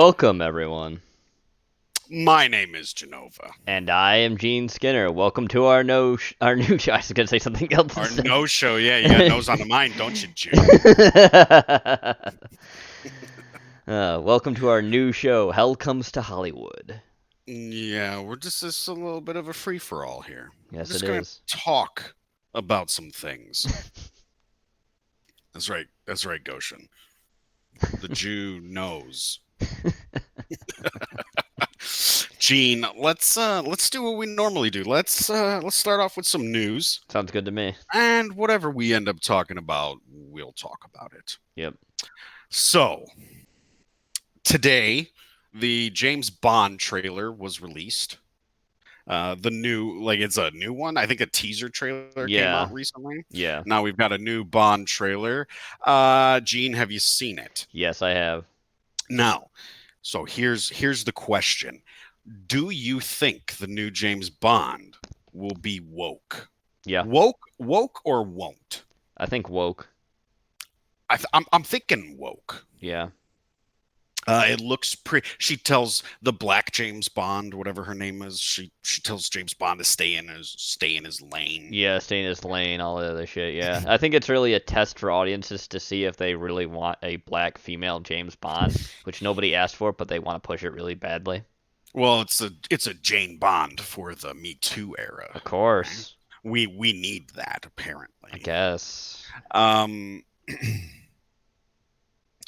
Welcome, everyone. My name is Genova. And I am Gene Skinner. Welcome to our new show. I was going to say something else Our instead. no show, yeah, you got nose on the mind, don't you, Jew? Welcome to our new show, Hell Comes to Hollywood. Yeah, we're just a little bit of a free for all here. We're Yes, it just gonna is. talk about some things. That's right, Goshen. The Jew knows. Gene, let's do what we normally do. Let's start off with some news, Sounds good to me. and whatever we end up talking about, we'll talk about it. Yep. So today, the James Bond trailer was released. The new, like, it's a new one. I think a teaser trailer came Yeah. out recently. Yeah. Now we've got a new Bond trailer. Gene, have you seen it? Yes, I have. Now, so here's the question: do you think the new James Bond will be woke? Yeah. Woke, or won't? I think woke. I'm thinking woke. Yeah. It looks pretty. She tells the Black James Bond, whatever her name is. She tells James Bond to stay in his lane. Yeah, stay in his lane, all the other shit. Yeah. I think it's really a test for audiences to see if they really want a black female James Bond, which nobody asked for, but they want to push it really badly. Well, it's a Jane Bond for the Me Too era. Of Right? course. We need that I apparently. guess. Um,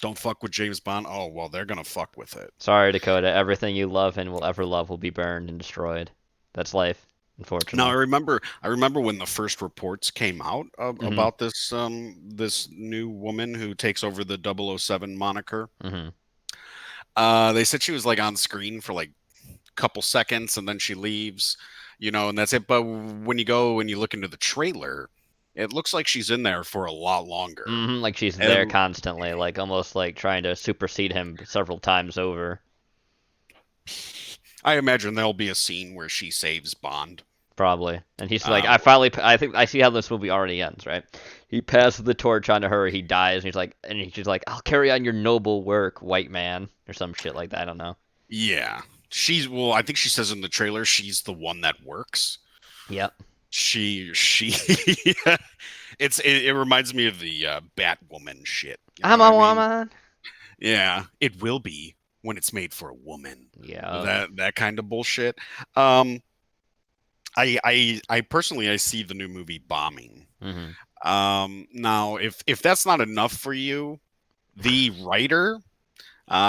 don't fuck with James Bond. Oh well, they're gonna fuck with it. Sorry, Dakota. Everything you love and will ever love will be burned and destroyed. That's life, Now unfortunately. I remember when the first reports came out Mhm. about this new woman who takes over the 007 moniker. Mhm. They said she was like on screen for like couple seconds and then she leaves, and that's it. But when you look into the trailer, it looks like she's in there for a lot longer. Mhm. Like she's there And constantly, like almost like trying to supersede him several times over. I imagine there'll be a scene where she saves Bond. Probably. And he's like, Uh, I think I see how this movie already ends, right? He passes the torch on to her, he dies, and she's like, I'll carry on your noble work, white man, or some shit like that. I don't know. yeah, I think she says in the trailer she's the one that works. Yep. She it reminds me of the Batwoman shit. You know I'm what a I mean? woman. Yeah, it will be when it's made for a woman. Yeah. That kind of bullshit. Um, I personally I see the new movie bombing. Mhm. Now if that's not enough for you, the writer,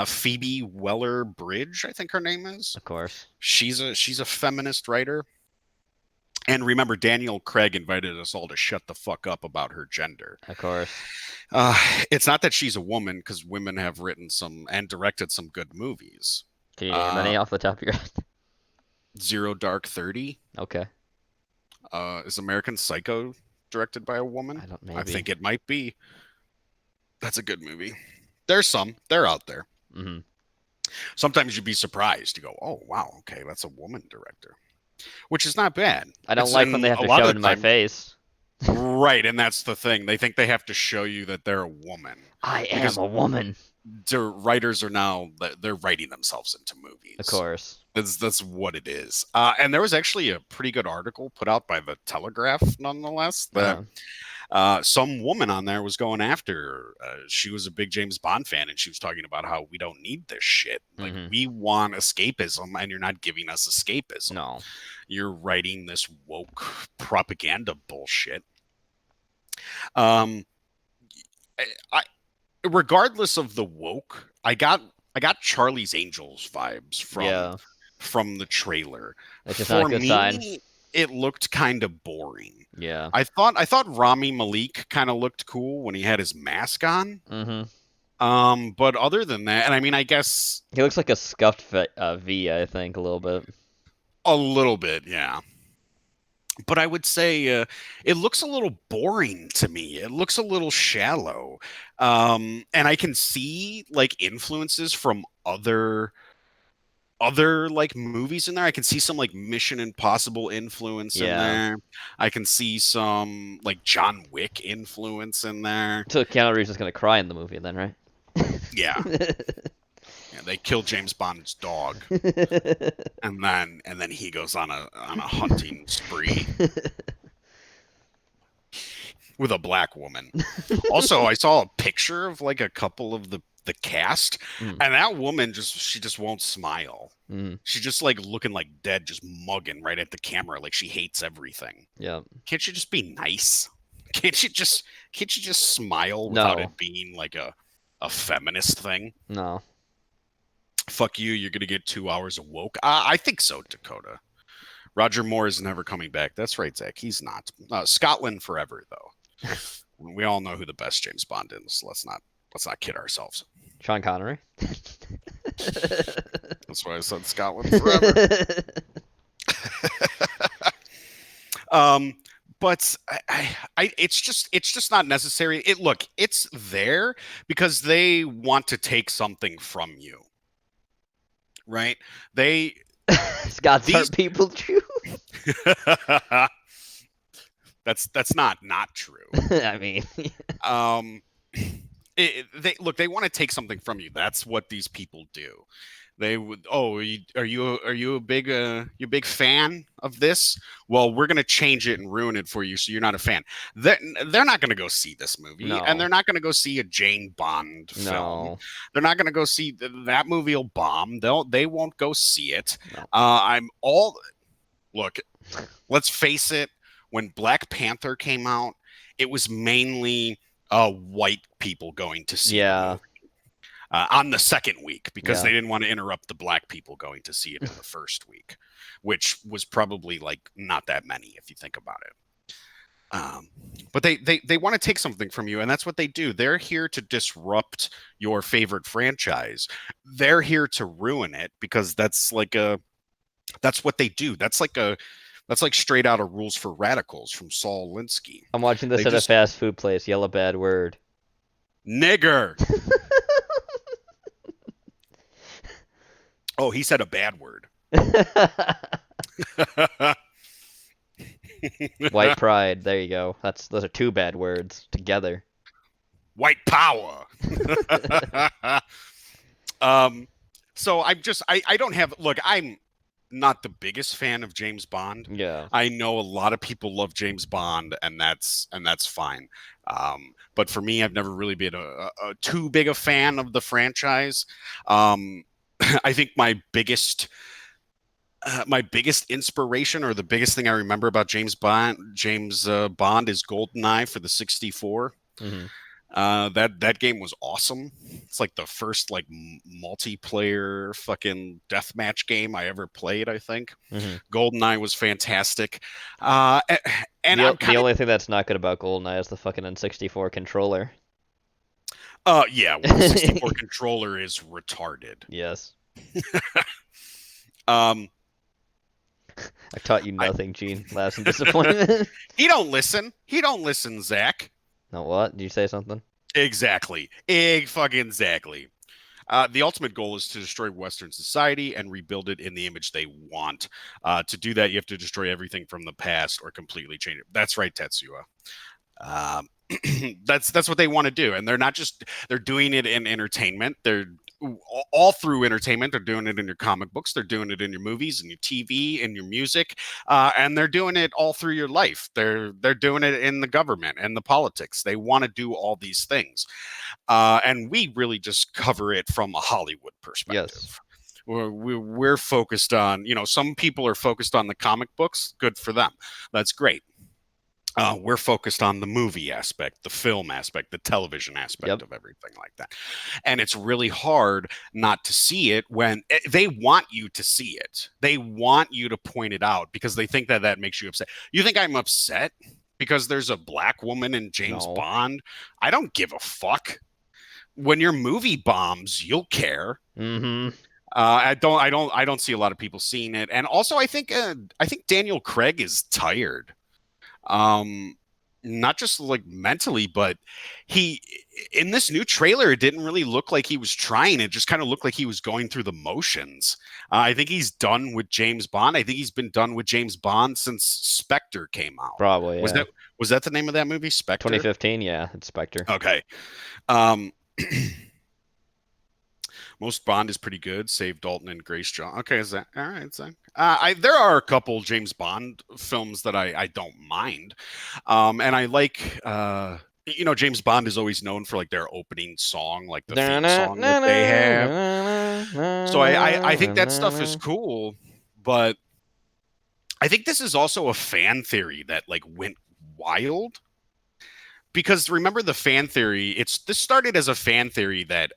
Phoebe Weller Bridge, I think her name is. Of course. She's a feminist writer. And remember, Daniel Craig invited us all to shut the fuck up about her gender. Of course. Uh, it's not that she's a woman, because women have written some and directed some good movies. Can you name Uh, any off the top of your head? Zero Dark 30 Okay. is American Psycho directed by a woman? I don't I maybe. think it might be. That's a good movie. They're out there. Mhm. Sometimes you'd be surprised. You go, oh, wow, okay, that's a woman director, which is not bad. I don't It's like when in they have a to lot shove of it in the my time, face. right? And that's the thing. They think they have to show you that they're a woman I am because a woman. writers are now they're writing themselves into Of movies. course. That's what it is. And there was actually a pretty good article put out by the Telegraph, nonetheless, that Uh, some woman on there was going after her. She was a big James Bond fan, and she was talking about how we don't need this shit. Like, mhm. we want escapism, and you're not giving us escapism. No. You're writing this woke propaganda bullshit. Um, I regardless of the woke, I got Charlie's Angels vibes Yeah. from the trailer. That's just not a For good sign. me, it looked kind of boring. Yeah. I thought Rami Malik kind of looked cool when he had his mask on. Mhm. But other than that, and I mean, I guess He looks like a scuffed V, I think, a little bit. a little bit, yeah. But I would say it looks a little boring to me. It looks a little shallow, and I can see like influences from other like movies in there. I can see some like Mission Impossible influence in Yeah. there. I can see some like John Wick influence in there. So Keanu Reeves is gonna cry in the movie then, right? Yeah. Yeah, they kill James Bond's dog, and then he goes on a hunting spree with a black woman. Also, I saw a picture of like a couple of the cast, Mm, and that woman she just won't smile. mm, She's just like looking like dead, just mugging right at the camera, like she hates everything. yeah. Can't you just be nice? Can't you just can't you just smile without No. it being like a feminist thing? No. Fuck you, you're gonna get 2 hours of woke. I think so, Dakota. Roger Moore is never coming back. That's right, Zach. He's not. Scotland forever, though. We all know who the best James Bond is. Let's not kid ourselves. Sean Connery. That's why I said Scotland forever. Um, but it's just not necessary. It's there because they want to take something from you, right? They Scots these aren't people too. that's not true. I mean, Um, they want to take something from you. That's what these people do. They would. Oh, are you a big fan of this? Well, we're gonna change it and ruin it for you, so you're not a fan. They're not gonna go see this movie, and no, they're not gonna go see a Jane Bond film. no, They're not gonna go see that movie. Will bomb. They won't go see it. no. I'm all look. Let's face it. When Black Panther came out, it was mainly white people going to see the Yeah, movie on the second week because yeah. they didn't want to interrupt the black people going to see it in the first week, which was probably like not that many if you think about it. Um, but they want to take something from you, and that's what they do. They're here to disrupt your favorite franchise. They're here to ruin it because that's what they do. That's like straight out of Rules for Radicals from Saul Alinsky. I'm watching They this at a just fast food place. Yell a bad word. nigger. Oh, he said a bad word. White pride. There you go. Those are two bad words together. White power. um, so I don't have look. I'm not the biggest fan of James Bond. Yeah. I know a lot of people love James Bond, and that's fine. But for me, I've never really been a too big a fan of the franchise. I think my biggest inspiration or the biggest thing I remember about James Bond is GoldenEye for the 64. Hmm. That game was awesome. It's like the first like multiplayer fucking deathmatch game I ever played. I think Hmm. GoldenEye was fantastic. Uh, and I'm The kind of only thing that's not good about GoldenEye is the fucking N64 controller. yeah. Well, the 64 controller is retarded. Yes. Um, I taught you I nothing, Gene. Laughs and disappointment. he don't listen. He don't listen, Zach. No, what? Did you say something? Exactly. Fucking exactly. The ultimate goal is to destroy Western society and rebuild it in the image they want. To do that, you have to destroy everything from the past or completely change it. That's right, Tetsuya. Um, that's what they want to do, and they're doing it in entertainment. They're all through entertainment. They're doing it in your comic books. They're doing it in your movies and your TV and your music, and they're doing it all through your life. They're doing it in the government and the politics. They want to do all these things, and we really just cover it from a Hollywood Yes. perspective. We're focused on, some people are focused on the comic books. Good for them. That's great. We're focused on the movie aspect, the film aspect, the television aspect Yep. of everything like that. And it's really hard not to see it when they want you to see it. They want you to point it out because they think that makes you upset. You think I'm upset because there's a black woman in James No. Bond? I don't give a fuck. When your movie bombs, you'll care. Mm-hmm. I don't see a lot of people seeing it. And also I think Daniel Craig is tired. um Not just like mentally, but he in this new trailer, it didn't really look like he was trying. It just kind of looked like he was going through the motions. I think he's done with James Bond. I think he's been done with James Bond since Spectre came out. Probably, was yeah. that was that the name of that movie, Spectre? 2015, yeah, it's Spectre. Okay. um Most Bond is pretty good, save Dalton and Grace Jones. Okay, is that all right? Zach? There are a couple James Bond films that I don't mind, and I like. James Bond is always known for like their opening song, like the theme song that they have. So I think that stuff is cool, but I think this is also a fan theory that like went wild because remember the fan theory, this started as a fan theory that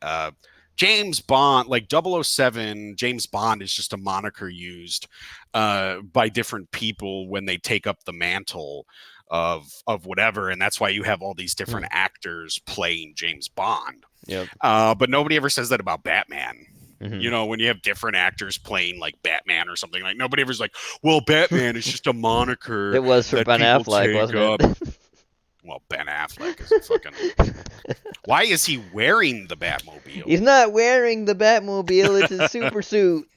James Bond, like 007, James Bond is just a moniker used by different people when they take up the mantle of whatever, and that's why you have all these different actors playing James Bond. Yep. But nobody ever says that about Batman. Mm-hmm. When you have different actors playing like Batman or something, like nobody ever's like, well, Batman is just a moniker It was for that Ben people Affleck, take wasn't up. it? Well, Ben Affleck is a fucking. Why is he wearing the Batmobile? He's not wearing the Batmobile. It's his super suit.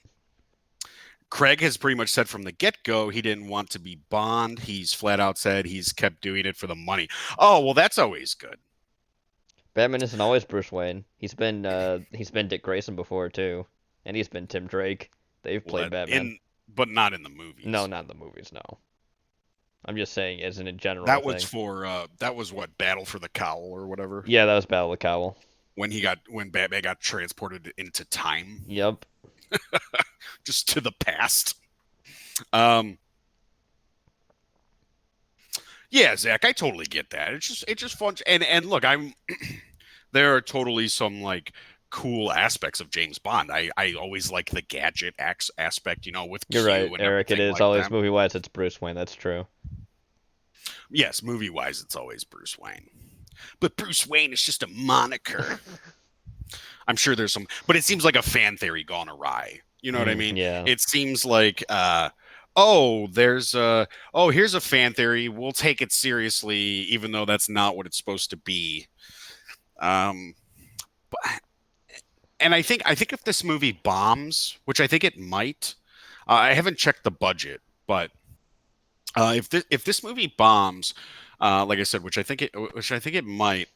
Craig has pretty much said from the get-go he didn't want to be Bond. He's flat out said he's kept doing it for the money. Oh, well, that's always good. Batman isn't always Bruce Wayne. He's been Dick Grayson before too, and he's been Tim Drake. They've played Batman, but not in the movies. No, not in the movies. No, I'm just saying as in a general. That was thing. for that was what, Battle for the Cowl or whatever. Yeah, that was Battle of the Cowl. When Batman got transported into time. Yep. Just to the past. Yeah, Zach, I totally get that. It's just fun. And look, there are totally some like cool aspects of James Bond. I always like the gadget aspect, with You're Q right, and Eric. It everything is like always that. movie wise. It's Bruce Wayne. That's true. Yes, movie wise, it's always Bruce Wayne. But Bruce Wayne is just a moniker. I'm sure there's some, but it seems like a fan theory gone awry. You know what I mean? Yeah. It seems like, here's a fan theory. We'll take it seriously, even though that's not what it's supposed to be. And I think if this movie bombs, which I think it might, I haven't checked the budget, but if this movie bombs, like I said, which I think it might,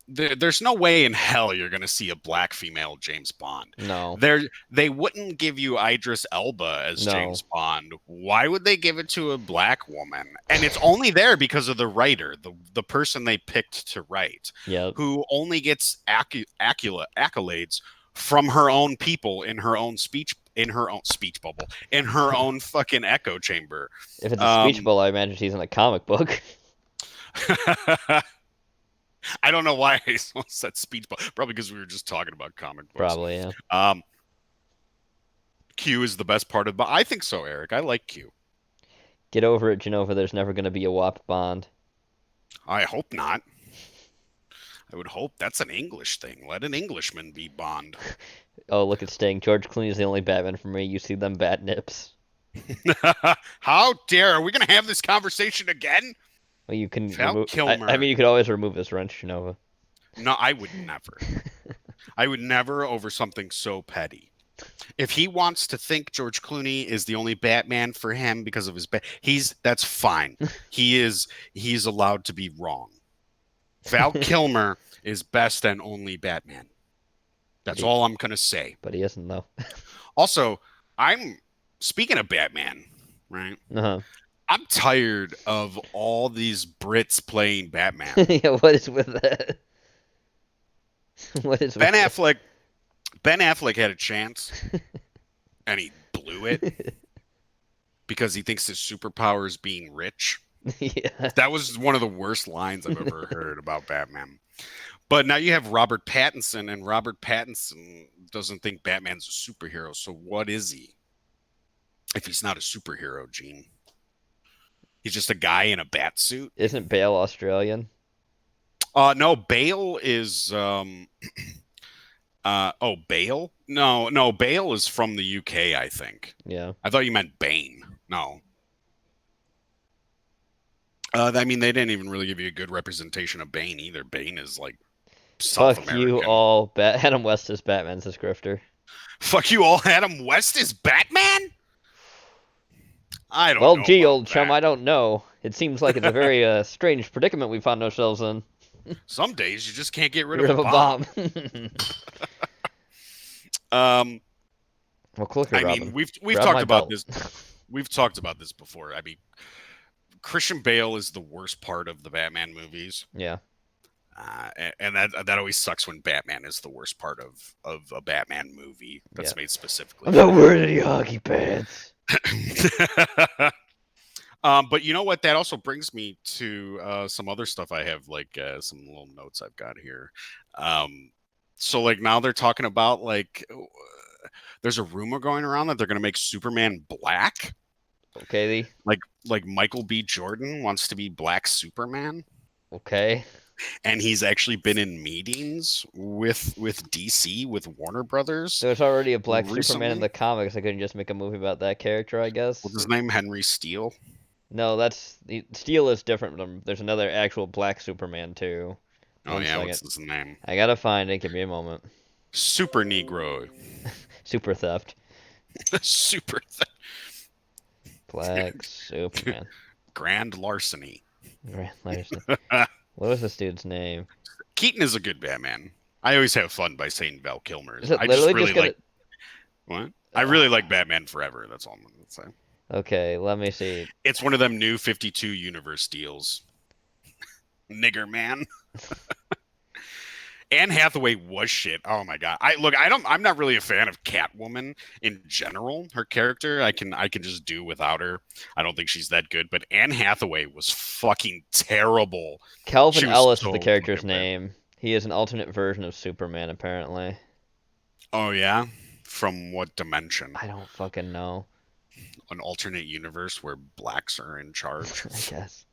there's no way in hell you're going to see a black female James Bond. No. They wouldn't give you Idris Elba as James Bond. Why would they give it to a black woman? And it's only there because of the writer, the person they picked to write, who only gets accolades from her own people in her own speech bubble, in her own fucking echo chamber. If it's a speech bubble, I imagine she's in a comic book. I don't know why I said speech bubble. Probably because we were just talking about comic books. Probably, yeah. Q is the best part of, but I think so, Eric. I like Q. Get over it, Genova. There's never going to be a WAP Bond. I hope not. I would hope that's an English thing. Let an Englishman be Bond. Oh, look at Sting. George Clooney's the only Batman for me. You see them bat nips. How dare? Are we going to have this conversation again? Well, you can Val Kilmer. I mean, you could always remove this wrench, Genova. No, I would never. I would never over something so petty. If he wants to think George Clooney is the only Batman for him because of his that's fine. He's allowed to be wrong. Val Kilmer is best and only Batman. That's all I'm gonna say. But he isn't though. Also, speaking of Batman, right? Uh-huh. I'm tired of all these Brits playing Batman. Yeah, what is with that? What is Ben Affleck? Ben Affleck had a chance, and he blew it because he thinks his superpower is being rich. Yeah. That was one of the worst lines I've ever heard about Batman. But now you have Robert Pattinson, and Robert Pattinson doesn't think Batman's a superhero. So what is he? If he's not a superhero, Gene. He's just a guy in a bat suit. Isn't Bale Australian? No, Bale is Bale? No, Bale is from the UK, I think. Yeah. I thought you meant Bane. No. I mean, they didn't even really give you a good representation of Bane either. Bane is like South Fuck American. you all. Adam West is Batman's this grifter. Fuck you all. Adam West is Batman? I don't know. Well, gee, old that. chum, I don't know. It seems like it's a very strange predicament we found ourselves in. Some days you just can't get rid of of a bomb. Um, Well, Clicker I mean, Robin. we've Grab talked my about belt. this. We've talked about this before. I mean, Christian Bale is the worst part of the Batman movies. Yeah. And that always sucks when Batman is the worst part of a Batman movie Yeah. that's made specifically I'm for not him. wearing any hockey pants. But you know what? That also brings me to some other stuff I have, like some little notes I've got here. Um, so like now they're talking about like there's a rumor going around that they're going to make Superman black. Okay. Like like Michael B. Jordan wants to be Black Superman, Okay. and he's actually been in meetings with DC with Warner Brothers There's already a black Superman in recently. the comics. I couldn't just make a movie about that character, I What's guess. his name? Henry Steele. No, Steel is different from. There's another actual black Superman too. Oh One yeah, second. what's his name? I gotta find it. Give me a moment. Super Negro. Super theft. Super Black Superman. Grand larceny. Grant Larson. What was this dude's name? Keaton is a good Batman. I always have fun by saying Val Kilmer's. Is it I just literally just really gonna? like what? I really like Batman Forever. That's all I'm gonna say. Okay, let me see. It's one of them new 52 universe deals. Nigger man. Anne Hathaway was shit. Oh my god. I'm not really a fan of Catwoman in general. Her character, I can just do without her. I don't think she's that good, but Anne Hathaway was fucking terrible. Calvin She was Ellis is the so character's fucking bad. name. He is an alternate version of Superman, apparently. Oh yeah? From what dimension? I don't fucking know. An alternate universe where blacks are in charge? I guess.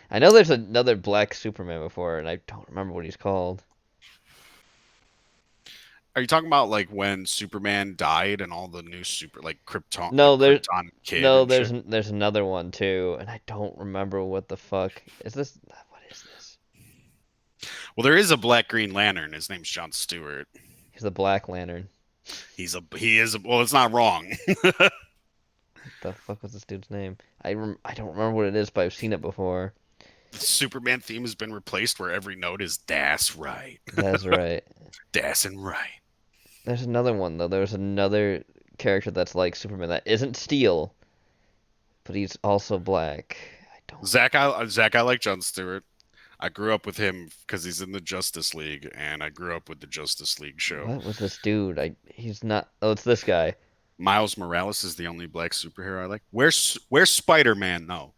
I know there's another black Superman before, and I don't remember what he's called. Are you talking about like when Superman died and all the new super like Krypton the No, Krypton kid and shit? there's another one too, and I don't remember what the fuck is this. What is this? Well, there is a black Green Lantern. His name's John Stewart. He's the Black Lantern. He is well, it's not wrong. What the fuck was this dude's name? I don't remember what it is, but I've seen it before. The Superman theme has been replaced where every note is das right. That's right. Das and right. There's another one though. There's another character that's like Superman that isn't Steel, but he's also black. I don't. Zach, I like John Stewart. I grew up with him because he's in the Justice League, and I grew up with the Justice League show. What was this dude? He's not. Oh, it's this guy. Miles Morales is the only black superhero I like. Where's Spider Man though?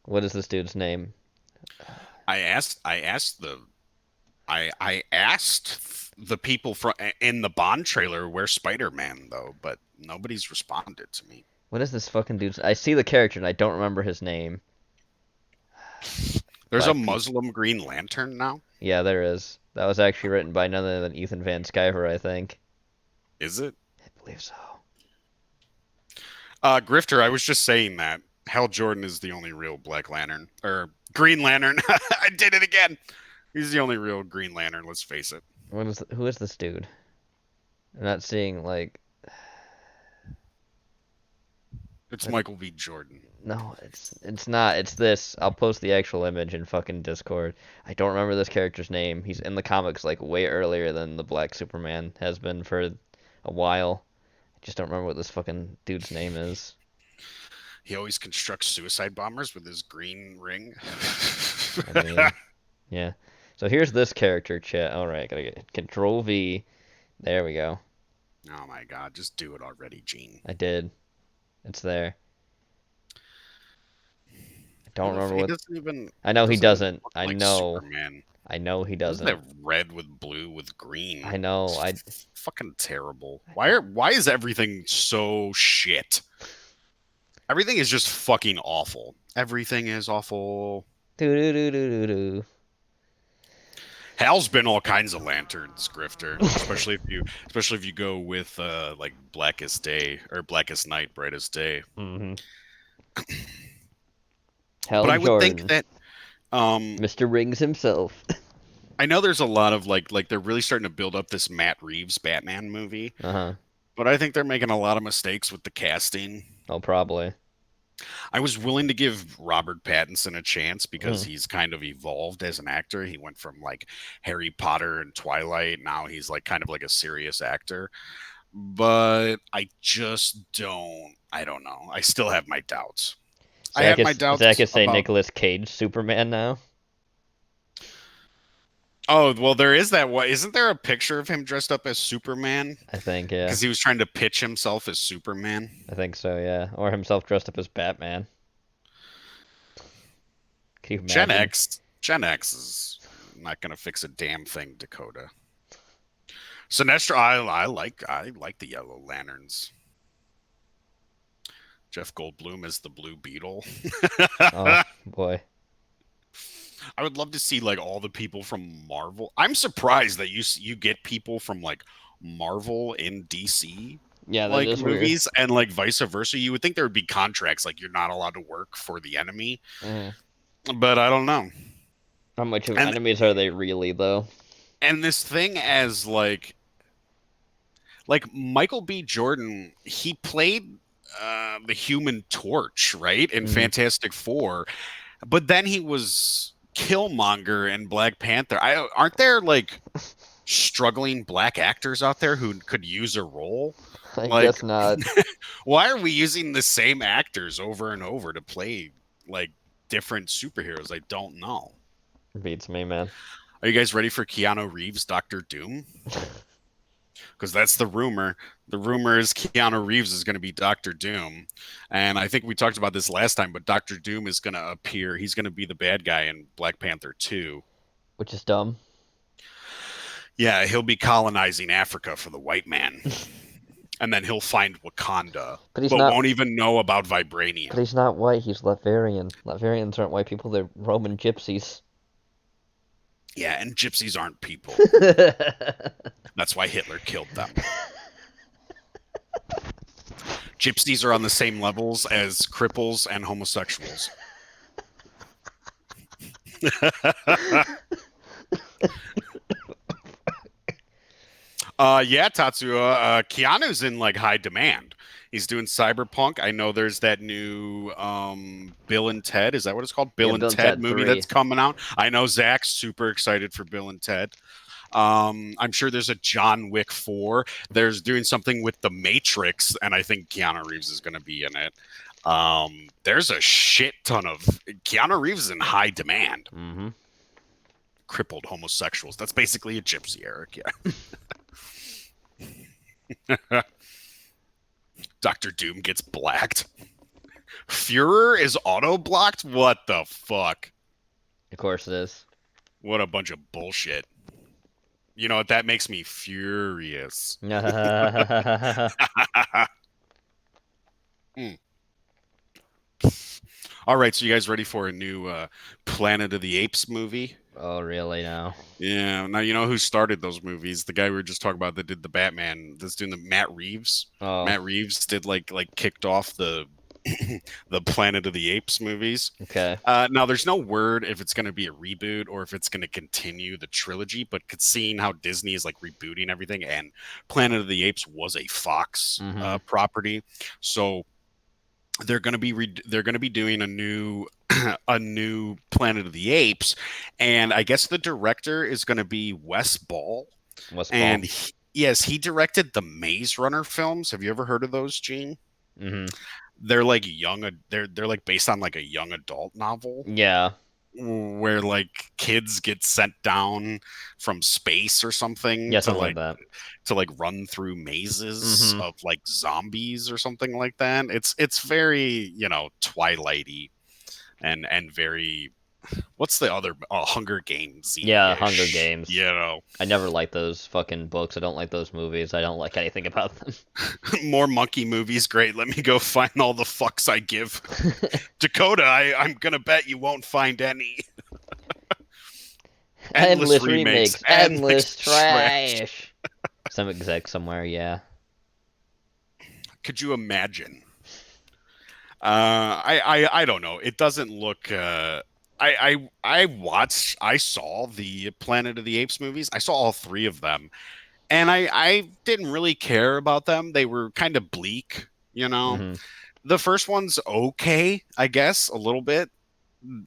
What is this dude's name? I asked the people from in the Bond trailer where's Spider Man though, but nobody's responded to me. What is this fucking dude's? I see the character and I don't remember his name. There's a Black Pete. Muslim Green Lantern now. Yeah, there is. That was actually written by none other than Ethan Van Sciver, I think. Is it? I believe so. Grifter, I was just saying that Hal Jordan is the only real Black Lantern or Green Lantern. I did it again. He's the only real Green Lantern. Let's face it. Who is this dude? I'm not seeing like. It's Michael B. Jordan. No, it's not. It's this. I'll post the actual image in fucking Discord. I don't remember this character's name. He's in the comics like way earlier than the Black Superman has been for a while. I just don't remember what this fucking dude's name is. He always constructs suicide bombers with his green ring. I mean, yeah. So here's this character, chat. All right, gotta get Control V. There we go. Oh my god, just do it already, Gene. I did. It's there. I don't remember He what. doesn't even. I know he Doesn't even doesn't. look I like know. Superman. I know he Doesn't doesn't. have red with blue with green? I know. It's fucking terrible. Why is everything so shit? Everything is just fucking awful. Everything is awful. Do do do do do do. Hal's been all kinds of lanterns, Grifter. Especially if you go with like Blackest Day or Blackest Night, Brightest Day. Mm-hmm. But Hal I would think Jordan, that Mr. Rings himself. I know there's a lot of like they're really starting to build up this Matt Reeves Batman movie, Uh-huh. but I think they're making a lot of mistakes with the casting. Oh, probably. I was willing to give Robert Pattinson a chance because Mm. he's kind of evolved as an actor. He went from like Harry Potter and Twilight. Now he's like kind of like a serious actor. But I just don't. I don't know. I still have my doubts. I have my Zach doubts is saying about. Nicolas Cage Superman now. Oh, well, there is that. What isn't there a picture of him dressed up as Superman? I think, yeah. Because he was trying to pitch himself as Superman. I think so, yeah. Or himself dressed up as Batman. Can you Gen imagine? X. Gen X is not going to fix a damn thing, Dakota. Sinestro, I like the Yellow Lanterns. Jeff Goldblum is the Blue Beetle. Oh boy. I would love to see like all the people from Marvel. I'm surprised that you get people from like Marvel in DC Yeah, that like is weird. movies and like vice versa. You would think there would be contracts like you're not allowed to work for the enemy, Mm. but I don't know. How much of And enemies are they really though? this thing as like Michael B. Jordan, he played the Human Torch, right, in Hmm. Fantastic Four, but then he was Killmonger in Black Panther. I aren't there like struggling black actors out there who could use a role? I Like, guess not. why are we using the same actors over and over to play like different superheroes? I don't know. Beats me, man. Are you guys ready for Keanu Reeves, Doctor Doom? Because that's the rumor. The rumor is Keanu Reeves is going to be Doctor Doom, and I think we talked about this last time. But Doctor Doom is going to appear. He's going to be the bad guy in Black Panther 2. Which is dumb. Yeah, he'll be colonizing Africa for the white man, and then he'll find Wakanda, But he's but not. won't even know about But vibranium. he's not white. He's Latverian. Latverians aren't white people. They're Roman gypsies. Yeah, and gypsies aren't people. That's why Hitler killed them. Gypsies are on the same levels as cripples and homosexuals. Yeah, Tatsuya. Keanu's in like high demand. He's doing Cyberpunk. I know there's that new Bill and Ted. Is that what it's called? Yeah, Bill and Bill and Ted Ted movie 3. that's coming out. I know Zach's super excited for Bill and Ted. I'm sure there's a John Wick 4. There's doing something with the Matrix, and I think Keanu Reeves is going to be in it. There's a shit ton of Keanu Reeves is in high demand. Mm-hmm. Crippled homosexuals. That's basically a gypsy, Eric. Yeah. Doctor Doom gets blacked. Führer is auto blocked? What the fuck? Of course it is. What a bunch of bullshit. You know what? That makes me furious. Hmm. All right, so you guys ready for a new Planet of the Apes movie? Oh, really now? Yeah. Now you know who started those movies. The guy we were just talking about that did the Batman. That's doing the Matt Reeves. Oh, Matt Reeves did like kicked off the the Planet of the Apes movies. okay. Now there's no word if it's going to be a reboot or if it's going to continue the trilogy. But seeing how Disney is like rebooting everything, and Planet of the Apes was a Fox Mm-hmm. property, so they're going to be doing a new a new Planet of the Apes, and I guess the director is going to be Wes Ball, What's and ball? yes, he directed the Maze Runner films. Have you ever heard of those, Gene? Mm-hmm. They're like they're like based on like a young adult novel Yeah. where like kids get sent down from space or something Yeah, something like that. to like run through mazes Mm-hmm. of like zombies or something like that. It's very, Twilighty and very, what's the other, Hunger Games Yeah, Hunger ish, Games. I never liked those fucking books. I don't like those movies. I don't like anything about them. More monkey movies, great. Let me go find all the fucks I give. Dakota, I'm gonna bet you won't find any. Endless Endless remakes, remakes. endless Endless trash. trash. Some exec somewhere, yeah. Could you imagine? I don't know. It doesn't look. I saw the Planet of the Apes movies. I saw all three of them, and I didn't really care about them. They were kind of bleak, you know. Mm-hmm. The first one's okay, I guess, a little bit.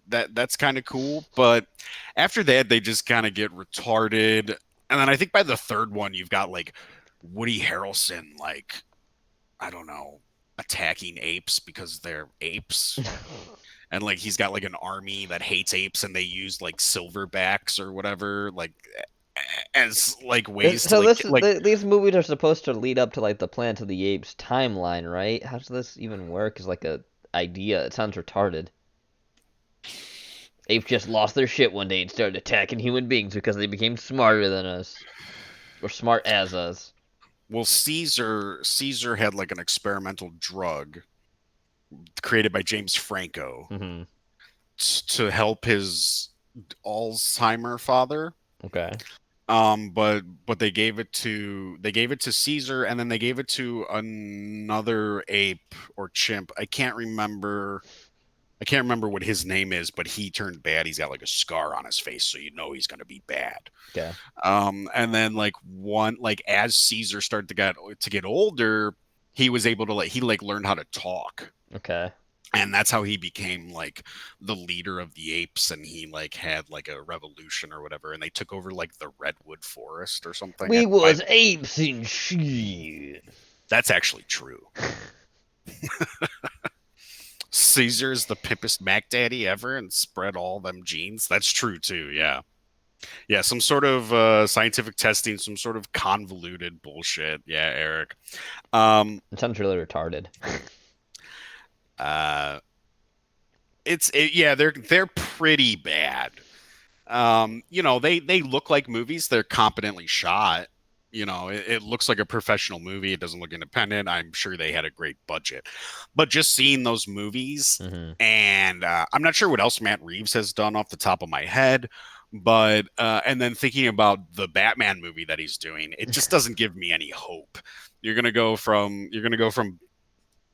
That's kind of cool, but after that they just kind of get retarded. And then I think by the third one you've got like Woody Harrelson, like, I don't know, attacking apes because they're apes. And like he's got like an army that hates apes and they use like silverbacks or whatever, like as like ways to So like this get, like these movies are supposed to lead up to like the Planet of the Apes timeline, right? How does this even work as like a idea? It sounds retarded. Apes just lost their shit one day and started attacking human beings because they became smarter than us or smart as us. well, Caesar had like an experimental drug created by James Franco Hmm. to help his Alzheimer father. Okay. But they gave it to Caesar, and then they gave it to another ape or chimp. I can't remember what his name is, but he turned bad. He's got like a scar on his face, so you know he's gonna be bad. Okay. And then like as Caesar started to get older, he was able to he like learned how to talk. Okay. And that's how he became like the leader of the apes, and he like had like a revolution or whatever, and they took over like the redwood forest or something. We But was apes and shit. that's actually true. Caesar's the pimpest Mac Daddy ever and spread all them genes. That's true too. Yeah, yeah. Some sort of scientific testing, some sort of convoluted bullshit. Yeah, Eric. Um, It sounds really retarded. uh, yeah, they're pretty bad. They look like movies. They're competently shot. It looks like a professional movie. It doesn't look independent. I'm sure they had a great budget. But just seeing those movies, Hmm. and I'm not sure what else Matt Reeves has done off the top of my head, but and then thinking about the Batman movie that he's doing, it just doesn't give me any hope. You're gonna go from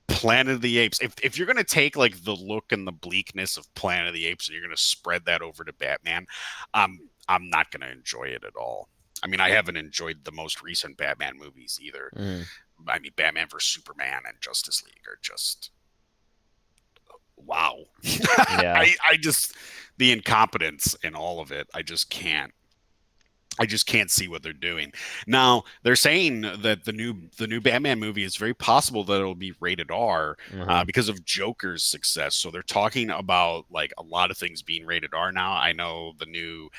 Planet of the Apes. If you're gonna take like the look and the bleakness of Planet of the Apes and you're gonna spread that over to Batman, I'm not gonna enjoy it at all. I mean, I haven't enjoyed the most recent Batman movies either. Hmm. I mean, Batman vs Superman and Justice League are just wow. Yeah. I just the incompetence in all of it. I just can't see what they're doing. Now they're saying that the new Batman movie is very possible that it'll be rated R Hmm. because of Joker's success. So they're talking about like a lot of things being rated R now. I know the new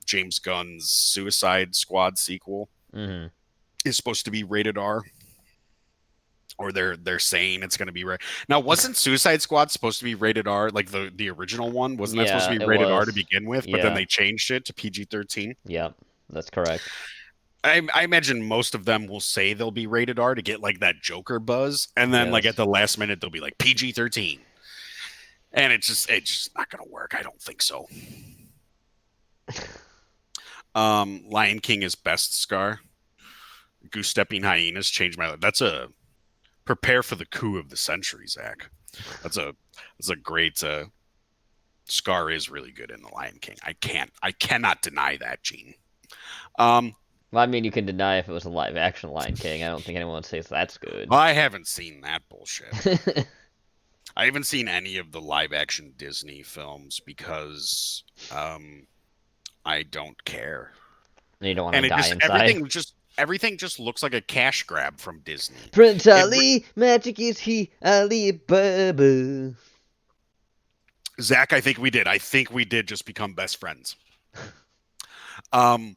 James Gunn's Suicide Squad sequel Hmm. is supposed to be rated R, or they're saying it's going to be right. Now, wasn't Suicide Squad supposed to be rated R? Like the original one, wasn't that supposed to Yeah, be it rated R to was. begin with? But then Yeah. they changed it to PG-13. Yep. That's correct. I imagine most of them will say they'll be rated R to get like that Joker buzz, and then like at Yes. the last minute they'll be like PG-13, and it's just not gonna work. I don't think so. Lion King is best Scar. Goose stepping hyenas changed my life. That's a prepare for the coup of the century, Zach. That's a great Scar is really good in the Lion King. I cannot deny that, Gene. Um, Well, I mean, you can deny if it was a live action Lion King. I don't think anyone says that's good. I haven't seen that bullshit. I haven't seen any of the live action Disney films because I don't care. You don't want to And it die just inside. everything just looks like a cash grab from Disney. Prince It Ali, magic is he, Ali Baba. Zach, I think we did just become best friends. Um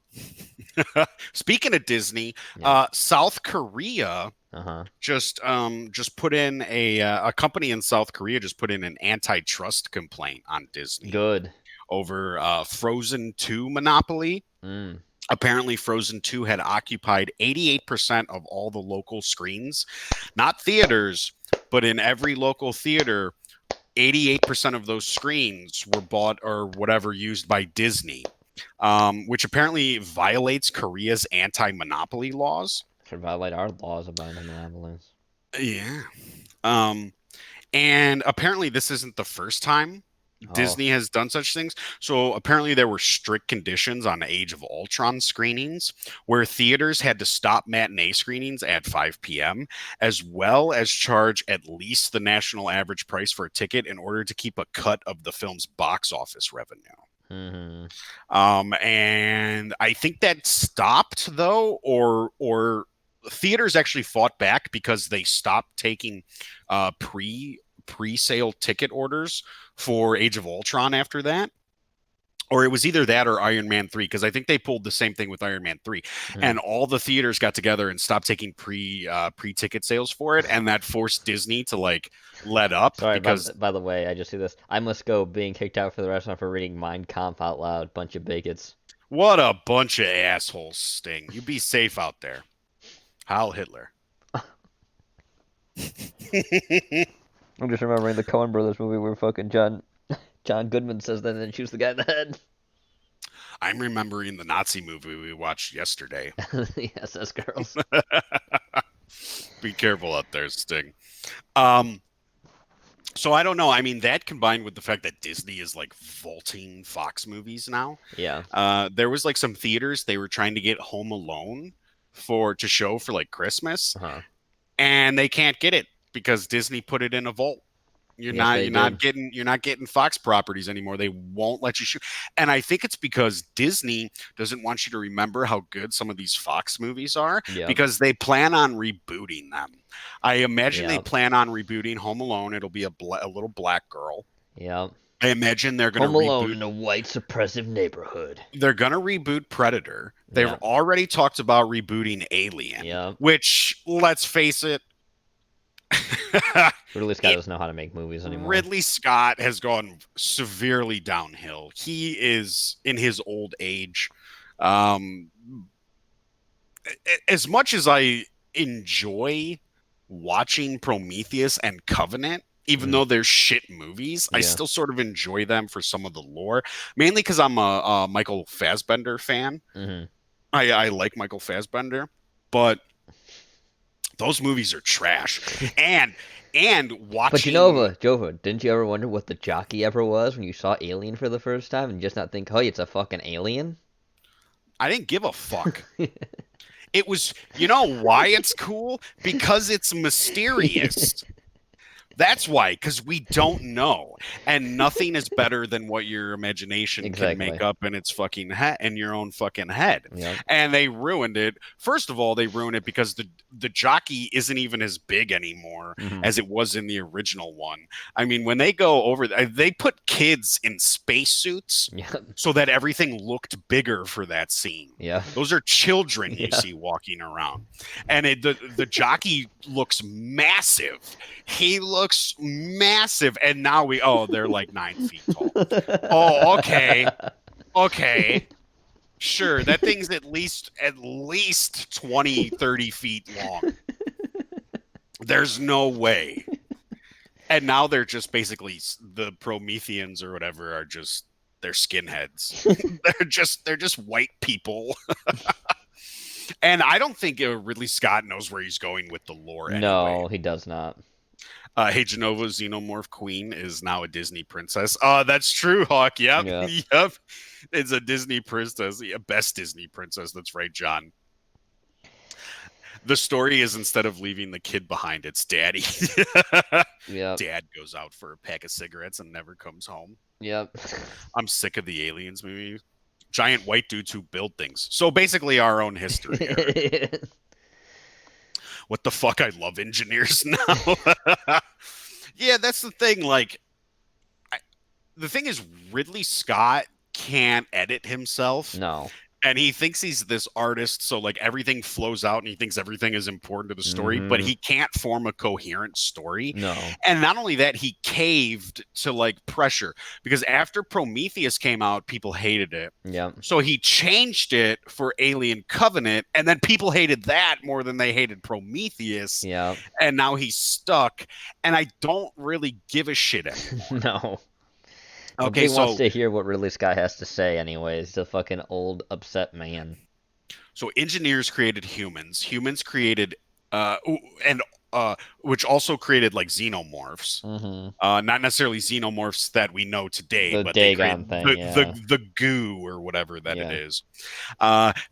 Speaking of Disney, Yeah. South Korea Uh huh. just put in a company in South Korea just put in an antitrust complaint on Disney Good. over Frozen 2 monopoly. Mm. Apparently, Frozen 2 had occupied 88% of all the local screens, not theaters, but in every local theater, 88% of those screens were bought or whatever used by Disney, which apparently violates Korea's anti monopoly laws. Should violate our laws about monopolies. Yeah. Um, and apparently, this isn't the first time. Oh. Disney has done such things. So apparently there were strict conditions on Age of Ultron screenings where theaters had to stop matinee screenings at 5 p.m. as well as charge at least the national average price for a ticket in order to keep a cut of the film's box office revenue. Hmm. And I think that stopped though, or theaters actually fought back because they stopped taking pre-sale ticket orders for Age of Ultron after that. Or it was either that or Iron Man 3, because I think they pulled the same thing with Iron Man 3. Hmm. And all the theaters got together and stopped taking pre-ticket sales for it, and that forced Disney to like let up Sorry, because by the way, I just see this. I must go being kicked out for the restaurant for reading Mein Kampf out loud. Bunch of bigots. what a bunch of assholes, Sting. You be safe out there. Heil Hitler. I'm just remembering the Coen Brothers movie where fucking John Goodman says that and then shoots the guy in the head. I'm remembering the Nazi movie we watched yesterday. The SS girls. Be careful out there, Sting. Um, so I don't know. I mean, that combined with the fact that Disney is like vaulting Fox movies now. Yeah. There was like some theaters they were trying to get Home Alone to show for like Christmas, Uh-huh. and they can't get it because Disney put it in a vault. Yes, they did. You're not getting Fox properties anymore. They won't let you shoot. And I think it's because Disney doesn't want you to remember how good some of these Fox movies are Yep. because they plan on rebooting them. I imagine they Yep. plan on rebooting Home Alone. It'll be a little black girl. Yep. I imagine Home Alone in a white suppressive neighborhood. they're going to reboot Predator. They've Yep. already talked about rebooting Alien, Yep. which let's face it, Ridley Scott it doesn't know how to make movies anymore. Ridley Scott has gone severely downhill. He is in his old age. Um, as much as I enjoy watching Prometheus and Covenant, even Mm. though they're shit movies, I Yeah. still sort of enjoy them for some of the lore, mainly because I'm a Michael Fassbender fan. Hmm. I like Michael Fassbender, but those movies are trash. And But watching Jova, didn't you ever wonder what the jockey ever was when you saw Alien for the first time and just not think, oh, it's a fucking alien? I didn't give a fuck. It was, you know why it's cool? Because it's mysterious. That's why, because we don't know, and nothing is better than what your imagination can make Exactly. up in its fucking head, in your own fucking head. Yep. And they ruined it. First of all, they ruined it because the jockey isn't even as big anymore Hmm. as it was in the original one. I mean, when they go over, they put kids in spacesuits Yep. so that everything looked bigger for that scene. Yep. Those are children you Yeah. see walking around, and the jockey looks massive. He looks massive, and now they're like 9 feet tall. Oh, okay, okay, sure. That thing's at least 20, 30 feet long. There's no way. And now they're just basically the Prometheans or whatever are just they're skinheads. They're just white people. And I don't think Ridley Scott knows where he's going with the lore anyway. No, he does not. Hey, Genova Xenomorph Queen is now a Disney princess. That's true, Hawk. Yep, Yep. yep. It's a Disney princess, yeah, best Disney princess. That's right, John. The story is instead of leaving the kid behind, it's daddy. Yep. Dad goes out for a pack of cigarettes and never comes home. Yep. I'm sick of the aliens movie. Giant white dudes who build things. So basically, our own history, Eric. What the fuck? I love engineers now. Yeah, that's the thing. Like, the thing is, Ridley Scott can't edit himself, No. and he thinks he's this artist, so like everything flows out, and he thinks everything is important to the story, but Hmm. he can't form a coherent story. No. And not only that, he caved to like pressure because after Prometheus came out, people hated it. Yep. So he changed it for Alien Covenant, and then people hated that more than they hated Prometheus, Yep. and now he's stuck. And I don't really give a shit anymore. No. Okay, Nobody wants so to hear what Ridley Scott has to say anyways. He's a fucking old, upset man. engineers created humans. Humans created and which also created like xenomorphs. Mm-hmm. Not necessarily xenomorphs that we know today, The but they create Dagon thing, yeah. the goo or whatever that it Yeah. is.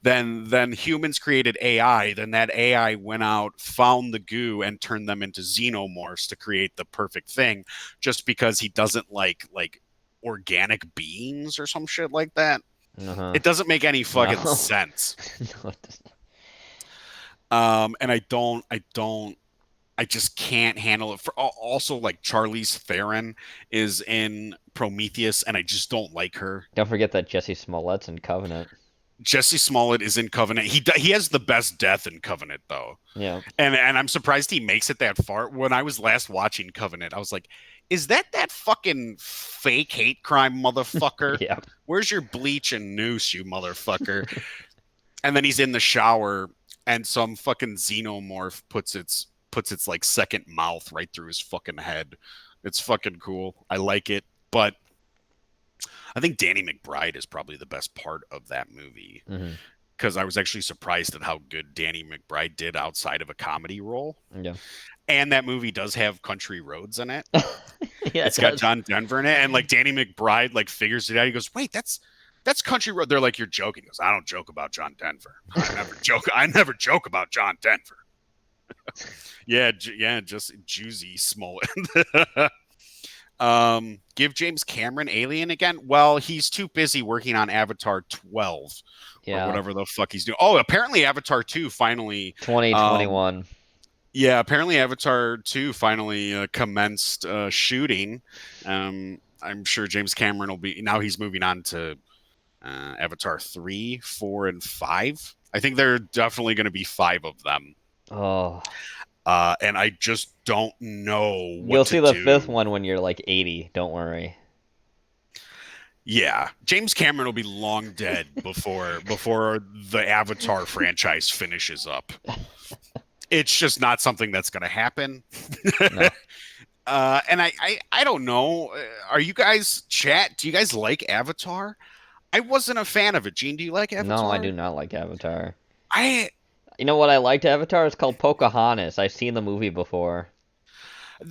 Then humans created AI. Then that AI went out, found the goo, and turned them into xenomorphs to create the perfect thing. Just because he doesn't like organic beings or some shit like that. Uh-huh. It doesn't make any No. fucking sense. No, it doesn't. And I just can't handle it. For also, like Charlize Theron is in Prometheus, and I just don't like her. Don't forget that Jesse Smollett's in Covenant. Jesse Smollett is in Covenant. He has the best death in Covenant though, Yeah. and I'm surprised he makes it that far. When I was last watching Covenant, I was like, "Is that fucking fake hate crime motherfucker? Yeah. Where's your bleach and noose, you motherfucker?" And then he's in the shower, and some fucking xenomorph puts its like second mouth right through his fucking head. It's fucking cool. I like it, but I think Danny McBride is probably the best part of that movie Mm-hmm. because I was actually surprised at how good Danny McBride did outside of a comedy role. Yeah. And that movie does have Country Roads in it. Yeah, it It's got does. John Denver in it, and like Danny McBride like figures it out. He goes, "Wait, that's Country Road." They're like, "You're joking." He goes, "I don't joke about John Denver. I never joke. I never joke about John Denver." Yeah, yeah, just Juicy Smollett. Give James Cameron Alien again? Well, he's too busy working on Avatar 12 or Yeah. whatever the fuck he's doing. Oh, apparently Avatar 2 finally. Um, 2021. yeah, apparently Avatar 2 finally commenced shooting. I'm sure James Cameron will be now. He's moving on to Avatar 3, 4, and 5. I think there are definitely going to be 5 of them. Oh. And I just don't know You'll what to see the fifth do. one when you're like 80. Don't worry. Yeah, James Cameron will be long dead before the Avatar franchise finishes up. It's just not something that's going to happen. No. And I don't know. Are you guys chat? Do you guys like Avatar? I wasn't a fan of it. Gene, do you like No, I Avatar? do not like Avatar. I You know what I liked Avatar? It's called Pocahontas. I've seen the movie before.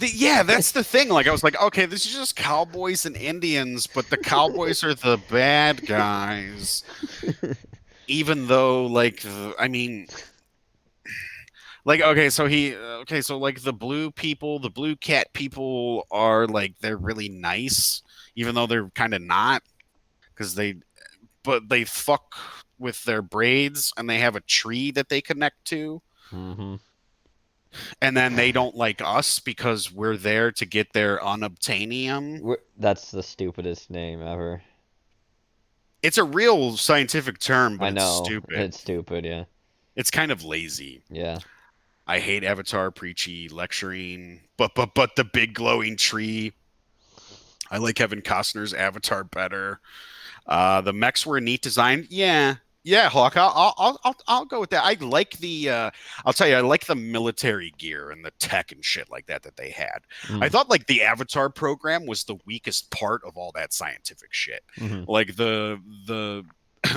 yeah, that's the thing. Like I was like, okay, this is just cowboys and Indians, but the cowboys are the bad guys. Even though, like, I mean, like, okay, so like the blue people, the blue cat people are like they're really nice, even though they're kind of not, because but they fuck with their braids and they have a tree that they connect to, Hmm. and then they don't like us because we're there to get their unobtainium. That's the stupidest name ever. It's a real scientific term, but I it's know. stupid. It's stupid, yeah. It's kind of lazy. Yeah. I hate Avatar preachy lecturing, but the big glowing tree. I like Kevin Costner's Avatar better. The mechs were a neat design. Yeah, yeah, Hawk. I'll go with that. I like the. I'll tell you, I like the military gear and the tech and shit like that they had. I Mm. thought like the Avatar program was the weakest part of all that scientific shit. Hmm. Like the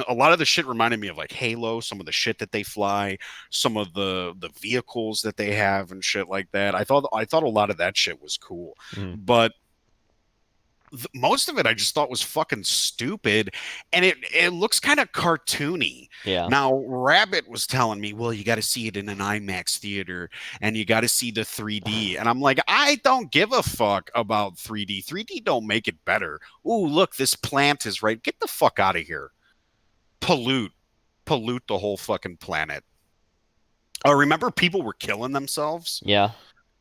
a lot of the shit reminded me of like Halo, some of the shit that they fly, some of the vehicles that they have and shit like that. I thought a lot of that shit was cool, Hmm. but most of it I just thought was fucking stupid, and it looks kind of cartoony. Yeah. Now Rabbit was telling me, well, you got to see it in an IMAX theater and you got to see the 3D, and I'm like, I don't give a fuck about 3D. 3D don't make it better. Ooh, look, this plant is right. Get the fuck out of here. Pollute, pollute the whole fucking planet. Remember people were killing themselves Yeah.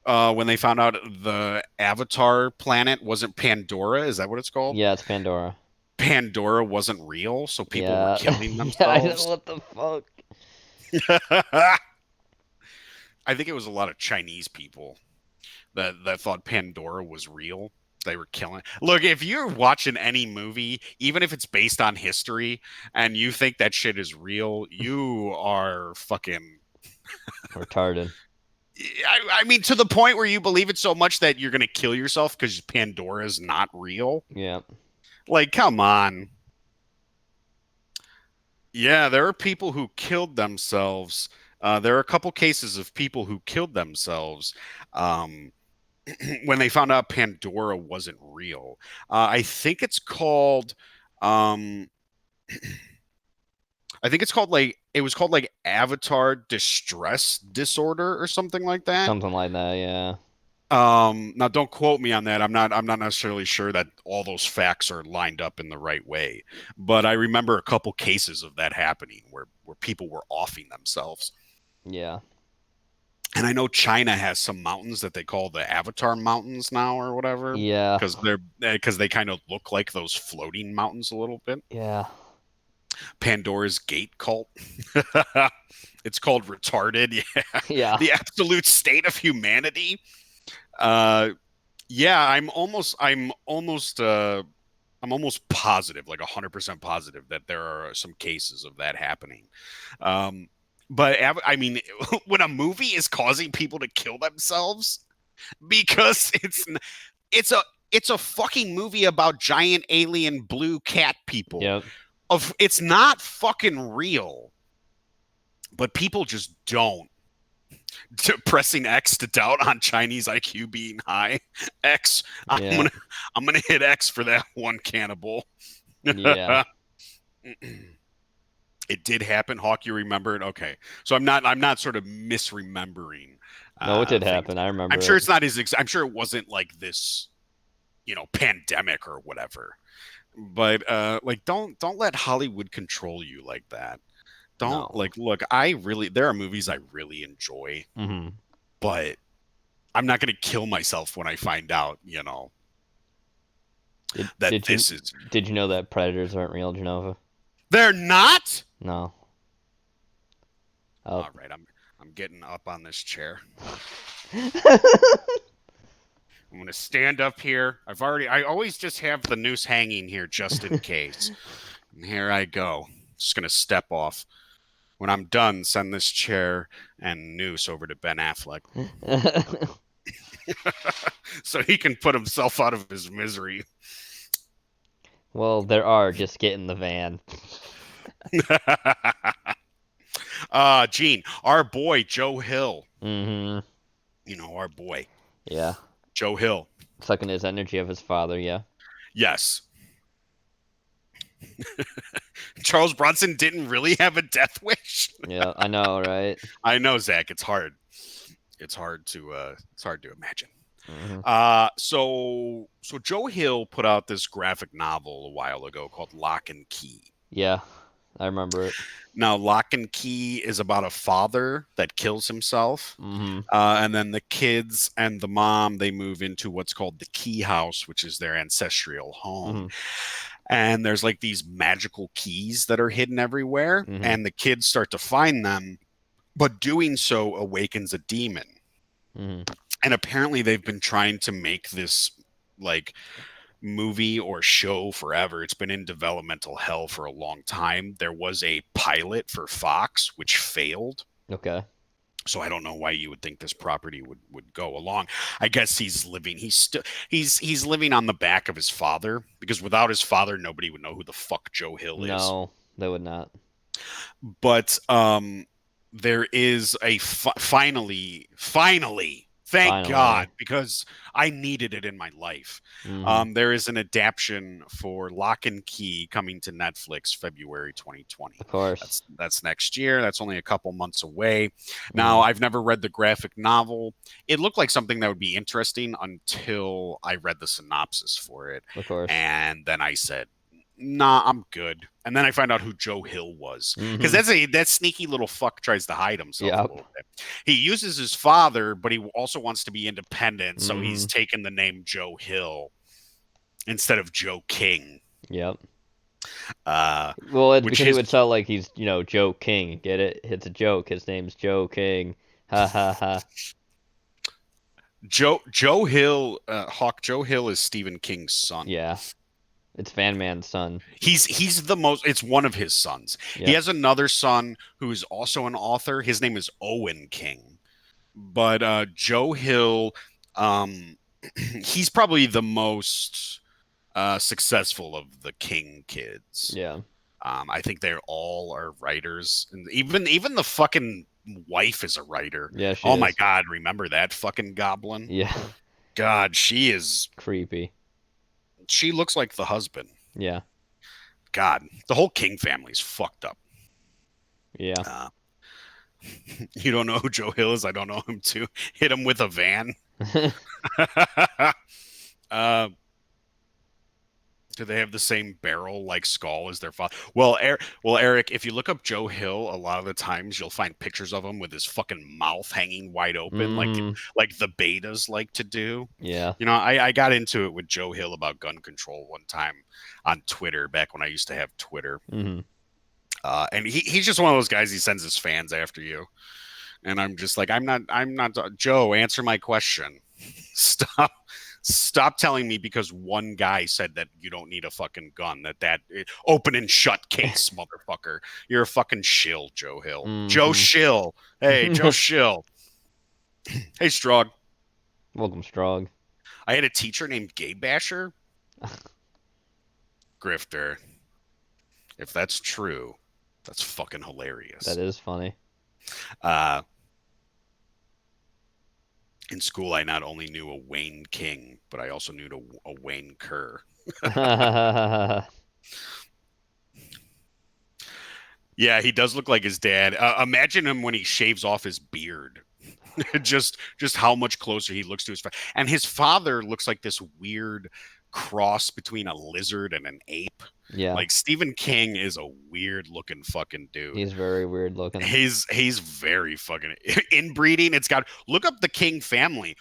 when they found out the Avatar planet wasn't Pandora. Is that what it's called? Yeah, it's Pandora. Pandora wasn't real, so people were Yeah. killing Yeah, I know themselves. what the fuck. I think it was a lot of Chinese people that thought Pandora was real. They were killing. Look, if you're watching any movie, even if it's based on history, and you think that shit is real, you are fucking. Retarded. I mean, to the point where you believe it so much that you're going to kill yourself because Pandora is not real. Yeah. Like, come on. Yeah, there are people who killed themselves There are a couple cases of people who killed themselves um, when they found out Pandora wasn't real. I think it's called. Um, I think it's called like it was called like Avatar Distress Disorder or something like that. Something like that, yeah. Now don't quote me on that. I'm not necessarily sure that all those facts are lined up in the right way, but I remember a couple cases of that happening where people were offing themselves. Yeah. And I know China has some mountains that they call the Avatar Mountains now or whatever Yeah. because they kind of look like those floating mountains a little bit. Yeah. Pandora's Gate cult. It's called retarded. Yeah, Yeah. the absolute state of humanity. Uh, yeah, I'm almost positive, like 100% positive, that there are some cases of that happening. Um, but I mean, when a movie is causing people to kill themselves because it's a it's a fucking movie about giant alien blue cat people. Yep. Of it's not fucking real, but people just don't. Pressing X to doubt on Chinese IQ being high. X, I'm Yeah. gonna I'm gonna hit X for that one cannibal. Yeah. It did happen. Hawk, you remember it? Okay, so I'm not sort of misremembering No, it did things. happen. I I'm remember sure it. it's not as I'm sure it wasn't like this, pandemic or whatever. But like don't let Hollywood control you like that. Don't No. like look, I really there are movies I really enjoy, Hmm. but I'm not going to kill myself when I find out, Did that did you this is did you know that predators aren't real, Genova? they're not. No. Oh. All right, I'm getting up on this chair. I'm going to stand up here. I always just have the noose hanging here just in case. And here I go. Just going to step off. When I'm done, send this chair and noose over to Ben Affleck so he can put himself out of his misery. Well, there are. Just get in the van. Gene, our boy Joe Hill. Hmm. Our boy Yeah. Joe Hill. Sucking his energy of his father, yeah. Yes, Charles Bronson didn't really have a death wish. Yeah, I know, right? I know, Zach. It's hard. It's hard to imagine. Hmm. So Joe Hill put out this graphic novel a while ago called Lock and Key. Yeah, I remember it. Now, Lock and Key is about a father that kills himself. Hmm. And then the kids and the mom, they move into what's called the Key House, which is their ancestral home. Hmm. And there's like these magical keys that are hidden everywhere. Hmm. And the kids start to find them, but doing so awakens a demon. Hmm. And apparently, they've been trying to make this like movie or show forever. It's been in developmental hell for a long time. There was a pilot for Fox, which failed. Okay. So I don't know why you would think this property would go along. I guess he's living on the back of his father because without his father, nobody would know who the fuck Joe Hill is. No, they would not. But there is a finally, thank God, Finally. because I needed it in my life. Hmm. There is an adaptation for Lock and Key coming to Netflix February 2020. Of course. That's next year. That's only a couple months away. Now, Hmm. I've never read the graphic novel. It looked like something that would be interesting until I read the synopsis for it. Of course. And then I said, nah, I'm good. And then I found out who Joe Hill was because Hmm. that sneaky little fuck tries to hide himself a Yep. little bit. He uses his father, but he also wants to be independent, so he's Hmm. taken the name Joe Hill instead of Joe King, Yep. uh, Well, it's which because he is would sound like he's, Joe King. Get it? It's a joke. His name's Joe King. Ha ha ha. Joe Hill. Hawk Joe Hill is Stephen King's son. Yeah. It's Fan Man's son. He's the most. It's one of his sons. He Yep. has another son who is also an author. His name is Owen King. But Joe Hill, um, he's probably the most successful of the King kids. Yeah. I think they all are writers, and even the fucking wife is a writer. Yeah, she Oh my is. God, remember that fucking goblin? Yeah, God, creepy. she looks like the husband. Yeah, God, the whole King family's fucked up. yeah. Uh, you don't know who Joe Hill is? I don't know him too. Hit him with a van. uh, do they have the same barrel like skull as their father? Well, Eric, if you look up Joe Hill, a lot of the times you'll find pictures of him with his fucking mouth hanging wide open, Hmm. like the betas like to do. Yeah. You know, I got into it with Joe Hill about gun control one time on Twitter back when I used to have Twitter. Hmm. And he's just one of those guys. He sends his fans after you, and I'm just like, I'm not. Joe, answer my question. Stop telling me because one guy said that you don't need a fucking gun. Open and shut case, motherfucker. You're a fucking shill, Joe Hill. Joe Hmm. Shill. Hey, Joe Shill. Hey, Strog. Welcome, Strong. I had a teacher named Gay Basher. Grifter. If that's true, that's fucking That hilarious. is funny. Uh, in school, I not only knew a Wayne King, but I also knew a Wayne Kerr. Yeah, he does look like his dad. Imagine him when he shaves off his beard. Just how much closer he looks to his father. And his father looks like this weird cross between a lizard and an ape. Yeah, Like Stephen King is a weird looking fucking dude. he's very weird looking. He's very fucking inbreeding. It's got look up the King family.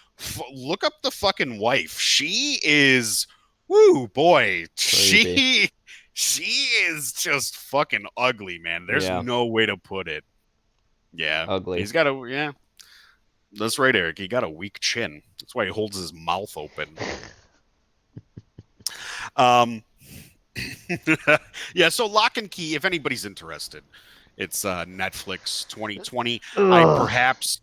Look up the fucking wife. She is woo boy. Creepy. She is just fucking ugly, man. There's Yeah, no way to put it. Yeah. ugly. He's got a yeah. That's right, Eric. He got a weak chin. That's why he holds his mouth open. Um yeah, so Lock and Key, if anybody's interested, it's Netflix 2020. Ugh.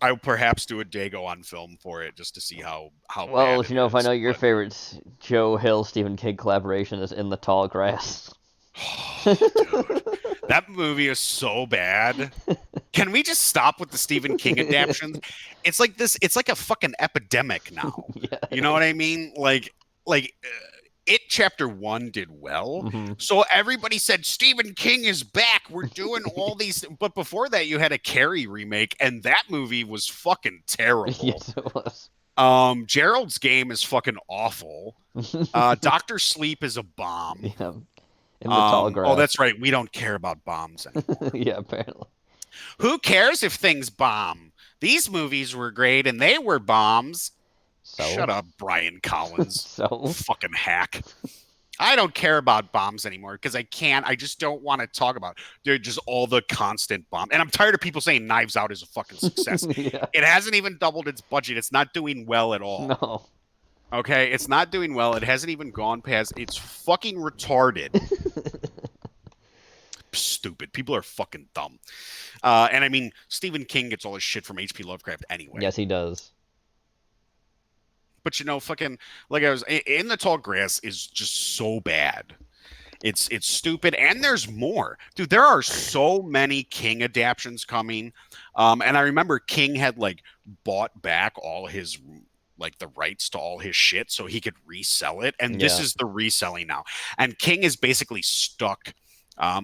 I perhaps do a Dago on film for it just to see how Well, bad if it you know, if I is. know your But favorite Joe Hill Stephen King collaboration is In the Tall Grass. oh, dude, that movie is so bad. Can we just stop with the Stephen King adaptations? It's like this. It's like a fucking epidemic now. Yeah, You it know what I is. mean? It chapter one did well. Hmm. So everybody said Stephen King is back. We're doing all these. But before that, you had a Carrie remake, and that movie was fucking terrible. Yes, it was. Gerald's Game is fucking awful. Doctor Sleep is a bomb. Yeah, In the Tall Oh, Grass. that's right. We don't care about bombs anymore. Yeah, apparently. Who cares if things bomb? These movies were great and they were bombs. So, Shut up, Brian Collins. so. Fucking hack. I don't care about bombs anymore because I can't. I just don't want to talk about. They're just all the constant bomb. And I'm tired of people saying Knives Out is a fucking success. Yeah. It hasn't even doubled its budget. It's not doing well at all. No. Okay, it's not doing well. It hasn't even gone past. It's fucking retarded. Stupid. People are fucking dumb. And I mean, Stephen King gets all his shit from H.P. Lovecraft anyway. Yes, he does. But you know, fucking like I was in the tall grass is just so bad. It's stupid, and there's more, dude. There are so many King adaptions coming, and I remember King had like bought back all his like the rights to all his shit so he could resell it, and this Yeah. is the reselling now. And King is basically stuck.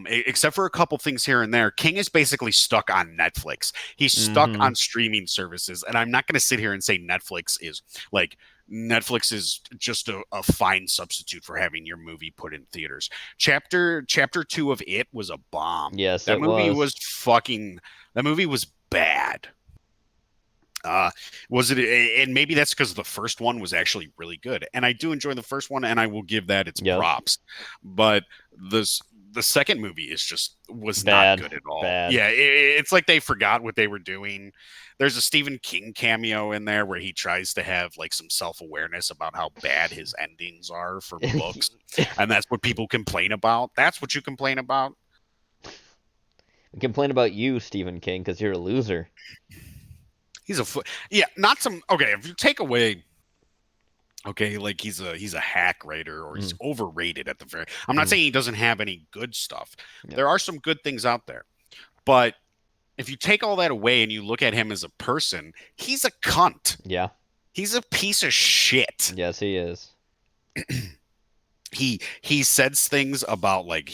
Except for a couple things here and there, King is basically stuck on Netflix. He's stuck Hmm. on streaming services, and I'm not going to sit here and say like Netflix is just a fine substitute for having your movie put in theaters. Chapter two of It was a bomb. Yes, That it movie was was. fucking. That movie was bad. Uh, was it? And maybe that's because the first one was actually really good, and I do enjoy the first one, and I will give that its Yep. props. But this the second movie is just was not Bad. good at all. Bad. Yeah, it's like they forgot what they were doing. There's a Stephen King cameo in there where he tries to have like some self-awareness about how bad his endings are for books, and that's what people complain about. That's what you complain about. We complain about you, Stephen King, because you're a loser. Yeah, not some okay. If you take away okay, like he's a hack writer or he's Mm. overrated at the very. I'm not Mm. saying he doesn't have any good stuff. Yep. There are some good things out there, but if you take all that away and you look at him as a person, he's a cunt. Yeah. He's a piece of shit. Yes, he is. He says things about like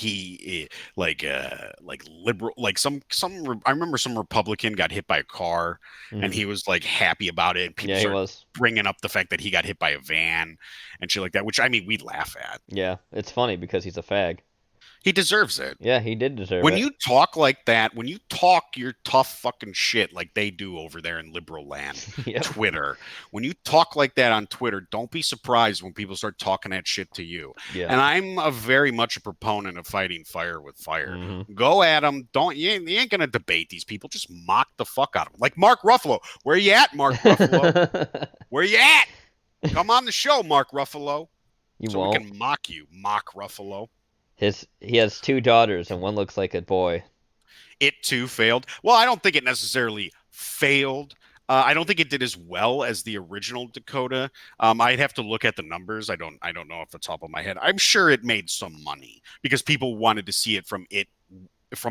liberal, like I remember some Republican got hit by a car and Hmm. he was like happy about it, and people Yeah, he started was. bringing up the fact that he got hit by a van and shit like that, which I mean we laugh at. Yeah, it's funny because he's a fag. He deserves it. Yeah, he did deserve When it. you talk like that, when you talk your tough fucking shit like they do over there in liberal land, Yep. Twitter, when you talk like that on Twitter, don't be surprised when people start talking that shit to you. Yeah. And I'm a very much a proponent of fighting fire with fire. Hmm. Go at them. Don't you ain't gonna debate these people. Just mock the fuck out of them. Like Mark Ruffalo. Where you at, Mark Ruffalo? Where you at? Come on the show, Mark Ruffalo, You so we won't. can mock you, Mock Ruffalo. He has two daughters and one looks like a boy. It too failed. Well, I don't think it necessarily failed. I don't think it did as well as the original Dakota. I'd have to look at the numbers. I don't know off the top of my head. I'm sure it made some money because people wanted to see it from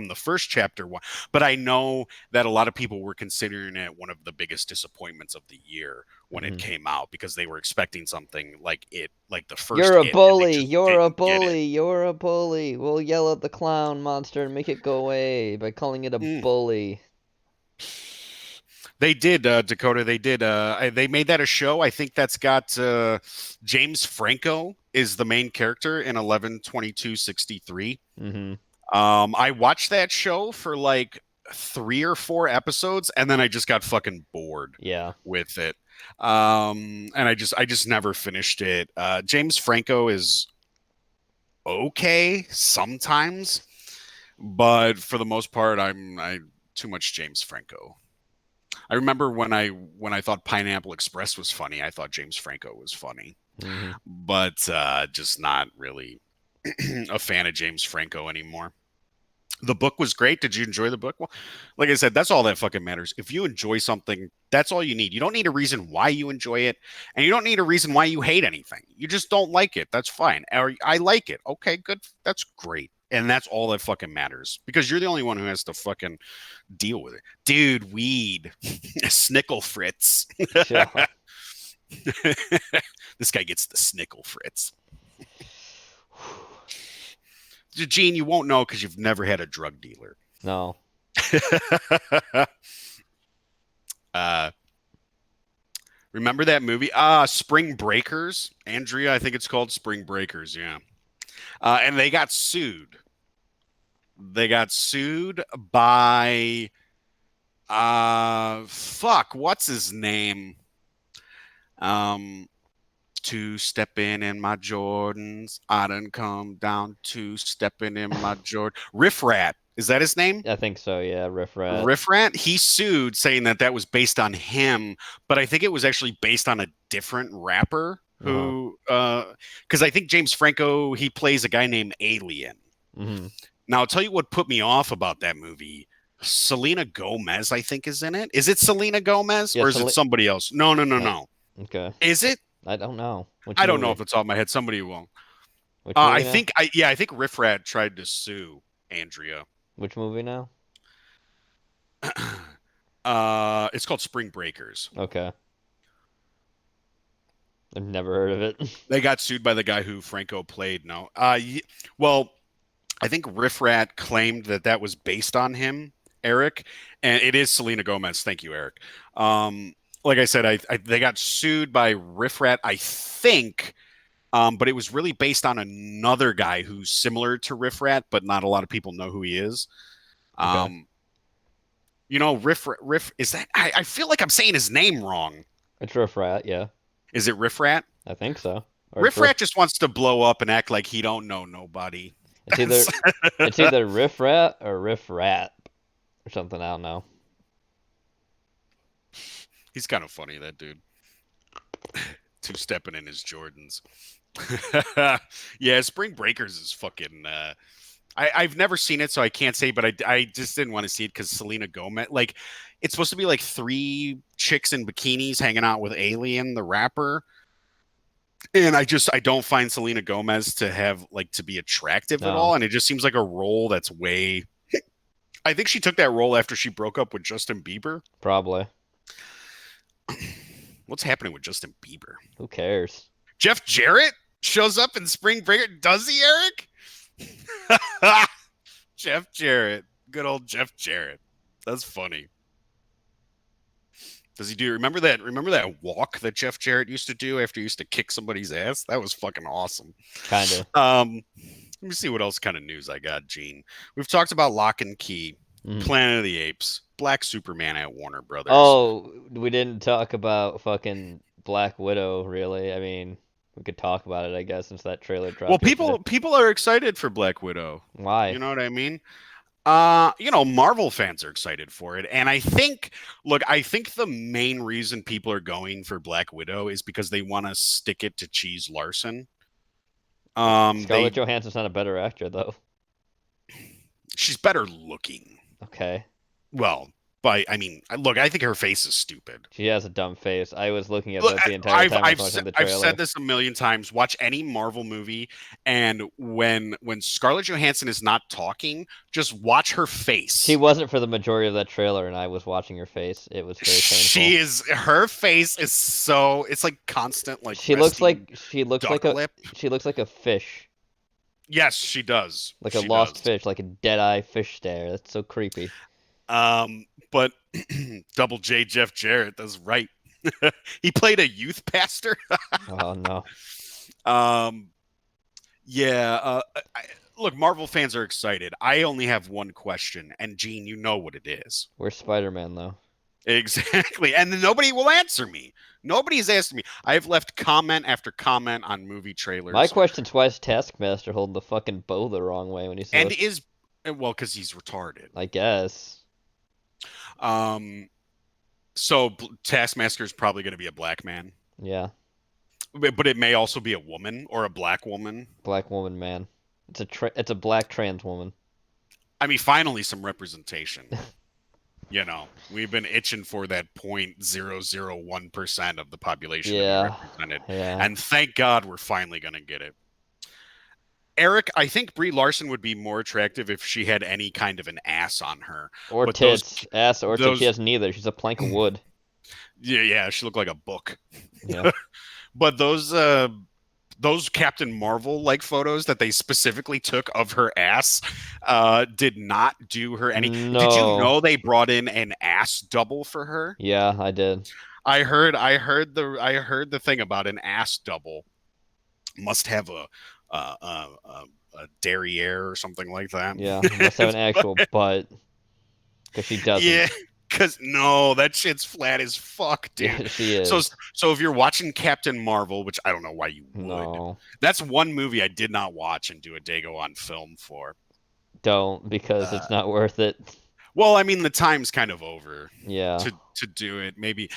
the first chapter one. But I know that a lot of people were considering it one of the biggest disappointments of the year when it Hmm. came out because they were expecting something like the You're first a it, and they bully. just You're a didn't get it. bully. You're a bully. We'll yell at the clown monster and make it go away by calling it a Mm. bully. They did, Dakota. They did. They made that a show. I think that's got James Franco is the main character in 11/22/63. Hmm. I watched that show for like 3 or 4 episodes, and then I just got fucking bored Yeah. with it. And I just never finished it. James Franco is okay sometimes, but for the most part, I too much James Franco. I remember when I thought Pineapple Express was funny, I thought James Franco was funny, Hmm. but just not really a fan of James Franco anymore. The book was great. Did you enjoy the book? Well, like I said, that's all that fucking matters. If you enjoy something, that's all you need. You don't need a reason why you enjoy it, and you don't need a reason why you hate anything. You just don't like it. That's fine. Or I like it. Okay, good. That's great. And that's all that fucking matters because you're the only one who has to fucking deal with it. Dude, weed. Snickle Fritz. Yeah. This guy gets the Snickle Fritz. Gene, you won't know because you've never had a drug dealer. No. uh, remember that movie? Spring Breakers. Andrea, I think it's called Spring Breakers. Yeah. And they got sued. They got sued by fuck, what's his name? Um Two stepping in my Jordans. I done come down two stepping in my Jordan. Riff Rat. Is that his name? I think so. Yeah. Riff Rat. Riff Rat. He sued saying that that was based on him, but I think it was actually based on a different rapper Uh huh. who, because I think James Franco, he plays a guy named Alien. Hmm. Now, I'll tell you what put me off about that movie. Selena Gomez, I think, is in it. Is it Selena Gomez or Yes. is it somebody else? No, no, no, No. no. Okay. Is it? I don't know. Which I don't know movie? if it's off my head. Somebody will. Which movie now? I think Riff Rat tried to sue Andrea. Which movie now? It's called Spring Breakers. Okay. I've never heard of it. They got sued by the guy who Franco played. No, well, I think Riff Rat claimed that that was based on him, Eric, and it is Selena Gomez. Thank you, Eric. Like I said, they got sued by Riff Rat, I think, but it was really based on another guy who's similar to Riff Rat, but not a lot of people know who he is. Okay. Um, Riff is that? I feel like I'm saying his name wrong. It's Riff Rat. Yeah. Is it Riff Rat? I think so. Or it's Riff Riff. Rat just wants to blow up and act like he don't know nobody. It's either it's either Riff Rat or Riff Rat or something. I don't know. He's kind of funny, that dude. Two stepping in his Jordans. Yeah, Spring Breakers is fucking. I've never seen it, so I can't say, but I just didn't want to see it because Selena Gomez. Like, it's supposed to be like three chicks in bikinis hanging out with Alien, the rapper. And I don't find Selena Gomez to have like to be attractive at No. all. And it just seems like a role that's way I think she took that role after she broke up with Justin Bieber. Probably. What's happening with Justin Bieber? Who cares? Jeff Jarrett shows up in Spring Breaker. Does he, Eric? Jeff Jarrett. Good old Jeff Jarrett. That's funny. Does he do remember that walk that Jeff Jarrett used to do after he used to kick somebody's ass? That was fucking awesome. Kinda. Let me see what else kind of news I got, Gene. We've talked about Lock and Key, Mhm. Planet of the Apes, Black Superman at Warner Brothers. Oh, we didn't talk about fucking Black Widow, really. I mean, we could talk about it, I guess, since that trailer Well, dropped yesterday. people are excited for Black Widow. You Why? know what I mean? Marvel fans are excited for it. And I think the main reason people are going for Black Widow is because they want to stick it to Cheese Larson. Scarlett They Johansson's not a better actor, though. She's better looking. Okay. Well, I mean, look, I think her face is stupid. She has a dumb face. I was looking at Look, that the entire time I was watching the I've said trailer. this a million times. Watch any Marvel movie, and when Scarlett Johansson is not talking, just watch her She face. wasn't for the majority of that trailer, and I was watching her face. It was very painful. Her face is so it's like constant like She looks resting like she looks like duck a lip. she looks like a fish, Yes, she does. like a She lost does. fish, like a dead-eye fish stare. That's so creepy. But Double J Jeff Jarrett, that's right. He played a youth pastor. Oh no. um, yeah. Look, Marvel fans are excited. I only have one question, and Gene, you know what it is. Where's Spider-Man though? Exactly. And nobody will answer me. Nobody's asked me. I've left comment after comment on movie My trailers. question's why is Taskmaster holding the fucking bow the wrong way when he's And supposed? is well, because he's retarded. I guess. Um, so Taskmaster is probably going to be a black man, Yeah, but it may also be a woman or a black woman. black woman man. It's a black trans woman. I mean, finally some representation. We've been itching for that 0.001% of the population to be Yeah, represented, yeah. and thank God we're finally going to get it. Eric, I think Brie Larson would be more attractive if she had any kind of an ass on her. Or But those, tits, ass or tits. She those, has neither. She's a plank of wood. yeah, she looked like a book. Yeah. But those Captain Marvel like photos that they specifically took of her ass did not do her any. Did you No. know they brought in an ass double for her? Yeah, I did. I heard the thing about an ass double must have a derriere or something like that. Yeah, must have an actual butt because she Yeah, doesn't. because no, that shit's flat as fuck, dude. Yeah, she So, is. so if you're watching Captain Marvel, which I don't know why you would, No, that's one movie I did not watch and do a Dago on film for. don't because Uh, it's not worth it. well, I mean, the time's kind of over Yeah. to do it. Maybe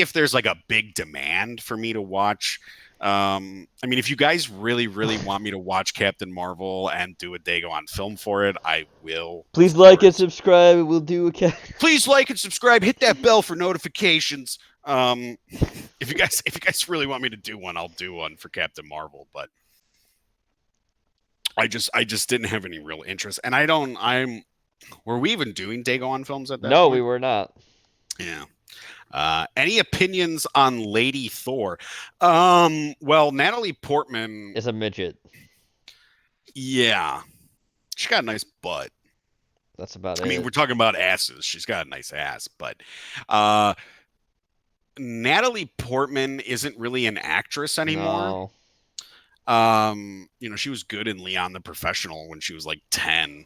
if there's like a big demand for me to watch. I mean, if you guys really, really want me to watch Captain Marvel and do a Dago on film for it, I will, Please of like and course. subscribe. We'll do a cat. Please like and subscribe. Hit that bell for notifications. If you guys really want me to do one, I'll do one for Captain Marvel. But I just didn't have any real interest, and I don't. Were we even doing Dago on films at that No, we point? were not. Yeah. Any opinions on Lady Thor? Well, Natalie Portman, It's a midget. yeah, she got a nice butt. That's about I mean, it. we're talking about asses. She's got a nice ass, but uh, Natalie Portman isn't really an actress anymore. No. She was good in Leon the Professional when she was like 10.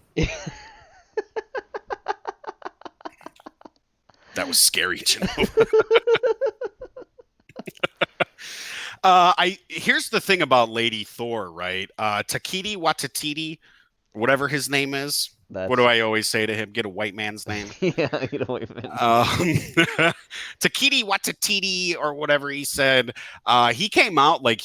That was scary to know. I Here's the thing about Lady Thor, right? Takiti Watatiti, whatever his name is. What do That's I always say to him? Get a white man's name. yeah. You don't even. Um, Takiti Watatiti or whatever he said. He came out like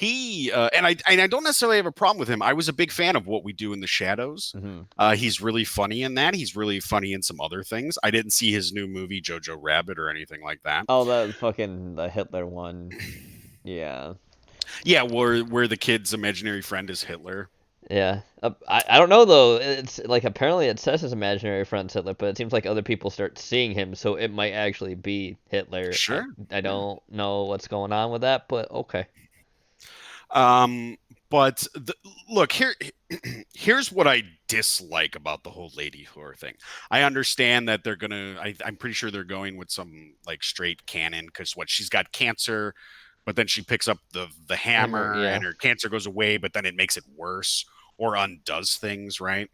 and I don't necessarily have a problem with him. I was a big fan of What We Do in the Shadows. Hmm. He's really funny in that. He's really funny in some other things. I didn't see his new movie Jojo Rabbit or anything like that. Oh, that fucking the Hitler one. Yeah. Yeah, where the kid's imaginary friend is Hitler. Yeah. I don't know though. It's like apparently it says his imaginary friend's Hitler, but it seems like other people start seeing him, so it might actually be Hitler. I Sure. I Yeah. don't know what's going on with that, but okay. Um, but look here. Here's what I dislike about the whole lady horror thing. I understand that they're gonna. I'm pretty sure they're going with some like straight canon because what she's got cancer, but then she picks up the Hammer, hammer yeah. and her cancer goes away, but then it makes it worse or undoes things. Right.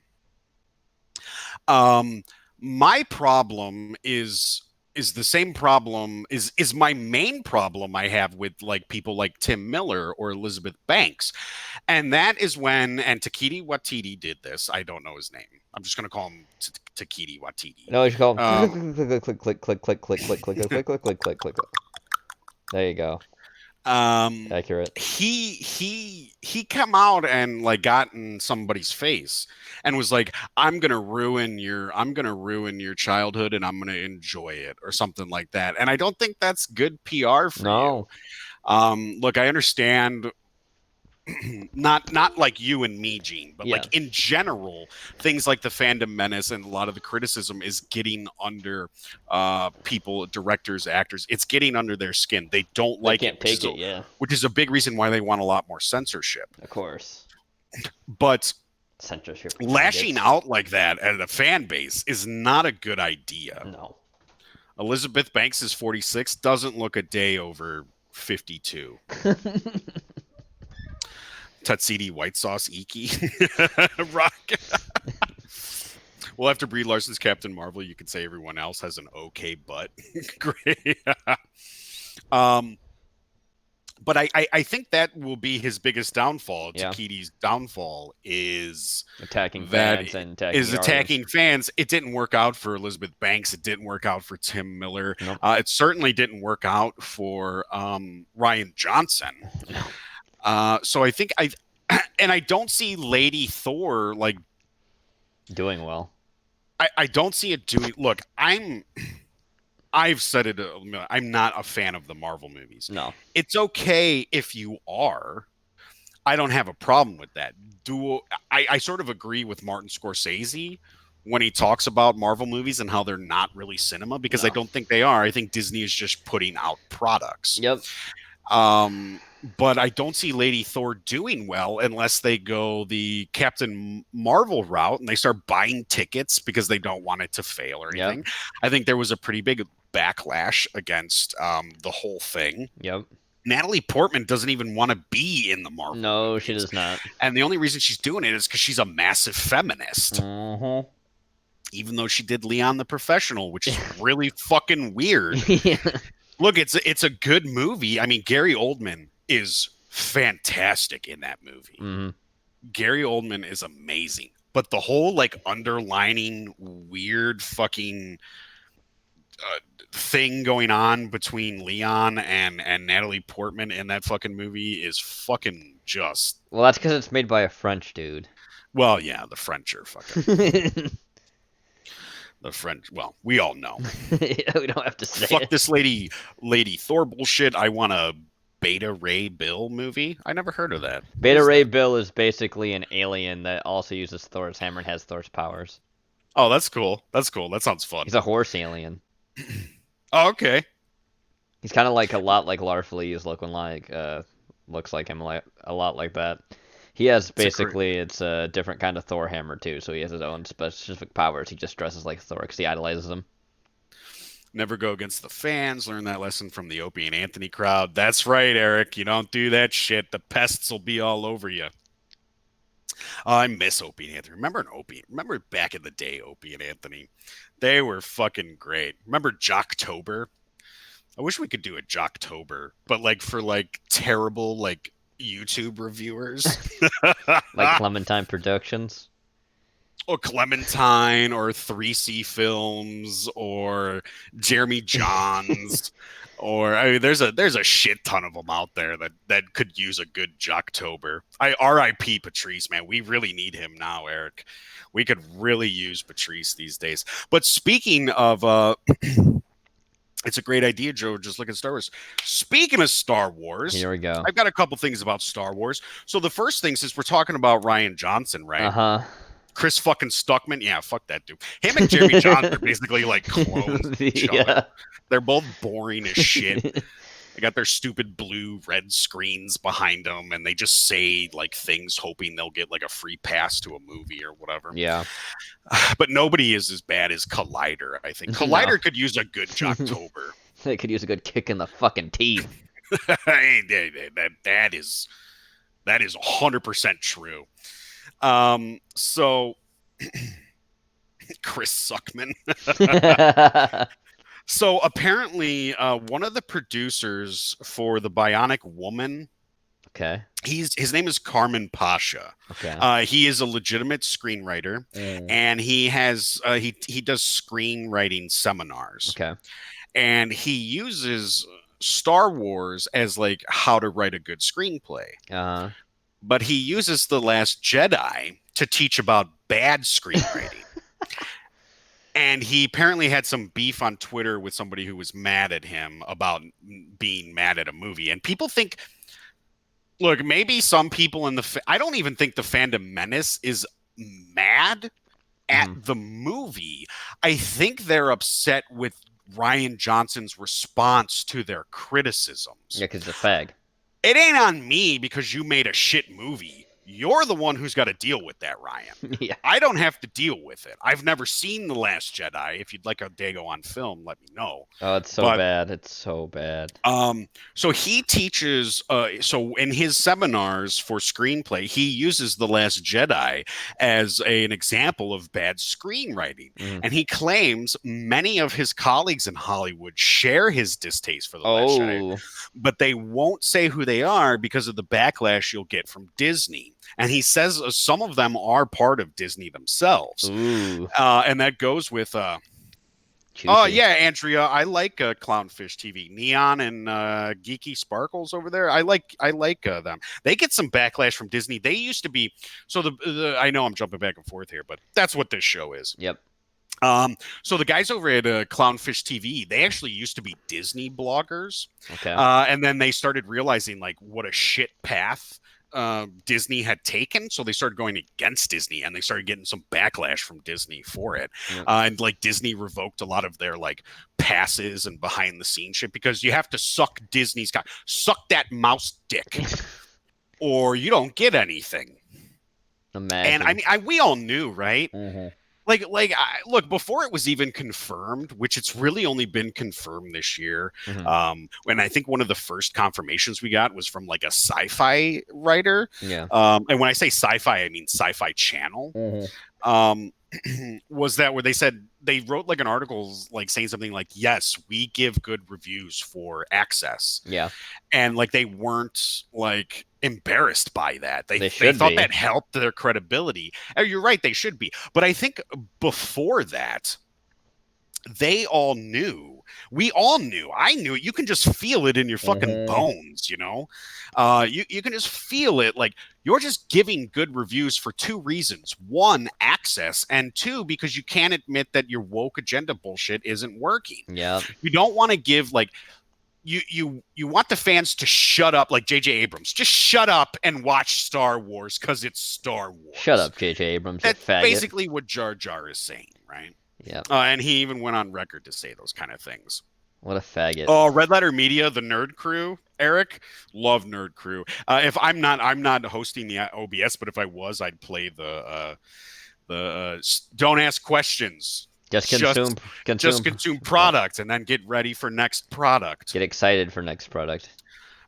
Um, my problem is the same problem is my main problem I have with like people like Tim Miller or Elizabeth Banks. And that is when, and Takiti Watiti did this. I don't know his name. I'm just going to call him Takiti Watiti. No, you should call him click Um, click click click click click click click click click click click click click click. There you go. um, Accurate. he come out and like got in somebody's face and was like, I'm gonna ruin your childhood and I'm gonna enjoy it or something like that. And I don't think that's good PR for you. No. Look, I understand not like you and me, Gene, but Yeah. like in general, things like the fandom menace and a lot of the criticism is getting under people, directors, actors. It's getting under their skin. They don't They like it, can't take it, yeah. which is a big reason why they want a lot more censorship. Of course. But Censorship lashing faggots. out like that at a fan base is not a good idea. No. Elizabeth Banks is 46, doesn't look a day over 52. Tutsidi white sauce Iki. Rock. Well, after Brie Larson's Captain Marvel, you could say everyone else has an okay butt. Great. um, but I think that will be his biggest downfall. Yeah. Takiti's downfall is Attacking that fans and attacking is the artist. attacking fans. It didn't work out for Elizabeth Banks. It didn't work out for Tim Miller. Nope. It certainly didn't work out for Ryan Johnson. No. So I think and I don't see Lady Thor like Doing well. I don't see it doing. Look, I've said it. I'm not a fan of the Marvel movies. No. It's okay if you are. I don't have a problem with that. Do I sort of agree with Martin Scorsese when he talks about Marvel movies and how they're not really cinema because I No. don't think they are. I think Disney is just putting out products. Yep. But I don't see Lady Thor doing well unless they go the Captain Marvel route and they start buying tickets because they don't want it to fail or Yep. anything. I think there was a pretty big backlash against the whole thing. Yep. Natalie Portman doesn't even want to be in the Marvel No, she movies. does not. And the only reason she's doing it is because she's a massive feminist, Mm-hmm. even though she did Leon the Professional, which is really fucking weird. Yeah. Look, it's a good movie. I mean, Gary Oldman is fantastic in that movie. Mm-hmm. Gary Oldman is amazing. But the whole like underlining weird fucking thing going on between Leon and Natalie Portman in that fucking movie is fucking just Well, that's because it's made by a French dude. well, yeah, the French are fucking Yeah, the French. Well, we all know. we don't have to say Fuck it. this Lady Thor bullshit. I want a Beta Ray Bill movie. I never heard of that. What Beta is Ray that? Bill is basically an alien that also uses Thor's hammer and has Thor's powers. Oh, that's cool. That's cool. That sounds fun. He's a horse alien. Oh, okay. He's kind of like a lot like Larfleeze, looks like him like a lot like that. He has It's a great. basically it's a different kind of Thor hammer too, so he has his own specific powers. He just dresses like Thor because he idolizes him. Never go against the fans. Learn that lesson from the Opie and Anthony crowd. That's right, Eric. You don't do that shit. The pests will be all over you. Oh, I miss Opie and Anthony. Remember an Opie? Remember back in the day, Opie and Anthony? They were fucking great. Remember Jocktober? I wish we could do a Jocktober, but like for like terrible like YouTube reviewers. Like Clementine Productions. Or Clementine or 3C Films or Jeremy Johns or I mean, there's a shit ton of them out there that could use a good Jocktober. I R.I.P. Patrice, man. We really need him now, Eric. We could really use Patrice these days. But speaking of It's a great idea, Joe. Just look at Star Wars. Speaking of Star Wars, Here we go. I've got a couple things about Star Wars. So the first thing, since we're talking about Ryan Johnson, right? Uh-huh. Chris fucking Stuckman. Yeah, fuck that dude. Him and Jeremy Johns are basically like clones of each other. Yeah. They're both boring as shit. They got their stupid blue red screens behind them, and they just say like things hoping they'll get like a free pass to a movie or whatever. Yeah. But nobody is as bad as Collider, I think. No. Collider could use a good Jocktober. They could use a good kick in the fucking teeth. That is 100% true. So Chris Suckman. So apparently, one of the producers for the Bionic Woman, Okay. his name is Carmen Pasha. Okay. He is a legitimate screenwriter, and he does screenwriting seminars, Okay. and he uses Star Wars as like how to write a good screenplay. Uh-huh. But he uses The Last Jedi to teach about bad screenwriting. And he apparently had some beef on Twitter with somebody who was mad at him about being mad at a movie. And people think, look, maybe some people in I don't even think the fandom menace is mad at the movie. I think they're upset with Ryan Johnson's response to their criticisms. Yeah, because the fag. It ain't on me because you made a shit movie. You're the one who's got to deal with that, Ryan. Yeah. I don't have to deal with it. I've never seen The Last Jedi. If you'd like a Dago on film, let me know. Oh, it's so bad. It's so bad. So he teaches, so in his seminars for screenplay, he uses The Last Jedi as an example of bad screenwriting. And he claims many of his colleagues in Hollywood share his distaste for The Last Jedi, but they won't say who they are because of the backlash you'll get from Disney. And he says some of them are part of Disney themselves. And that goes with yeah, Andrea, I like Clownfish TV, Neon and Geeky Sparkles over there. I like them. They get some backlash from Disney. They used to be so I know I'm jumping back and forth here, but that's what this show is. Yep. So the guys over at Clownfish TV, they actually used to be Disney bloggers. Okay. And then they started realizing like what a shit path Disney had taken, so they started going against Disney, and they started getting some backlash from Disney for it. And like Disney revoked a lot of their like passes and behind the scenes shit because you have to suck that mouse dick, or you don't get anything. Imagine. And I mean, we all knew, right? Look, before it was even confirmed, which it's really only been confirmed this year. When I think one of the first confirmations we got was from like a sci-fi writer. Yeah. And when I say sci-fi, I mean Sci-Fi Channel. Was that where they said they wrote like an article like saying something like, yes, we give good reviews for Access. Yeah. And like they weren't like embarrassed by that. They should thought be. that helped their credibility. You're right, they should be. But I think before that, they all knew. We all knew. I knew it. You can just feel it in your fucking bones, you know? You can just feel it. Like, you're just giving good reviews for two reasons. One, access, and two, because you can't admit that your woke agenda bullshit isn't working. Yeah. You don't want to give, like, you want the fans to shut up, like J.J. Abrams. Just shut up and watch Star Wars because it's Star Wars. Shut up, J.J. Abrams. That's faggot. basically what Jar Jar is saying, right? Yeah. And he even went on record to say those kind of things. What a faggot. Oh, Red Letter Media, the Nerd Crew, Eric, love Nerd Crew. If I'm not hosting the OBS, but if I was, I'd play the don't ask questions. Just consume product and then get ready for next product. Get excited for next product.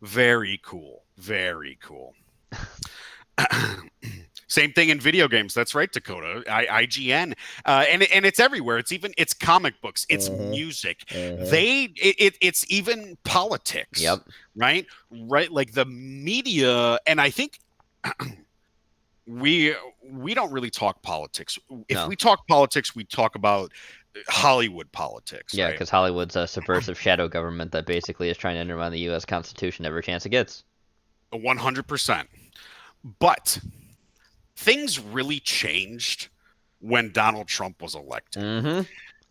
Very cool. Very cool. Same thing in video games. That's right, Dakota. IGN, and it's everywhere. It's comic books. It's music. It's even politics. Yep. Right. Like the media, and I think we don't really talk politics. If we talk politics, we talk about Hollywood politics. Yeah, because Hollywood's a subversive shadow government that basically is trying to undermine the U.S. Constitution every chance it gets. 100%. But things really changed when Donald Trump was elected.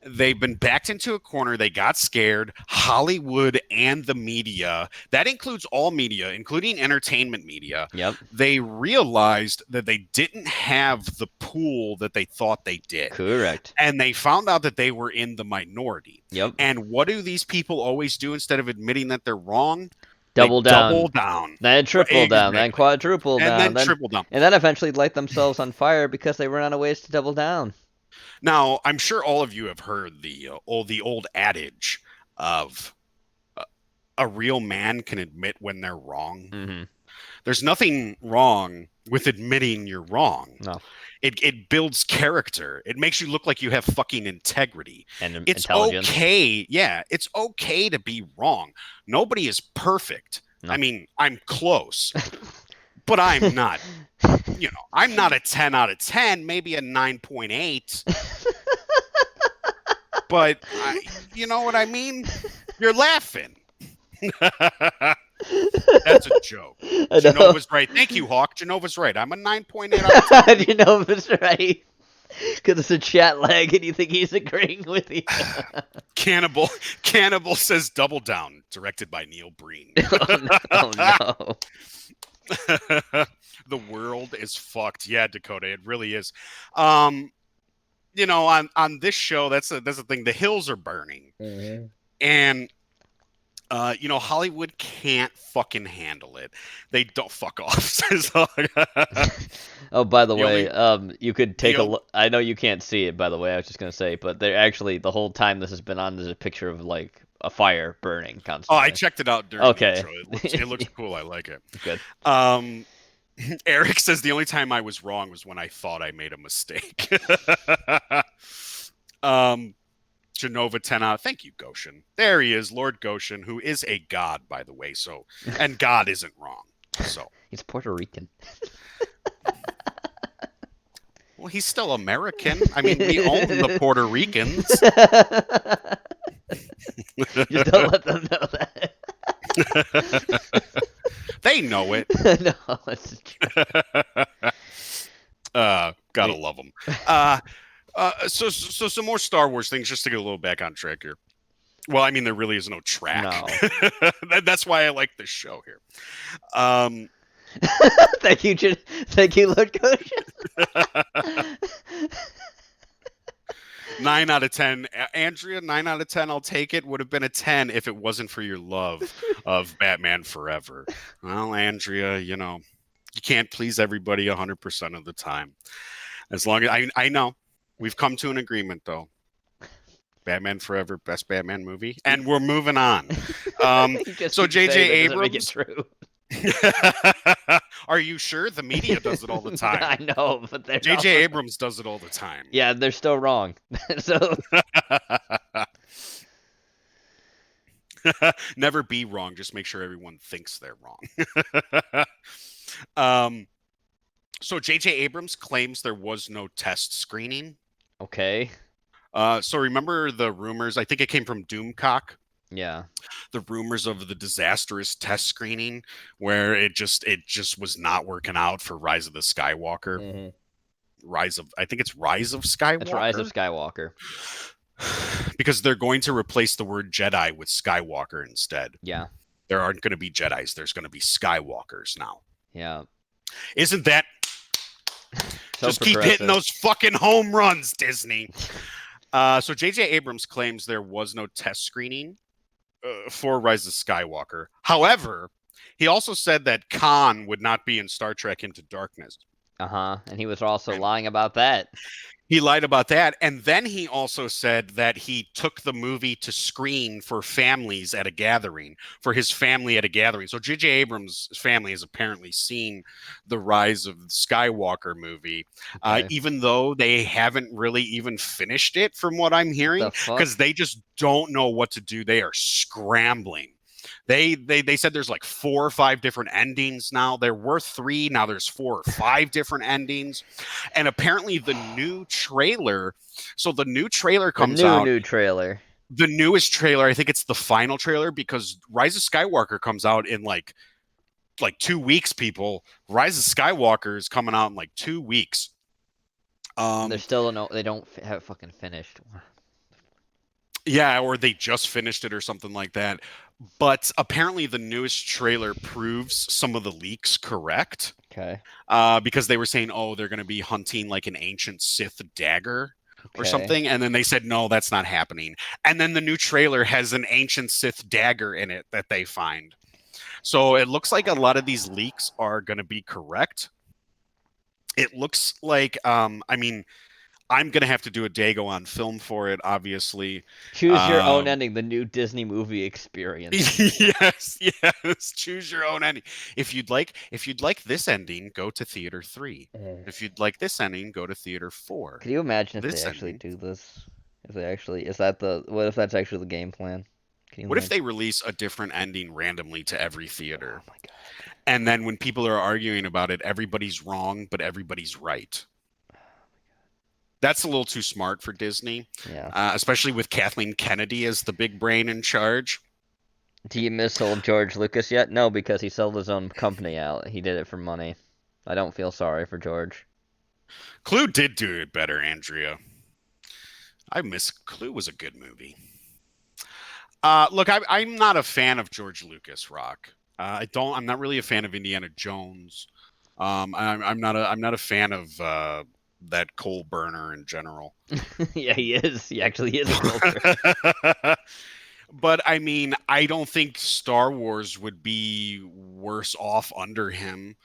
They've been backed into a corner. They got scared. Hollywood and the media, that includes all media, including entertainment media, Yep. they realized that they didn't have the pool that they thought they did. Correct. And they found out that they were in the minority. Yep. And what do these people always do instead of admitting that they're wrong? They Double double down. down. Then triple down. Then Exactly. quadruple And down. then Then triple down. and then eventually light themselves on fire because they run out of ways to double down. Now, I'm sure all of you have heard the old adage of a real man can admit when they're wrong. Mm-hmm. There's nothing wrong with admitting you're wrong. No. It builds character. It makes you look like you have fucking integrity. And It's intelligence. okay. Yeah, it's okay to be wrong. Nobody is perfect. No. I mean, I'm close, but I'm not, I'm not a 10 out of 10, maybe a 9.8. But you know what I mean? You're laughing. That's a joke. I know. Genova's right. Thank you, Hawk. Genova's right. I'm a 9.8 out of 10. You know if it's right. Because it's a chat lag and you think he's agreeing with you. Cannibal says Double Down, directed by Neil Breen. Oh no. The world is fucked. Yeah, Dakota, it really is. On this show, that's the thing. The hills are burning. Mm-hmm. And Hollywood can't fucking handle it. They don't fuck off. Oh, by the The way, only- you could take a the- look. I know you can't see it, by the way. I was just gonna say, but they're actually the whole time this has been on. There's a picture of like a fire burning Oh, constantly. I checked it out during Okay. the intro. It looks cool. I like it. Good. Eric says the only time I was wrong was when I thought I made a mistake. Genova 10 out. Thank you, Goshen. There he is, Lord Goshen, who is a god, by the way. So, and God isn't wrong. So, He's Puerto Rican. well, he's still American. I mean, we own the Puerto Ricans. Just don't let them know that. They know it. No, it's true. Gotta love them. So some more Star Wars things, just to get a little back on track here. Well, I mean, there really is no track. No. That's why I like this show here. Thank you, Lord Goshen. 9 out of 10. Andrea, 9 out of 10. I'll take it. Would have been a 10 if it wasn't for your love of Batman Forever. Well, Andrea, you can't please everybody 100% of the time. As long as I know we've come to an agreement, though. Batman Forever, best Batman movie, and we're moving on. So J.J. Abrams. Are you sure? The media does it all the time. I know, but they're J.J. Abrams does it all the time. Yeah, they're still wrong. So never be wrong. Just make sure everyone thinks they're wrong. So J.J. Abrams claims there was no test screening. Okay. So remember the rumors? I think it came from Doomcock. Yeah. The rumors of the disastrous test screening where it just was not working out for Rise of the Skywalker. Mm-hmm. I think it's Rise of Skywalker. It's Rise of Skywalker. Because they're going to replace the word Jedi with Skywalker instead. Yeah. There aren't going to be Jedis. There's going to be Skywalkers now. Yeah. Isn't that So just keep hitting those fucking home runs, Disney. So J.J. Abrams claims there was no test screening for Rise of Skywalker. However, he also said that Khan would not be in Star Trek Into Darkness. Uh-huh. And he was also lying about that. He lied about that. And then he also said that he took the movie to screen for families at a gathering, for his family at a gathering. So J.J. Abrams' family has apparently seen the Rise of the Skywalker movie, even though they haven't really even finished it, from what I'm hearing, because they just don't know what to do. They are scrambling. They said there's like 4 or 5 different endings now. There were 3. Now there's 4 or 5 different endings. And apparently the new trailer. So the new trailer comes out. New trailer. The newest trailer. I think it's the final trailer because Rise of Skywalker comes out in like 2 weeks, people. Rise of Skywalker is coming out in like 2 weeks. They're still they don't have fucking finished. Yeah, or they just finished it or something like that. But apparently, the newest trailer proves some of the leaks correct. Okay. Because they were saying, oh, they're going to be hunting like an ancient Sith dagger or Okay. something. And then they said, no, that's not happening. And then the new trailer has an ancient Sith dagger in it that they find. So it looks like a lot of these leaks are going to be correct. It looks like, I mean, I'm going to have to do a Dago on film for it, obviously. Choose your own Um, ending, the new Disney movie experience. yes, yes. Choose your own ending. If you'd like this ending, go to theater 3. Mm. If you'd like this ending, go to theater 4. Could you imagine if they This actually ending. do this? If they actually, is that the, what if that's actually the game plan? Can you What if imagine? they release a different ending randomly to every Oh theater? my god. And then when people are arguing about it, everybody's wrong, but everybody's right. That's a little too smart for Disney, Yeah. especially with Kathleen Kennedy as the big brain in charge. Do you miss old George Lucas yet? No, because he sold his own company out. He did it for money. I don't feel sorry for George. Clue did do it better, Andrea. I miss Clue was a good movie. Look, I'm not a fan of George Lucas rock. I don't. I'm not really a fan of Indiana Jones. I'm not a fan of that coal burner in general. Yeah, he is. He actually is a culprit. But I mean, I don't think Star Wars would be worse off under him.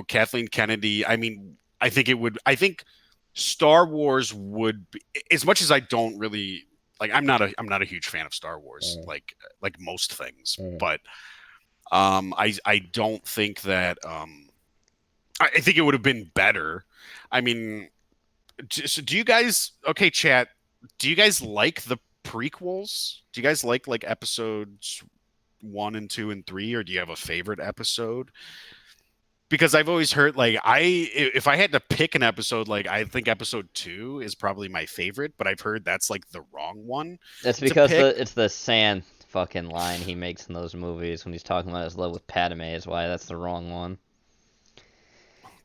Kathleen Kennedy. I mean, I think it would. I think Star Wars would be, as much as I don't really like. I'm not a huge fan of Star Wars, Mm, like most things. mm. But I don't think that. I think it would have been better. I mean, so do you guys? Okay, chat. Do you guys like the prequels? Do you guys like episodes 1 and 2 and 3, or do you have a favorite episode? Because I've always heard if I had to pick an episode, like I think episode 2 is probably my favorite, but I've heard that's like the wrong one That's to because pick. it's the sand fucking line he makes in those movies when he's talking about his love with Padme is why that's the wrong one.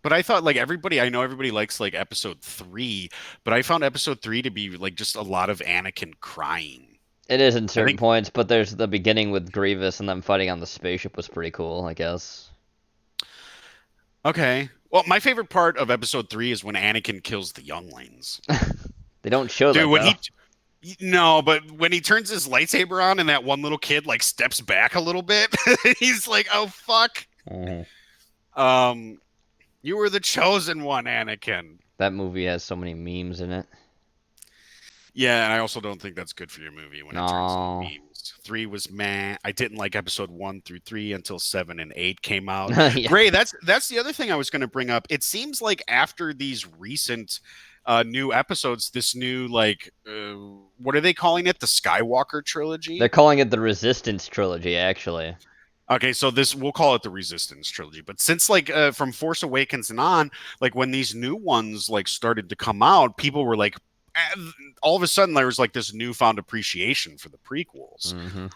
But I thought I know everybody likes like episode 3, but I found episode 3 to be like just a lot of Anakin crying. It is in I certain think points, but there's the beginning with Grievous and them fighting on the spaceship was pretty cool, I guess. okay. Well, my favorite part of episode 3 is when Anakin kills the younglings. They don't show Dude, that when though. he no, but when he turns his lightsaber on and that one little kid like steps back a little bit, he's like, "Oh fuck." Mhm. Um you were the chosen one, Anakin. That movie has so many memes in it. Yeah, and I also don't think that's good for your movie when it turns into No. memes. 3 was meh. I didn't like episode 1 through 3 until 7 and 8 came out. Yeah. Gray, that's the other thing I was going to bring up. It seems like after these recent new episodes, this new what are they calling it? The Skywalker They're trilogy. calling it the Resistance trilogy, actually. Okay, so this we'll call it the Resistance trilogy. But since from Force Awakens and on, like when these new ones like started to come out, people were like all of a sudden there was like this newfound appreciation for the prequels.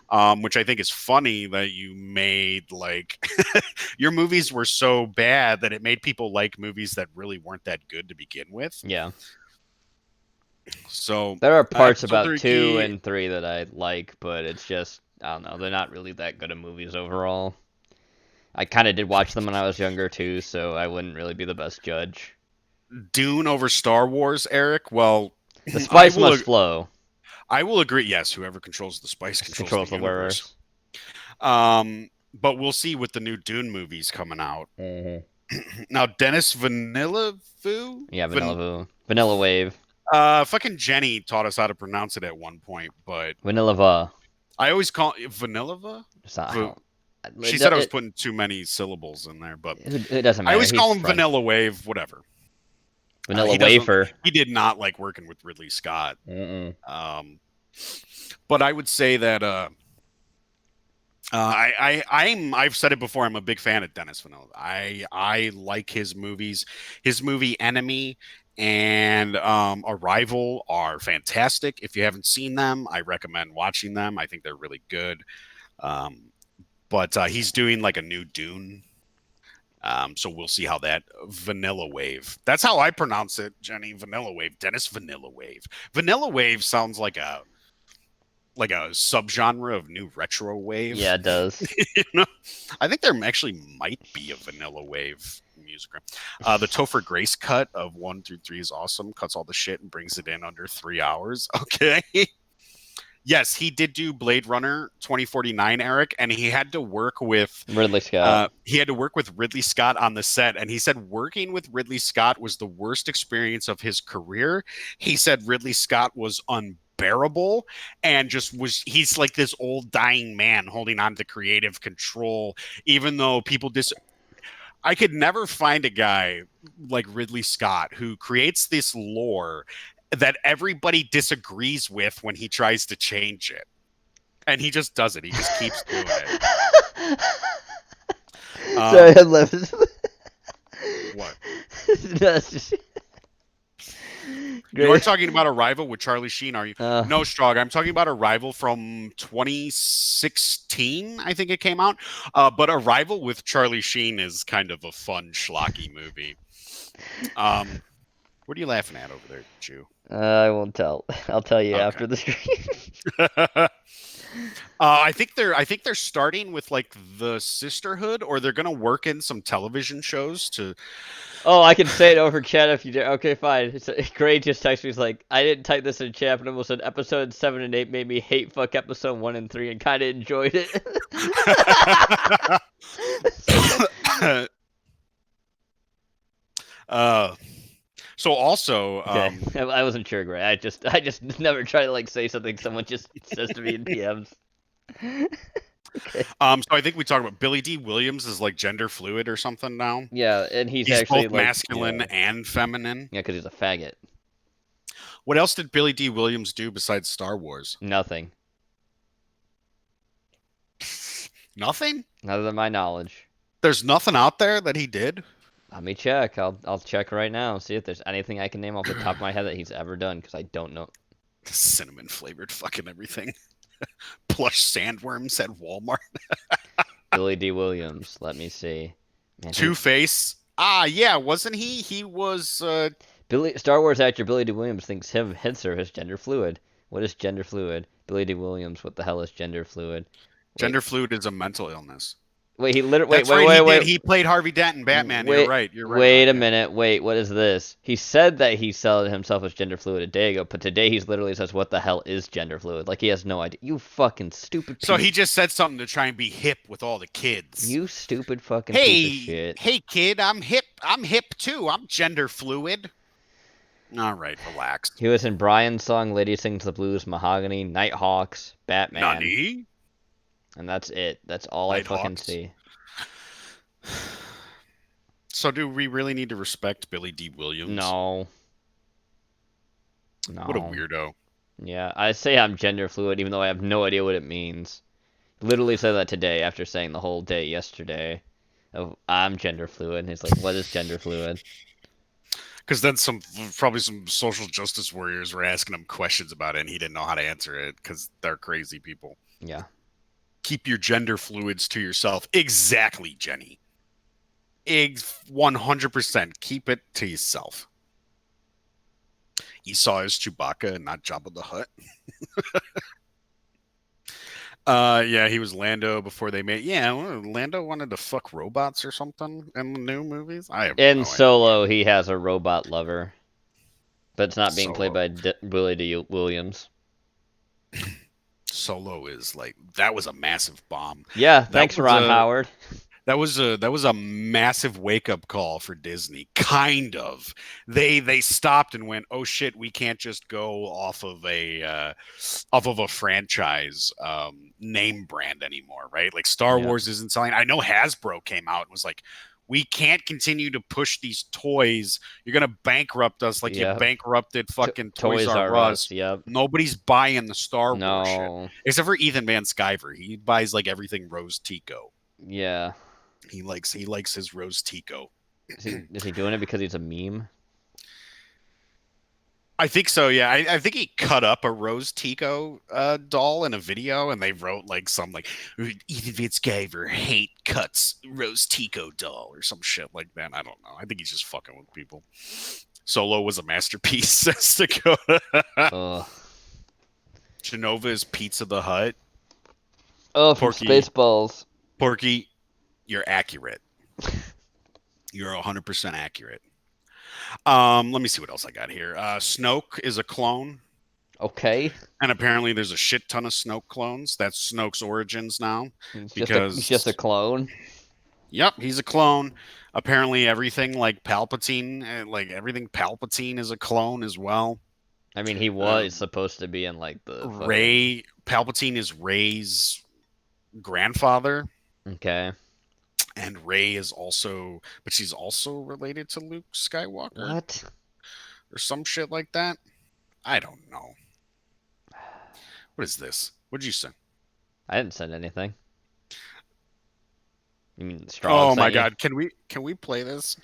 Hmm. Which I think is funny that you made like your movies were so bad that it made people like movies that really weren't that good to begin with. Yeah. So There are parts episode about two three, and three that I like, but it's just I don't know. They're not really that good of movies overall. I kind of did watch them when I was younger too, so I wouldn't really be the best judge. Dune over Star Wars, Eric. Well, The I spice will must flow. I will agree. Yes, whoever controls the spice This controls the controls the universe. wearers. But we'll see with the new Dune movies coming out. Hmm. Now, Dennis Villeneuve, Yeah, Vanilla Wave, fucking Jenny taught us how to pronounce it at one point, but Vanilla Va. I always call it Vanillava. It's not V- how. She said I was putting too many syllables in there, but It doesn't I matter. always He's call him French. Vanilla Wave, whatever. Vanilla He doesn't. Wafer. He did not like working with Ridley Scott. Mm-mm. Um, but I would say that I've said it before. I'm a big fan of Dennis Villeneuve. I like his movies. His movie Enemy and Arrival are fantastic. If you haven't seen them, I recommend watching them. I think they're really good. Um, but he's doing like a new Dune. So we'll see how that Vanilla Wave. That's how I pronounce it, Jenny. Vanilla Wave. Dennis Vanilla Wave. Vanilla Wave sounds like a like a subgenre of new retro Yeah, wave. it does. You know, I think there actually might be a vanilla wave music. The Topher Grace cut of 1 through 3 is awesome. Cuts all the shit and brings it in under 3 hours. Okay. Yes, he did do Blade Runner 2049, Eric, and Ridley Scott. he had to work with Ridley Scott on the set, and he said working with Ridley Scott was the worst experience of his career. He said Ridley Scott was unbearable and just was he's like this old dying man holding on to creative control, even though I could never find a guy like Ridley Scott who creates this lore that everybody disagrees with when he tries to change it. And he just does it. He just keeps doing it. Sorry, I left. What? That's just You are great. talking about Arrival with Charlie Sheen, are you? No, Strog. I'm talking about Arrival from 2016, I think it came out. But Arrival with Charlie Sheen is kind of a fun, schlocky movie. What are you laughing at over there, Jew? I won't tell. I'll tell you Okay. after the stream. I think they're starting with like the Sisterhood, or they're gonna work in some television shows to. Oh, I can say it over chat if you do. Okay, fine. Gray just texted me. He's like, I didn't type this in chat, but almost said episode 7 and 8 made me hate fuck episode 1 and 3 and kind of enjoyed it. So also, okay, I wasn't sure, Gray. I just never try to like say something someone just says to me in PMs. Okay. So I think we talked about Billy D. Williams is like gender fluid or something now. Yeah, and he's He's actually both like masculine and feminine. yeah, because he's a faggot. What else did Billy D. Williams do besides Star Wars? Nothing. Nothing? Not than my knowledge. There's nothing out there that he did? Let me check. I'll check right now and see if there's anything I can name off the top of my head that he's ever done, because I don't know. Cinnamon flavored fucking everything. Plush sandworms at Walmart. Billy D. Williams. Let me see. Man, Two-Face. Yeah, wasn't he? He was Star Wars actor Billy D. Williams thinks Hitzer is gender fluid. What is gender fluid? Billy D. Williams. What the hell is gender fluid? Wait, gender fluid is a mental illness. wait. He literally. That's Wait. right, Wait. he Wait. did. Wait. He played Harvey Dent in Batman. Wait, You're right. You're right. wait a Yeah. minute. Wait, what is this? He said that he saw himself as gender fluid a day ago, but today he's literally says, "What the hell is gender fluid?" Like he has no idea. You fucking stupid. So piece. he just said something to try and be hip with all the kids. You stupid fucking piece of shit. Hey, kid, I'm hip. I'm hip too. I'm gender fluid. All right, relax. He was in Brian's song "Lady Sings the Blues," Mahogany, Nighthawks, Batman, Nani? and that's it. That's all I fucking Nighthawks? see. So do we really need to respect Billy D. Williams? No. What a weirdo. Yeah, I say I'm gender fluid even though I have no idea what it means. Literally said that today after saying the whole day yesterday of I'm gender fluid, and he's like, "What is gender fluid?" Because then probably some social justice warriors were asking him questions about it, and he didn't know how to answer it because they're crazy people. Yeah. Keep your gender fluids to yourself. Exactly, Jenny. 100%. Keep it to yourself. Esau is Chewbacca and not Jabba the Hutt. Yeah, he was Lando before they made. Yeah, Lando wanted to fuck robots or something in the new movies. I have In no Solo, he has a robot lover, but it's not being played Solo. by Billy D. Williams. Solo is like that was a massive bomb. Yeah, That thanks, was Ron a- Howard. That was a massive wake up call for Disney. Kind of. They stopped and went, oh shit, we can't just go off of a franchise name brand anymore, right? Like Star Yeah. Wars isn't selling. I know Hasbro came out and was like, we can't continue to push these toys. You're gonna bankrupt us like Yeah. you bankrupted fucking Toys R Us. Yep. Nobody's buying the Star Wars shit. No. Except for Ethan Van Sciver. He buys like everything Rose Tico. Yeah. He likes his Rose Tico. Is he doing it because he's a meme? I think so, yeah. I think he cut up a Rose Tico doll in a video, and they wrote like some like Ethan Van Sciver hate cuts Rose Tico doll or some shit like that. I don't know. I think he's just fucking with people. Solo was a masterpiece, says Dakota. Ugh. Genova is Pizza the Hut. Oh, from Porky, Spaceballs. Porky, you're accurate. You're 100% accurate. Let me see what else I got here. Snoke is a clone, Okay. and apparently there's a shit ton of Snoke clones. That's Snoke's origins now, He's just a because clone. yep, he's a clone. Apparently everything like Palpatine, like everything Palpatine is a clone as well. I mean, he was Um, supposed to be in like the fucking. Ray Palpatine is Ray's grandfather, Okay. and Ray is also, but she's also related to Luke Skywalker What? or some shit like that. I don't know. What is this? What did you say? I didn't send anything. You mean Strong Oh my sent you? god, can we play this?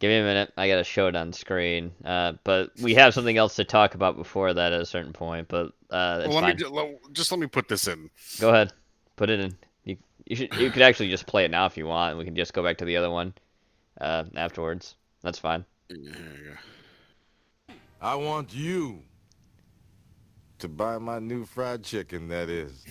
Give me a minute. I gotta show it on screen. But we have something else to talk about before that at a certain point. But Well, it's fine. just let me put this in. Go ahead. Put it in. You could actually just play it now if you want. We can just go back to the other one afterwards. That's fine. I want you to buy my new fried chicken, that is.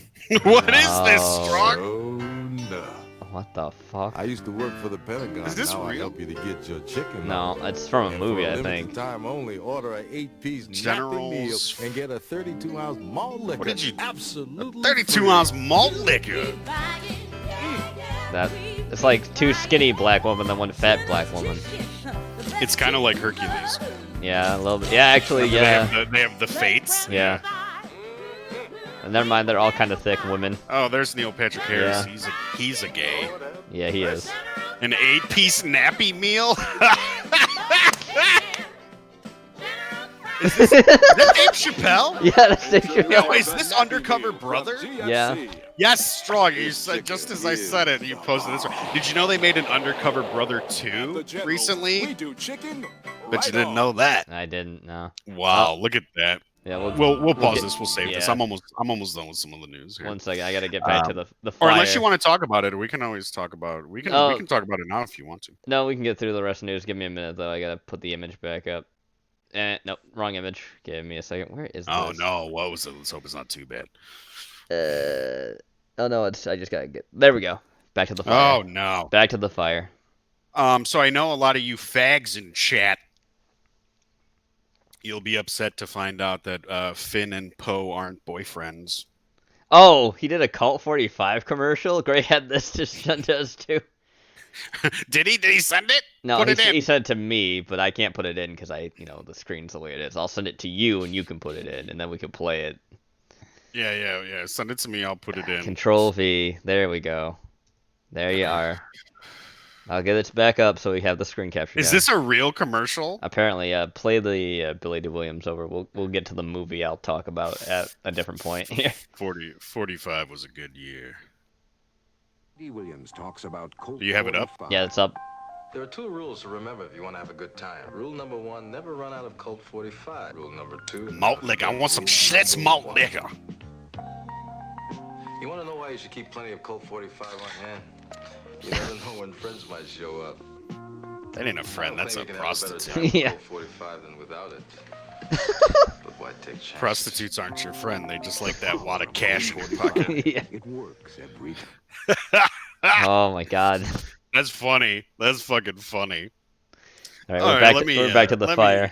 What is this, No. Strong? Oh, no. What the fuck? I used to work for the Pentagon. Is this now I real? help you to get your chicken. No, on. it's from a And movie, for a I limited think. time only, order a 8-piece nappy Generals. meal and get a 32-ounce malt liquor. What did you? Absolutely 32 free. ounce malt liquor. That it's like two skinny black women and one fat black woman. It's kind of like Hercules. Yeah, a little bit. Yeah, actually, They yeah. have the fates. Yeah. And never mind, they're all kind of thick women. Oh, there's Neil Patrick Harris. Yeah. He's a gay. Yeah, he is. An 8-piece nappy meal. Is that Dave Chappelle? Yeah, that's Dave Chappelle. Yo, is this Undercover Brother? Yeah. Yes, Strong. You said just as I said it, you posted this. Did you know they made an Undercover Brother 2 recently? But you didn't know that. I didn't know. Wow, look at that. Yeah, We'll pause get- this. We'll save this. yeah. I'm almost done with some of the news here. One second, I gotta get back to the Or fire. unless you want to talk about it, we can always talk about it. We can talk about it now if you want to. No, we can get through the rest of the news. Give me a minute though. I gotta put the image back up. Nope, wrong image. Give me a second. Where is Oh this? no, what was it? Let's hope it's not too bad. Oh no, I just gotta get. There we go. Back to the fire. Oh no. Back to the fire. So I know a lot of you fags in chat. You'll be upset to find out that Finn and Poe aren't boyfriends. Oh, he did a Cult 45 commercial. Gray had this to send to us too. Did he? Did he send it? No, Put it in. he sent it to me, but I can't put it in because the screen's the way it is. I'll send it to you and you can put it in, and then we can play it. Yeah. Send it to me. I'll put it in. Control V. There we go. There you are. I'll get it back up so we have the screen capture. Is down. this a real commercial? Apparently, play the Billy D. Williams over. We'll get to the movie I'll talk about at a different point here. 45 was a good year. Williams talks about Colt Do you have it up? 45. Yeah, it's up. There are two rules to remember if you want to have a good time. Rule number one, never run out of Colt 45. Rule number two, Malt liquor. I want some Schlitz malt liquor. you want to know why you should keep plenty of Colt 45 on hand? You never know when friends might show up. That ain't a friend. I don't That's a think you can have better prostitute. time with Yeah. Colt 45 than without it. But why take chances? Prostitutes aren't your friend. They just like that wad of cash in your pocket. Yeah. It works every time. Oh my God. That's funny. That's fucking funny. All right, All we're right, back. let me, We're back to the let me- fire.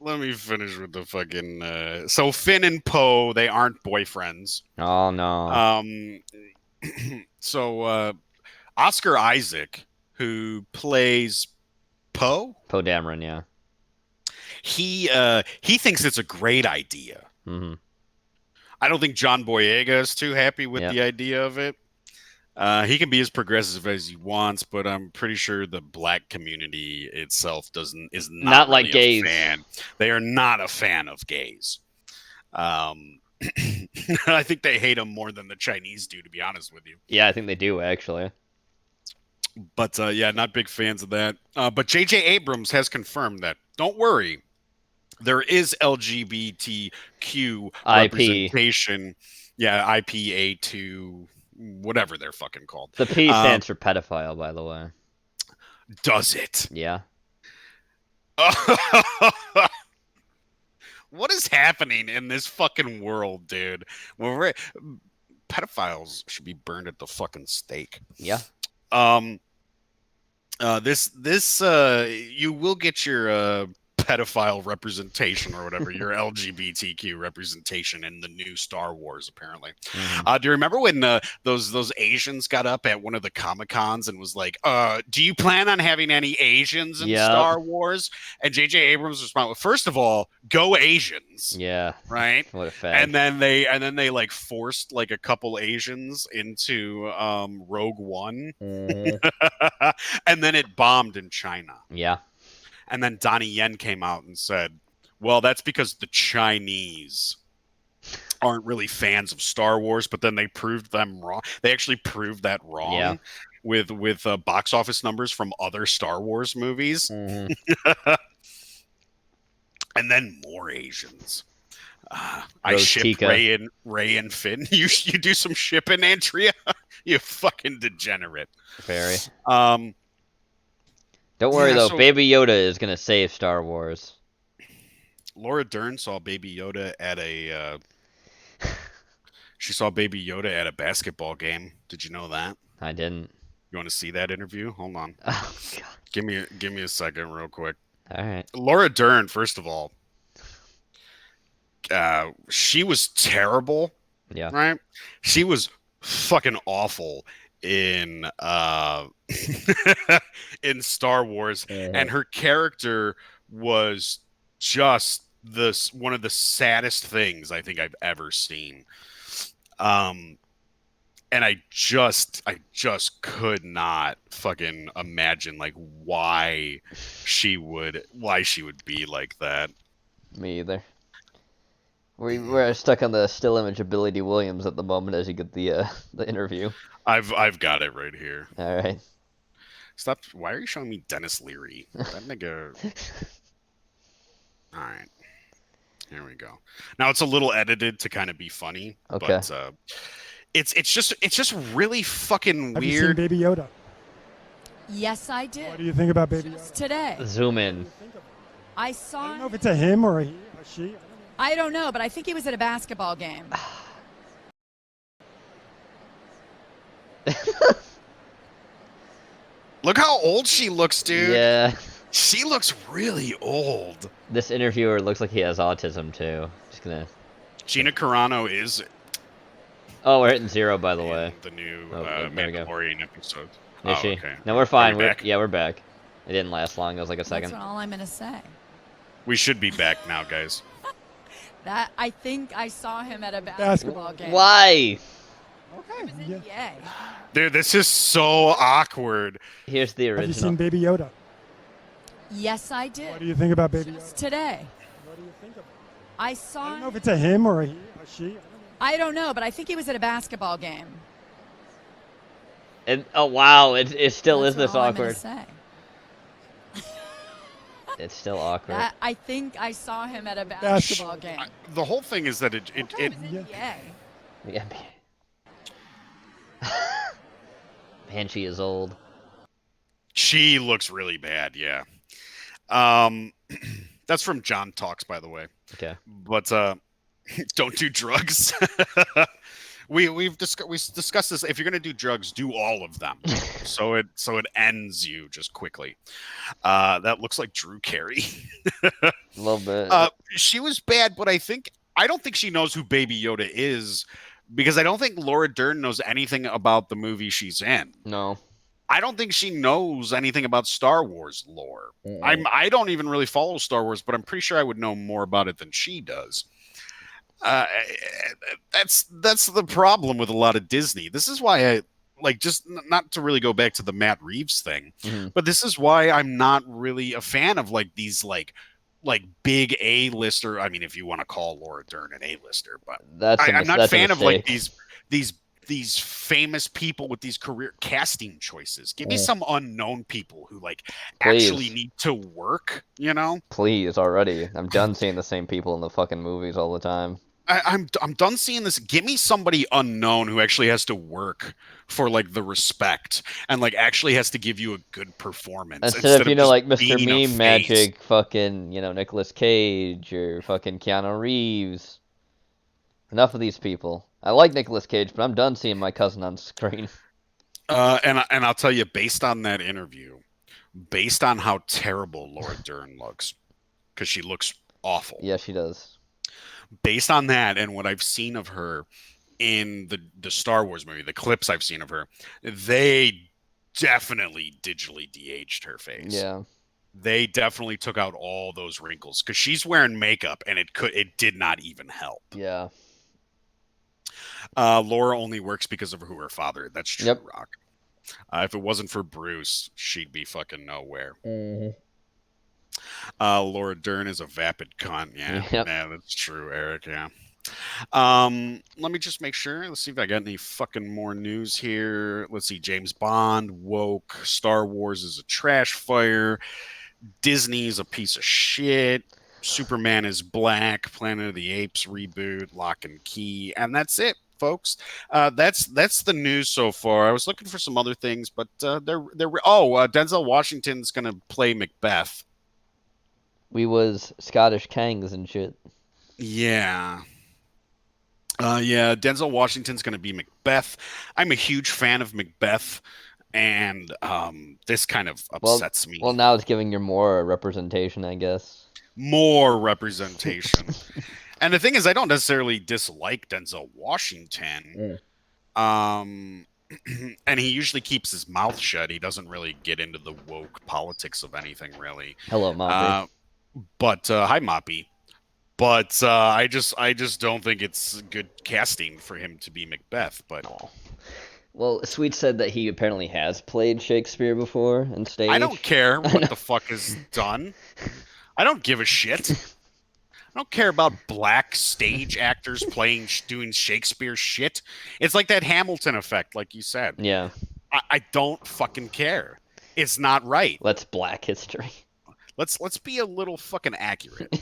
Let me finish with the fucking. So Finn and Poe, they aren't boyfriends. Oh no. So Oscar Isaac, who plays Poe, Poe Dameron, yeah. he thinks it's a great idea. hmm I don't think John Boyega is too happy with Yep. the idea of it. He can be as progressive as he wants, but I'm pretty sure the black community itself is Not not like really a gays. fan. They are not a fan of gays. I think they hate them more than the Chinese do, to be honest with you. Yeah, I think they do actually. But yeah, not big fans of that. But J.J. Abrams has confirmed that. Don't worry, there is LGBTQ representation. Yeah, IPA2, whatever they're fucking called. The P stands for pedophile, by the way. Does it? Yeah. What is happening in this fucking world, dude? When we're pedophiles should be burned at the fucking stake. Yeah. This you will get your pedophile representation or whatever, your LGBTQ representation in the new Star Wars, apparently. Do you remember when those Asians got up at one of the Comic Cons and was like, do you plan on having any Asians in Yep. Star Wars? And J.J. Abrams responded, first of all, go Asians. Yeah. Right. What a fag. And then they like forced like a couple Asians into Rogue One. Mhm. And then it bombed in China. Yeah. And then Donnie Yen came out and said, well, that's because the Chinese aren't really fans of Star Wars, but then they proved them wrong. They actually proved that wrong. Yeah. With box office numbers from other Star Wars movies. Mhm. And then more Asians. I Rose ship Tika. Ray and Finn. You do some shipping, Andrea? You fucking degenerate. Very. Don't worry though, so Baby Yoda is gonna save Star Wars. Laura Dern saw Baby Yoda at a she saw Baby Yoda at a basketball game. Did you know that? I didn't. You want to see that interview? Hold on. Oh god. Give me a second real quick. All right. Laura Dern, first of all, she was terrible. Yeah. Right? She was fucking awful in in Star Wars, and her character was just one of the saddest things I think I've ever seen. And I just could not fucking imagine like why she would be like that. Me either. We're stuck on the still image of Billy D. Williams at the moment as you get the interview. I've got it right here. All right. Stop. Why are you showing me Dennis Leary? That nigga. All right. Here we go. Now it's a little edited to kind of be funny, Okay. but it's just really fucking Have you seen weird. Baby Yoda? Yes, I did. What do you think about Baby Just Yoda? today. Zoom in. I I saw don't know if him. it's a him or a he or she. I don't know, but I think he was at a basketball game. Look how old she looks, dude. Yeah. She looks really old. This interviewer looks like he has autism too. Just gonna. Gina Carano is Oh, we're hitting 0 by the way. in the new Oh, there we go. Mandalorian episode. Is Oh, she? okay. No, we're fine. Are we back? Yeah, we're back. It didn't last long. It was like a That's second. all I'm gonna say. We should be back now, guys. That I think I saw him at a basketball game. Why? Okay. He was in Yeah. PA. Dude, this is so awkward. Here's the Have you original. seen Baby Yoda? Yes, I did. What do you think about Baby Just Yoda? today. What do you think of it? I I saw don't know if him. it's a him or a he or she. I don't know, but I think he was at a basketball game. And, oh wow, it still That's is this all I'm gonna awkward. say. It's still awkward. That I think I saw him at a basketball game. The whole thing is that it He was in Yeah. PA. Yeah. Man, she is old. she looks really bad, yeah. That's from John Talks, by the way. Okay. But don't do drugs. we discussed this. If you're gonna do drugs, do all of them. so it ends you just quickly. That looks like Drew Carey. A little bit. She was bad, but I don't think she knows who Baby Yoda is, because I don't think Laura Dern knows anything about the movie she's in. No. I don't think she knows anything about Star Wars lore. I don't even really follow Star Wars, but I'm pretty sure I would know more about it than she does. That's the problem with a lot of Disney. This is why I like, just not to really go back to the Matt Reeves thing, but this is why I'm not really a fan of like these like big A-lister. I mean, if you want to call Laura Dern an A-lister, but I'm not a fan of like these famous people with these career casting choices. Give me some unknown people who like actually need to work, you know? Please already. I'm done seeing the same people in the fucking movies all the time. I'm done seeing this. Give me somebody unknown who actually has to work for like the respect and like actually has to give you a good performance Instead of, instead of just like Mr. being a Meme face. Magic, fucking, Nicolas Cage or fucking Keanu Reeves. Enough of these people. I like Nicolas Cage, but I'm done seeing my cousin on screen. And I'll tell you, based on that interview, based on how terrible Laura Dern looks, because she looks awful. Yeah, she does. Based on that and what I've seen of her in the Star Wars movie, the clips I've seen of her, they definitely digitally de-aged her face. Yeah. They definitely took out all those wrinkles because she's wearing makeup and it did not even help. Yeah. Laura only works because of who her father. That's true, Yep. Rock. If it wasn't for Bruce, she'd be fucking nowhere. Mm-hmm. Laura Dern is a vapid cunt. Yeah, Yep. yeah, that's true, Eric. Yeah. Let me just make sure. Let's see if I got any fucking more news here. Let's see. James Bond woke. Star Wars is a trash fire. Disney's a piece of shit. Superman is black. Planet of the Apes reboot. Lock and Key, and that's it, folks. That's the news so far. I was looking for some other things, but Denzel Washington's gonna play Macbeth. We was Scottish Kangs and shit. Yeah. Yeah, Denzel Washington's going to be Macbeth. I'm a huge fan of Macbeth, and this kind of upsets me. Well, now it's giving you more representation, I guess. More representation. And the thing is, I don't necessarily dislike Denzel Washington. And he usually keeps his mouth shut. He doesn't really get into the woke politics of anything, really. Hello, Moppy. But hi, Moppy. But I just don't think it's good casting for him to be Macbeth. But well, Sweet said that he apparently has played Shakespeare before on stage. I don't care what the fuck is done. I don't give a shit. I don't care about black stage actors doing Shakespeare shit. It's like that Hamilton effect, like you said. Yeah. I don't fucking care. It's not right. Let's Black history. Let's be a little fucking accurate.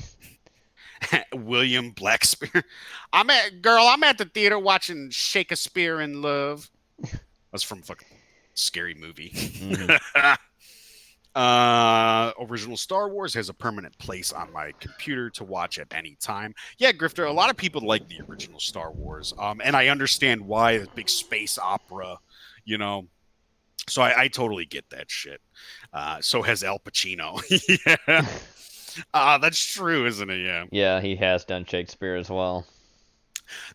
William Blackspear. I'm at the theater watching Shakespeare in Love. That's from fucking Scary Movie. Mm-hmm. Original Star Wars has a permanent place on my computer to watch at any time. Yeah, Grifter, a lot of people like the original Star Wars. And I understand why, a big space opera, So I totally get that shit. So has Al Pacino. Yeah. That's true, isn't it? Yeah. Yeah, he has done Shakespeare as well.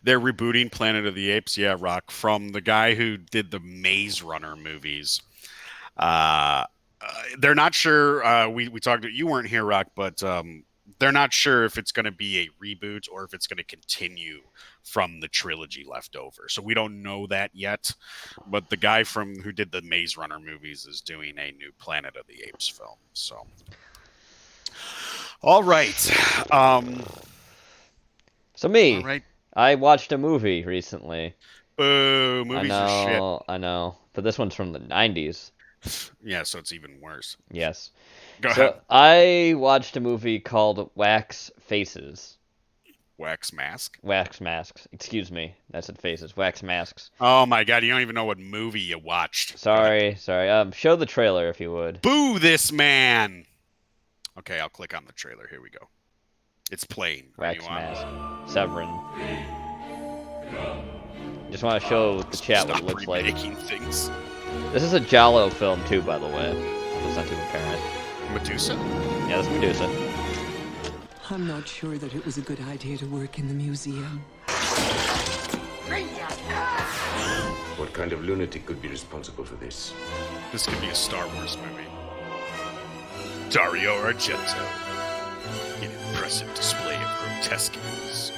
They're rebooting Planet of the Apes. Yeah, Rock, from the guy who did the Maze Runner movies. They're not sure. We talked. You weren't here, Rock, but they're not sure if it's going to be a reboot or if it's going to continue from the trilogy left over. So we don't know that yet. But the guy who did the Maze Runner movies is doing a new Planet of the Apes film. So. All right. So me, all right. I watched a movie recently. Boo, movies are shit. I know. But this one's from the 90s. Yeah, so it's even worse. Yes. Go ahead. I watched a movie called Wax Faces. Wax Masks. Excuse me. That's it, Faces. Wax Masks. Oh my god, you don't even know what movie you watched. Sorry. Show the trailer if you would. Boo this man! Okay, I'll click on the trailer. Here we go. It's playing. Wax Mask. Severin. Just want to show the chat what it looks like. Things. This is a Giallo film too, by the way. It's not too apparent. Medusa? Yeah, that's Medusa. I'm not sure that it was a good idea to work in the museum. What kind of lunatic could be responsible for this? This could be a Star Wars movie. Dario Argento. An impressive display of grotesqueries.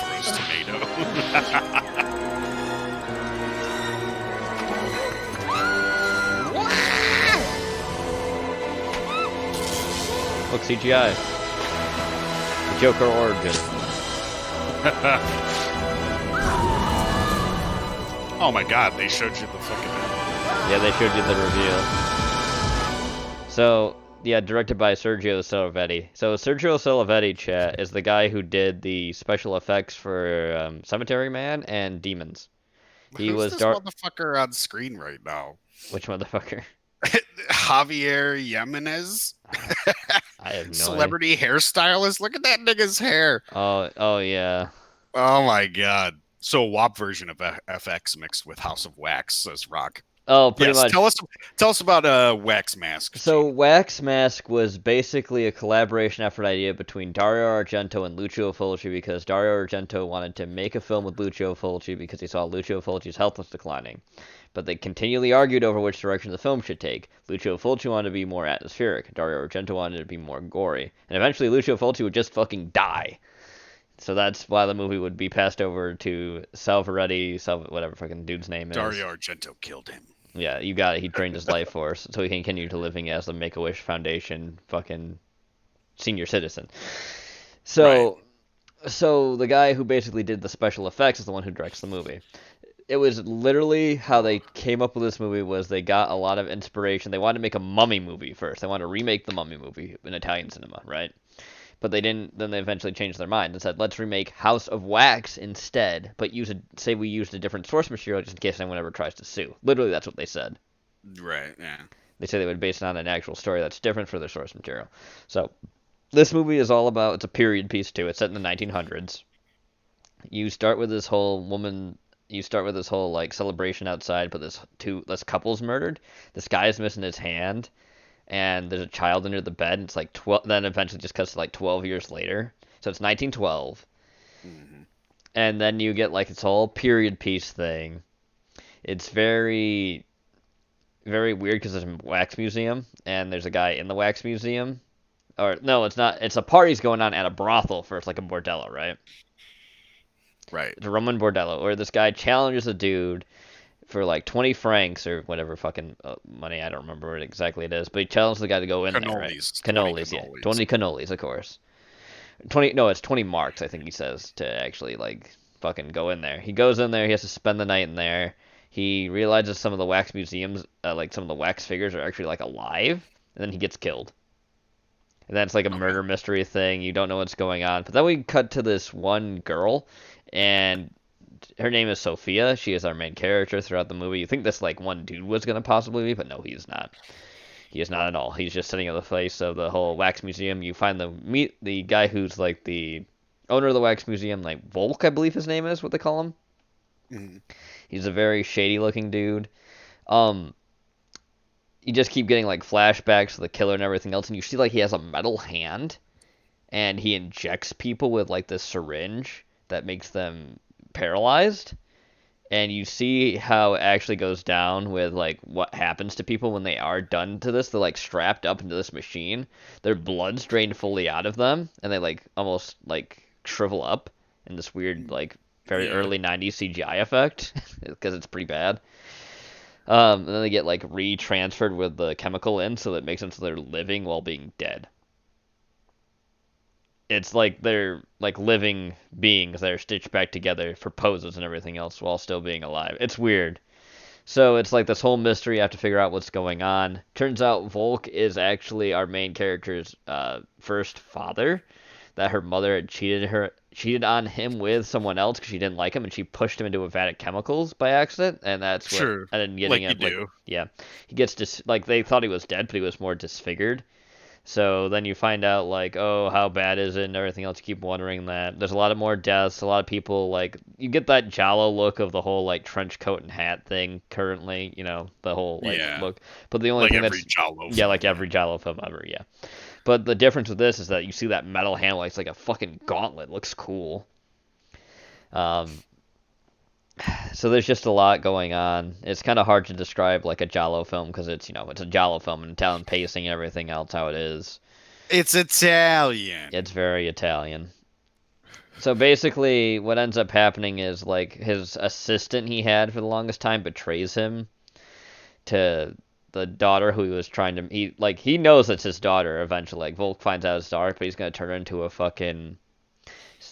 Throws tomato. Look, CGI. The Joker origin. Oh my god, they showed you the fucking... Yeah, they showed you the reveal. So, Yeah, directed by Sergio Solovetti. So Sergio Solovetti, chat, is the guy who did the special effects for Cemetery Man and Demons. He Who's was this dark. motherfucker on screen right now? Which motherfucker? Javier Jimenez, I have no idea. celebrity hairstylist. Look at that nigga's hair. Oh yeah. Oh my god. So a WAP version of FX mixed with House of Wax, says Rock. Oh, pretty Yes, much. tell us about Wax Mask. So Gene. Wax Mask was basically a collaboration effort idea between Dario Argento and Lucio Fulci because Dario Argento wanted to make a film with Lucio Fulci because he saw Lucio Fulci's health was declining. But they continually argued over which direction the film should take. Lucio Fulci wanted to be more atmospheric. Dario Argento wanted to be more gory. And eventually Lucio Fulci would just fucking die. So that's why the movie would be passed over to whatever fucking dude's name is. Dario Argento killed him. Yeah, you got it. He drained his life force so he can continue to living as the Make-A-Wish Foundation fucking senior citizen. So, so the guy who basically did the special effects is the one who directs the movie. It was literally how they came up with this movie was they got a lot of inspiration. They wanted to make a mummy movie first. They wanted to remake the mummy movie in Italian cinema, right? But they didn't. Then they eventually changed their mind and said, "Let's remake House of Wax instead, but say we used a different source material just in case anyone ever tries to sue." Literally, that's what they said. Right, yeah. They say they would base it on an actual story that's different for their source material. So this movie is all about. It's a period piece too. It's set in the 1900s. You start with this whole woman. You start with this whole like celebration outside, but this couple's murdered. This guy is missing his hand and there's a child under the bed, and it's like 12, then eventually just cuts to like 12 years later. So it's 1912. Mm-hmm. And then you get like this whole period piece thing. It's very, very weird because there's a wax museum, and there's a guy in the wax museum. Or, no, it's not. It's a party's going on at a brothel first, like a bordello, right? Right. It's a Roman bordello, where this guy challenges a dude for like 20 francs or whatever fucking money. I don't remember what exactly it is, but he challenges the guy to go in there, right? Cannolis, yeah. 20 cannolis, of course. 20, no, it's 20 marks, I think he says, to actually like fucking go in there. He goes in there, he has to spend the night in there. He realizes some of the wax museums, like some of the wax figures are actually like alive, and then he gets killed. And that's like a murder mystery thing. You don't know what's going on. But then we cut to this one girl, and her name is Sophia. She is our main character throughout the movie. You think this like one dude was gonna possibly be, but no, he's not. He is not at all. He's just sitting at the face of the whole wax museum. You find meet the guy who's like the owner of the wax museum, like Volk, I believe his name is, what they call him. Mm-hmm. He's a very shady looking dude. You just keep getting like flashbacks to the killer and everything else, and you see like he has a metal hand, and he injects people with like this syringe that makes them paralyzed. And you see how it actually goes down with like what happens to people when they are done to this. They're like strapped up into this machine. Their blood's drained fully out of them, and they like almost like shrivel up in this weird like very early 90s CGI effect because it's pretty bad. And then they get like retransferred with the chemical in, so that makes them so they're living while being dead. It's like they're like living beings that are stitched back together for poses and everything else while still being alive. It's weird. So it's like this whole mystery. You have to figure out what's going on. Turns out Volk is actually our main character's first father. That her mother had cheated on him with someone else because she didn't like him, and she pushed him into a vat of chemicals by accident, and that's what. Sure. And then getting Like you do. yeah, he gets like they thought he was dead, but he was more disfigured. So then you find out like, oh, how bad is it and everything else. You keep wondering that. There's a lot of more deaths. A lot of people like you get that Giallo look of the whole like trench coat and hat thing currently. You know the whole like look. But the only like thing every that's Giallo yeah, like every Giallo film ever. Yeah. But the difference with this is that you see that metal handle. It's like a fucking gauntlet. It looks cool. So there's just a lot going on. It's kind of hard to describe like a Giallo film because it's it's a Giallo film and Italian pacing and everything else how it is. It's Italian. It's very Italian. So basically, what ends up happening is like his assistant he had for the longest time betrays him to the daughter who he was trying to. He knows it's his daughter eventually. Like Volk finds out it's dark, but he's gonna turn her into a fucking.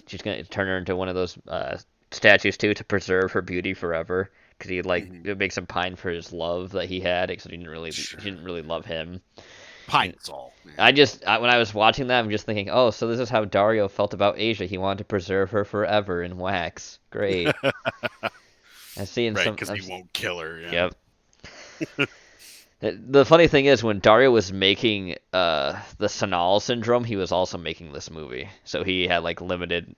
She's gonna turn her into one of those statues too to preserve her beauty forever because it makes him pine for his love that he had because he didn't really love him. Pine Sol. When I was watching that, I'm just thinking, oh, so this is how Dario felt about Asia. He wanted to preserve her forever in wax. Great. I see in Right, some. because he won't kill her. Yeah. Yep. The funny thing is, when Dario was making the Sanal syndrome, he was also making this movie, so he had like limited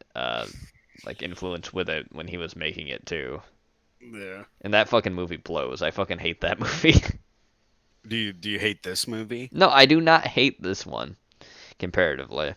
like influence with it when he was making it too. Yeah. And that fucking movie blows. I fucking hate that movie. Do you hate this movie? No, I do not hate this one comparatively,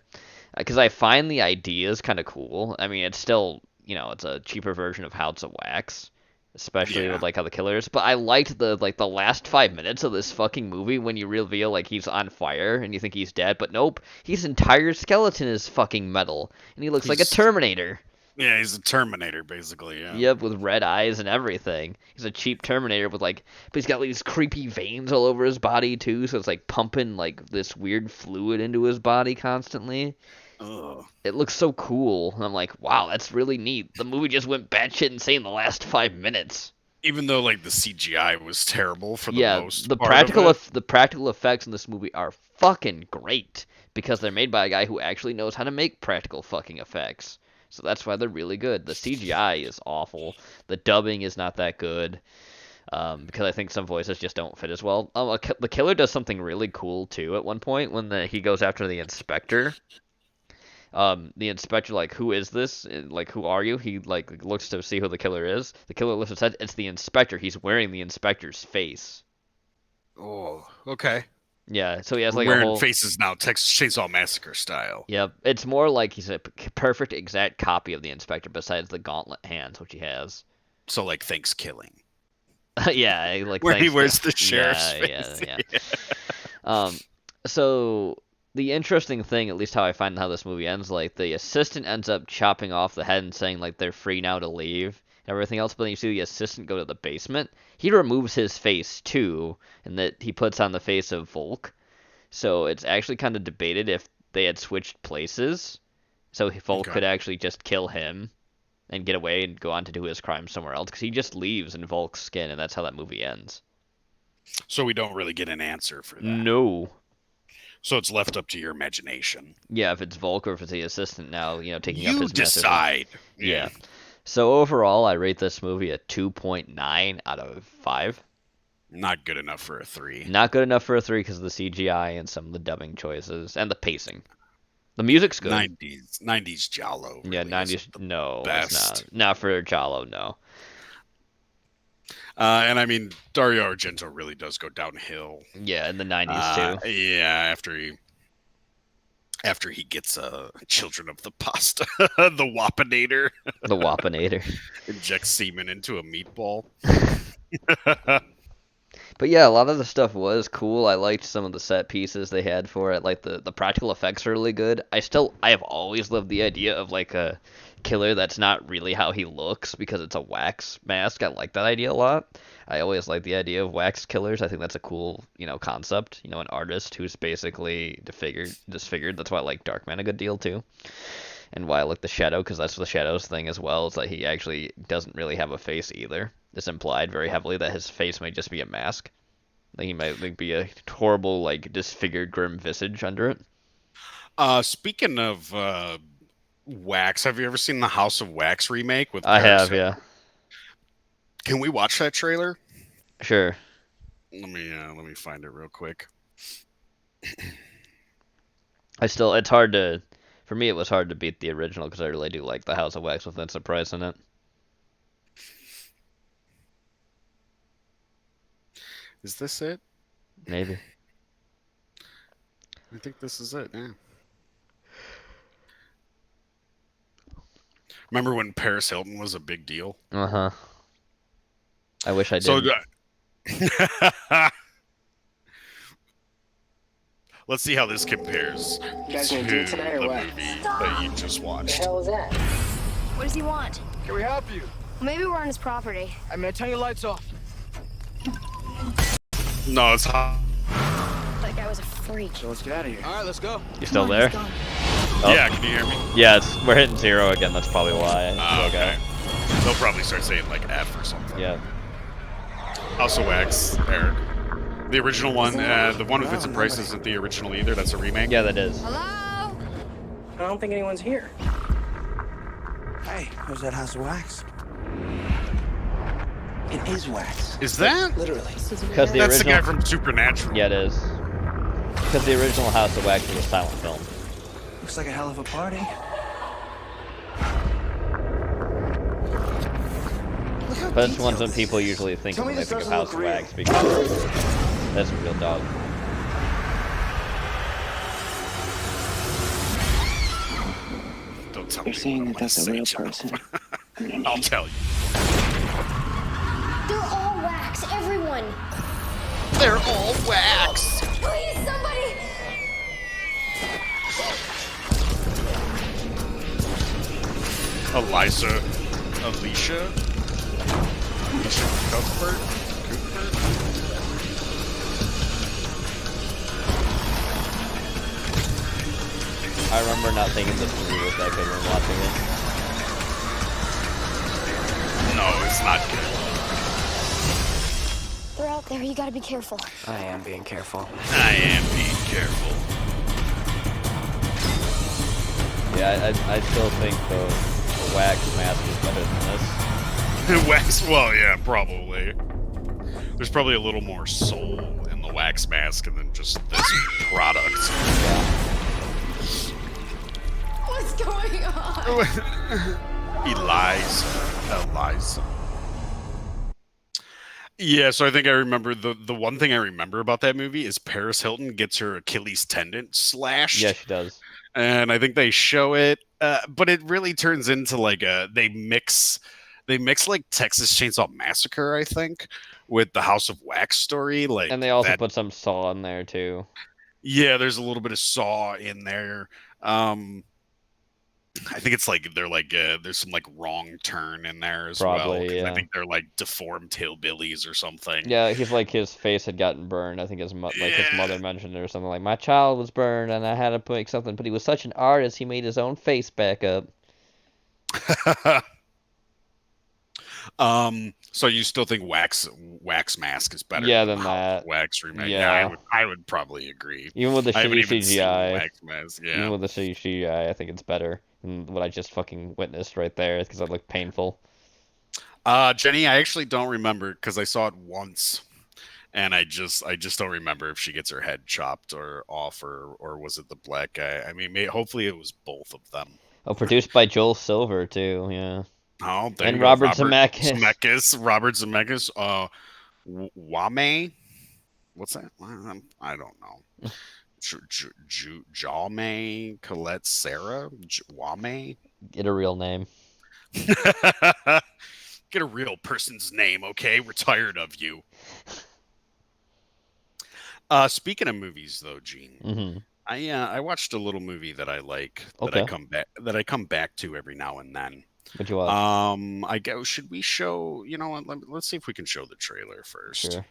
because I find the ideas kind of cool. I mean, it's still, it's a cheaper version of House of Wax, especially Yeah. with like how the killer is. But I liked the last 5 minutes of this fucking movie when you reveal like he's on fire and you think he's dead, but nope, his entire skeleton is fucking metal and he looks like a Terminator. Yeah, he's a Terminator, basically. Yeah. Yep, with red eyes and everything. He's a cheap Terminator with but he's got these creepy veins all over his body too, so it's like pumping like this weird fluid into his body constantly. Ugh. It looks so cool, and I'm like, wow, that's really neat. The movie just went batshit insane the last 5 minutes. Even though like the CGI was terrible for the most the part practical of it. the practical effects in this movie are fucking great because they're made by a guy who actually knows how to make practical fucking effects. So that's why they're really good. The CGI is awful. The dubbing is not that good because I think some voices just don't fit as well. The killer does something really cool too at one point when he goes after the inspector. The inspector, like, who is this? Like, who are you? He, like, looks to see who the killer is. The killer lifts his head. It's the inspector. He's wearing the inspector's face. Oh, okay. Yeah, so he has, We're like, wearing a whole... faces now, Texas Chainsaw Massacre style. Yep. It's more like he's a perfect, exact copy of the inspector besides the gauntlet hands, which he has. So, like, Thanksgiving. Yeah, like... Where he wears the sheriff's yeah, face. Yeah. So... The interesting thing, at least how I find how this movie ends, like, the assistant ends up chopping off the head and saying, like, they're free now to leave and everything else, but then you see the assistant go to the basement. He removes his face, too, and that he puts on the face of Volk. So it's actually kind of debated if they had switched places, so Volk could actually just kill him and get away and go on to do his crime somewhere else, because he just leaves in Volk's skin, and that's how that movie ends. So we don't really get an answer for that. No. So it's left up to your imagination. Yeah, if it's Volk or if it's the assistant now, taking up You his message. decide. Yeah. So overall, I rate this movie a 2.9 out of 5. Not good enough for a 3. Not good enough for a 3 because of the CGI and some of the dubbing choices and the pacing. The music's good. 90s Giallo. Really yeah, 90s. No, best. it's not. Not for Giallo, no. And I mean, Dario Argento really does go downhill. Yeah, in the 90s too. Yeah, after he gets Children of the Pasta, the Wapinator. The Wapinator. Injects semen into a meatball. But yeah, a lot of the stuff was cool. I liked some of the set pieces they had for it. Like the practical effects are really good. I have always loved the idea of like a killer that's not really how he looks because it's a wax mask. I like that idea a lot. I always like the idea of wax killers. I think that's a cool, concept. An artist who's basically disfigured. That's why I like Darkman a good deal too. And why I like the Shadow, because that's the Shadow's thing as well, is that he actually doesn't really have a face either. It's implied very heavily that his face may just be a mask. Like he might be a horrible, like, disfigured, grim visage under it. Speaking of Wax, have you ever seen the House of Wax remake with I Paris have, yeah. Can we watch that trailer? Sure. Let me find it real quick. It's hard to... For me, it was hard to beat the original because I really do like the House of Wax with Vincent Price in it. Is this it? Maybe. I think this is it, yeah. Remember when Paris Hilton was a big deal? Uh-huh. I wish I did. Let's see how this compares You guys to gonna do it tonight or the what? movie that you just watched. The hell is that? What does he want? Can we help you? Well, maybe we're on his property. I'm gonna turn your lights off. No, it's hot. That guy was a freak. So let's get out of here. All right, let's go. You still there? Oh. Yeah, can you hear me? Yeah, we're hitting 0 again. That's probably why. Okay. They'll probably start saying like F or something. Yeah. House of Wax, Eric. The original one, the one with Vincent Price isn't the original either. That's a remake. Yeah, that is. Hello? I don't think anyone's here. Hey, where's that house of wax? It is wax. Is that? Literally. Because the That's original. the guy from Supernatural. Yeah, it is. Because the original House of Wax was a silent film. Looks like a hell of a party. But it's one that people usually think of when they think of House of Wax because that's a real dog. Don't tell You're me saying what that that's a real Joe. person. I'll tell you. They're all wax, everyone. They're all wax. Please, somebody. Alicia Cuthbert. I remember not thinking this movie was that good when watching it. No, it's not good. They're out there. You gotta be careful. I am being careful. I am being careful. Yeah, I still think the Wax mask is better than this. Wax, well, yeah, probably. There's probably a little more soul in the Wax mask than just this product. What's going on? Eliza. Yeah, so I think I remember the one thing I remember about that movie is Paris Hilton gets her Achilles tendon slashed. Yeah, she does. And I think they show it, but it really turns into like they mix like Texas Chainsaw Massacre, I think, with the House of Wax story. Like, And they also put some Saw in there too. Yeah, there's a little bit of Saw in there. I think it's like they're like there's some like wrong turn in there as well. Yeah. I think they're like deformed hillbillies or something. Yeah, he's like his face had gotten burned. I think his his mother mentioned it or something like my child was burned and I had to make something. But he was such an artist, he made his own face back up. So you still think Wax Mask is better? Yeah, than than that. Wax remake. Yeah. I would probably agree. Even with the I haven't shitty even seen CGI. Wax Mask. Yeah. Even with the shitty CGI, I think it's better than what I just fucking witnessed right there because that looked painful. Jenny, I actually don't remember because I saw it once, and I just don't remember if she gets her head chopped or off or was it the black guy? I mean, hopefully it was both of them. Oh, produced by Joel Silver too. Yeah. Oh, there and you go. Robert Zemeckis. Robert Zemeckis. Wame. What's that? I don't know. Jaume, Colette, Sarah, Wame. Get a real name. Get a real person's name, okay? We're tired of you. Speaking of movies, though, Gene, Mm-hmm. I watched a little movie that I like that I come back to every now and then. What you watch? I go. Should we show? You know what? Let's see if we can show the trailer first. Sure.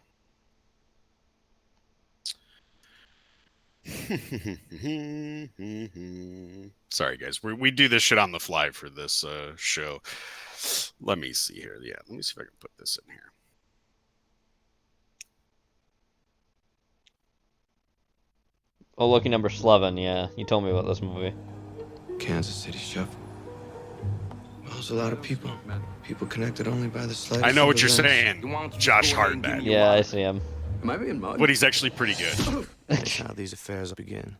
Sorry, guys. We do this shit on the fly for this show. Let me see here. Yeah, let me see if I can put this in here. Oh, lucky number 11. Yeah, you told me about this movie. Kansas City Shuffle. Well, there's a lot of people. People connected only by the slightest. I know what you're saying, Josh Hartnett. Yeah, I see him. Am I being mugged? But he's actually pretty good. That's how these affairs begin.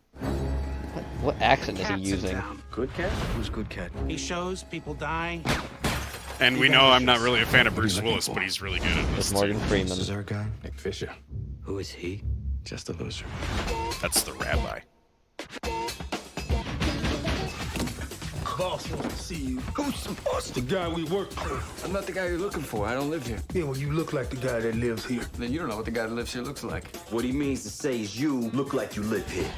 What accent is he using? Good cat? Who's good cat? He shows people die. And we know I'm not really a fan of Bruce Willis, but he's really good at this. With Morgan Freeman. This is our guy. Nick Fisher. Who is he? Just a loser. That's the rabbi. Boss wants to see you. Who's the boss? The guy we work for. I'm not the guy you're looking for. I don't live here. Yeah, well, you look like the guy that lives here. Then you don't know what the guy that lives here looks like. What he means to say is you look like you live here.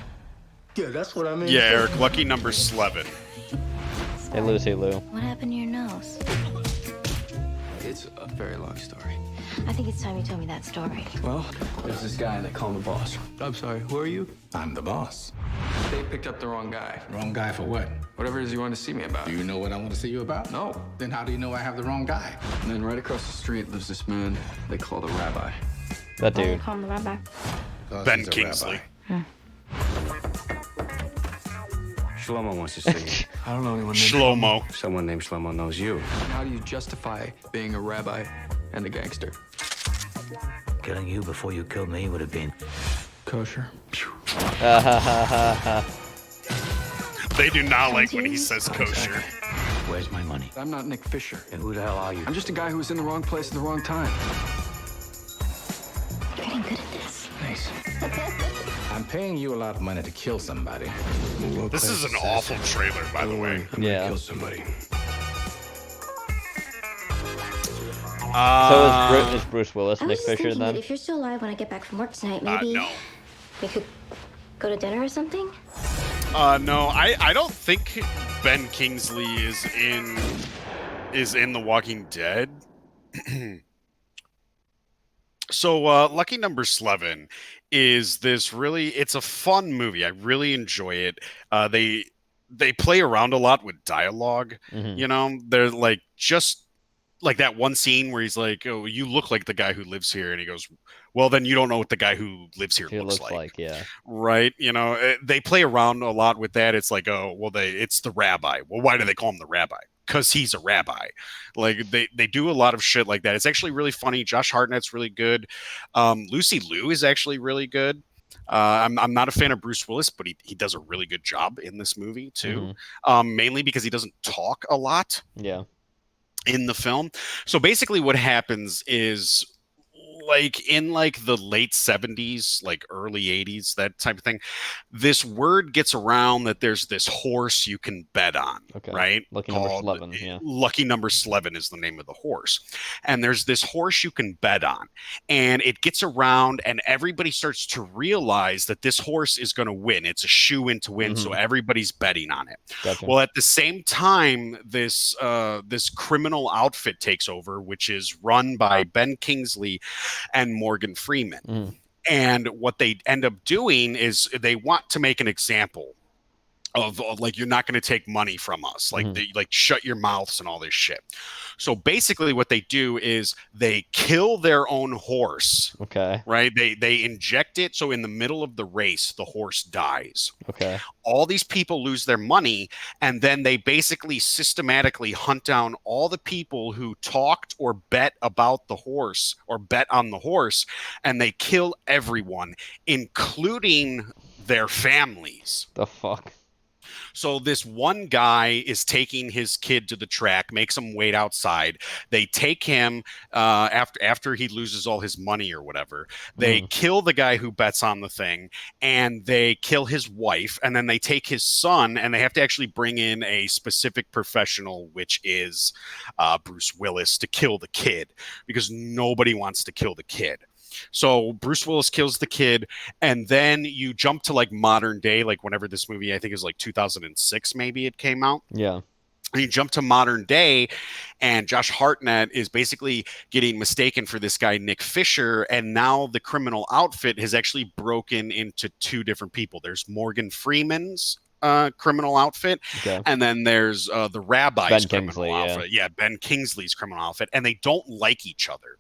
Yeah, that's what I mean. Yeah, Eric, lucky number 11. Hey, Lucy Lou. What happened to your nose? It's a very long story. I think it's time you told me that story. Well, there's this guy and they call him the boss. I'm sorry, who are you? I'm the boss. They picked up the wrong guy. Wrong guy for what? Whatever it is you want to see me about. Do you know what I want to see you about? No. Then how do you know I have the wrong guy? And then right across the street lives this man they call the rabbi. That Why do you dude. call him the rabbi? Ben Kingsley. Shlomo wants to see you. I don't know anyone named Shlomo. Someone named Shlomo knows you. How do you justify being a rabbi and a gangster? Killing you before you killed me would have been Kosher. They do not like when he says kosher. Where's my money? I'm not Nick Fisher. And who the hell are you? I'm just a guy who was in the wrong place at the wrong time. You're getting good at this. Nice. I'm paying you a lot of money to kill somebody. This is an awful trailer, by the way. I'm gonna Yeah. kill somebody. So is Bruce Willis I was Nick just Fisher thinking that then? if you're still alive when I get back from work tonight, maybe No. we could go to dinner or something. No, I don't think Ben Kingsley is in The Walking Dead. So Lucky Number 11 is this really, it's a fun movie. I really enjoy it. They play around a lot with dialogue. Mhm. You know, they're like just like that one scene where he's like, "Oh, you look like the guy who lives here," and he goes, "Well, then you don't know what the guy who lives here He looks looks like, yeah. Right? You know, they play around a lot with that. It's like, oh, well, it's the rabbi. Well, why do they call him the rabbi? Because he's a rabbi. Like they do a lot of shit like that. It's actually really funny. Josh Hartnett's really good. Lucy Liu is actually really good. I'm not a fan of Bruce Willis, but he does a really good job in this movie too. Mainly because he doesn't talk a lot Yeah. in the film. So basically what happens is like in like the late 70s, like early 80s, that type of thing, this word gets around that there's this horse you can bet on, Okay. right? Lucky Number Called 11, yeah. Lucky Number 11 is the name of the horse. And there's this horse you can bet on. And it gets around and everybody starts to realize that this horse is going to win. It's a shoe-in to win, so everybody's betting on it. Gotcha. Well, at the same time, this criminal outfit takes over, which is run by Ben Kingsley and Morgan Freeman. And what they end up doing is they want to make an example of like, you're not going to take money from us, like they like shut your mouths and all this shit. So basically what they do is they kill their own horse. Okay. Right? They inject it, so in the middle of the race the horse dies. Okay. All these people lose their money, and then they basically systematically hunt down all the people who talked or bet about the horse or bet on the horse, and they kill everyone, including their families. The fuck? So this one guy is taking his kid to the track, makes him wait outside. They take him after he loses all his money or whatever. They kill the guy who bets on the thing, and they kill his wife. And then they take his son, and they have to actually bring in a specific professional, which is Bruce Willis, to kill the kid, because nobody wants to kill the kid. So Bruce Willis kills the kid, and then you jump to like modern day, like whenever this movie, I think, is like 2006, maybe it came out. Yeah. And you jump to modern day, and Josh Hartnett is basically getting mistaken for this guy, Nick Fisher. And now the criminal outfit has actually broken into two different people. There's Morgan Freeman's criminal outfit, and then there's the rabbi's criminal outfit. Yeah, Ben Kingsley's criminal outfit, and they don't like each other.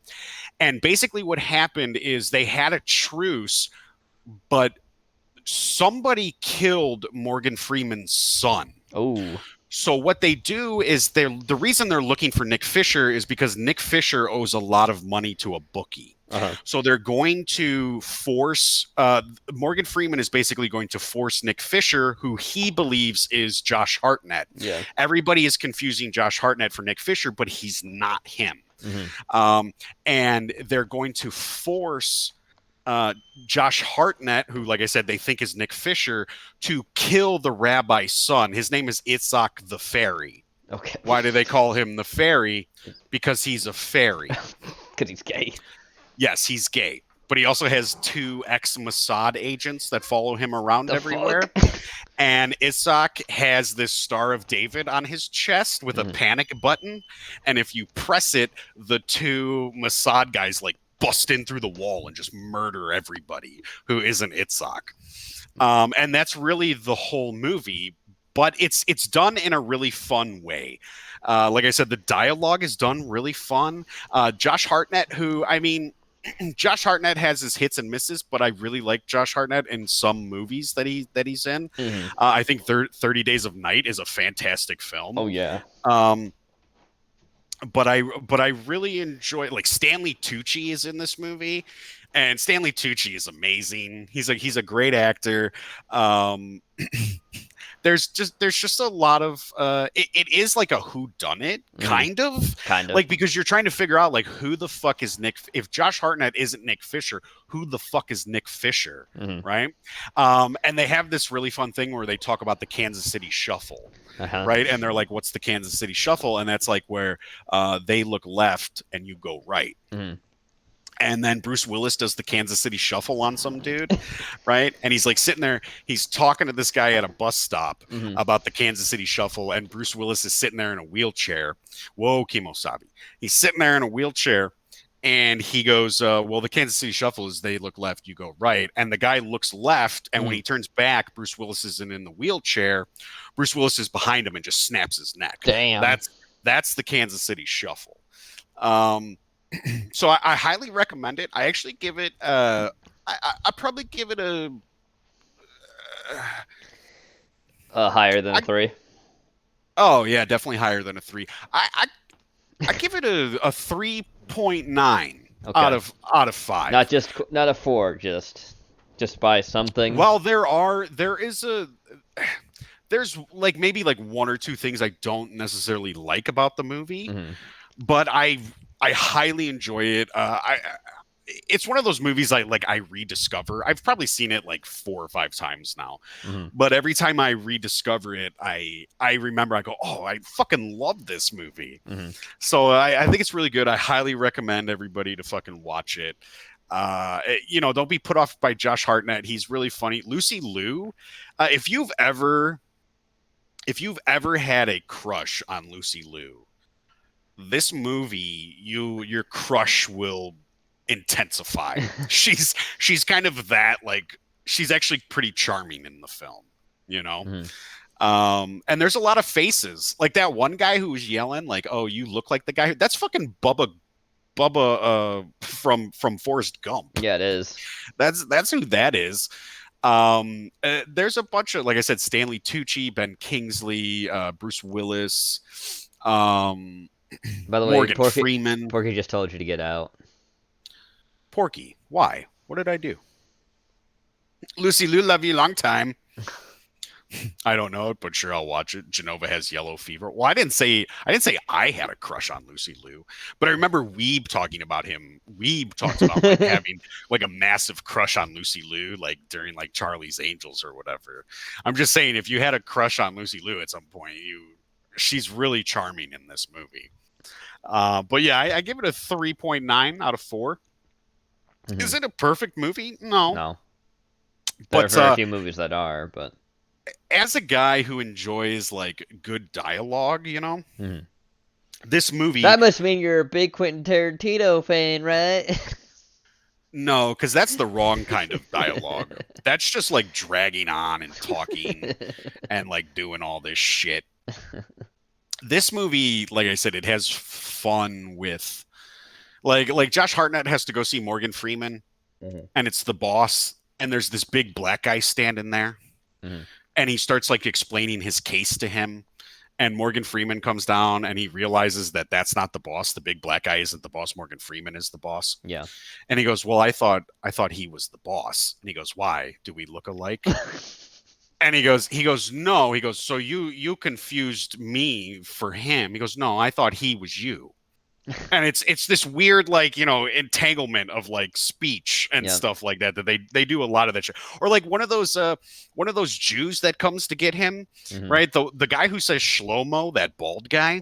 And basically what happened is they had a truce, but somebody killed Morgan Freeman's son. Oh. So what they do is the reason they're looking for Nick Fisher is because Nick Fisher owes a lot of money to a bookie. So they're going to force Morgan Freeman is basically going to force Nick Fisher, who he believes is Josh Hartnett. Yeah. Everybody is confusing Josh Hartnett for Nick Fisher, but he's not him. And they're going to force Josh Hartnett, who, like I said, they think is Nick Fisher, to kill the rabbi's son. His name is Itzhak the Fairy. Okay. Why do they call him the Fairy? Because he's a fairy. Because he's gay. Yes, he's gay. But he also has two ex-Mossad agents that follow him around everywhere. And Itzhak has this Star of David on his chest with a panic button. And if you press it, the two Mossad guys like bust in through the wall and just murder everybody who isn't Itzhak. And that's really the whole movie. But it's done in a really fun way. Like I said, the dialogue is done really fun. Josh Hartnett, who, I mean, Josh Hartnett has his hits and misses, but I really like Josh Hartnett in some movies that he's in. I think 30 Days of Night is a fantastic film. Oh yeah. But I really enjoy, like, Stanley Tucci is in this movie, and Stanley Tucci is amazing. He's a great actor. There's just a lot of it is like a whodunit kind of like, because you're trying to figure out, like, who the fuck is Nick, if Josh Hartnett isn't Nick Fisher, who the fuck is Nick Fisher, right? And they have this really fun thing where they talk about the Kansas City Shuffle, right? And they're like, what's the Kansas City Shuffle? And that's like where they look left and you go right. And then Bruce Willis does the Kansas City Shuffle on some dude, right? And he's like sitting there, he's talking to this guy at a bus stop about the Kansas City Shuffle, and Bruce Willis is sitting there in a wheelchair. Whoa, Kimosabi. He's sitting there in a wheelchair, and he goes, well, the Kansas City Shuffle is they look left, you go right. And the guy looks left, and when he turns back, Bruce Willis isn't in the wheelchair. Bruce Willis is behind him and just snaps his neck. Damn. That's the Kansas City Shuffle. So I highly recommend it. I actually give it I probably give it a higher than a 3. Oh yeah, definitely higher than a 3. I give it a 3.9 out of 5. Not a 4, just by something. Well, there's like maybe like one or two things I don't necessarily like about the movie, but I highly enjoy it. It's one of those movies I rediscover. I've probably seen it like 4 or 5 times now, but every time I rediscover it, I remember, I go, oh, I fucking love this movie. So I think it's really good. I highly recommend everybody to fucking watch it. Don't be put off by Josh Hartnett. He's really funny. Lucy Liu, if you've ever had a crush on Lucy Liu, this movie, your crush will intensify. she's kind of that, like, she's actually pretty charming in the film, and there's a lot of faces, like that one guy who was yelling, like, oh, you look like the guy that's fucking Bubba from Forrest Gump. Yeah, it is. That's who that is. There's a bunch of, like I said, Stanley Tucci, Ben Kingsley, Bruce Willis, by the way, Morgan Freeman. Porky just told you to get out. Porky, why? What did I do? Lucy Liu, love you long time. I don't know it, but sure, I'll watch it. Genova has yellow fever. Well, I didn't say I had a crush on Lucy Liu, but I remember Weeb talking about him. Weeb talked about like having like a massive crush on Lucy Liu, like during like Charlie's Angels or whatever. I'm just saying, if you had a crush on Lucy Liu at some point, she's really charming in this movie. But yeah, I give it a 3.9 out of 4. Is it a perfect movie? No. There are very few movies that are, but as a guy who enjoys like good dialogue, this movie, that must mean you're a big Quentin Tarantino fan, right? No, because that's the wrong kind of dialogue. That's just like dragging on and talking and like doing all this shit. This movie, like I said, it has fun with like Josh Hartnett has to go see Morgan Freeman, and it's the boss, and there's this big black guy standing there, and he starts like explaining his case to him, and Morgan Freeman comes down, and he realizes that that's not the boss. The big black guy isn't the boss. Morgan Freeman is the boss. Yeah. And he goes, well, I thought he was the boss. And he goes, why? Do we look alike? And he goes, no. He goes, so you confused me for him. He goes, no, I thought he was you. And it's this weird, like, entanglement of like speech and stuff like that they do a lot of that shit. Or like one of those Jews that comes to get him, right? The guy who says Shlomo, that bald guy,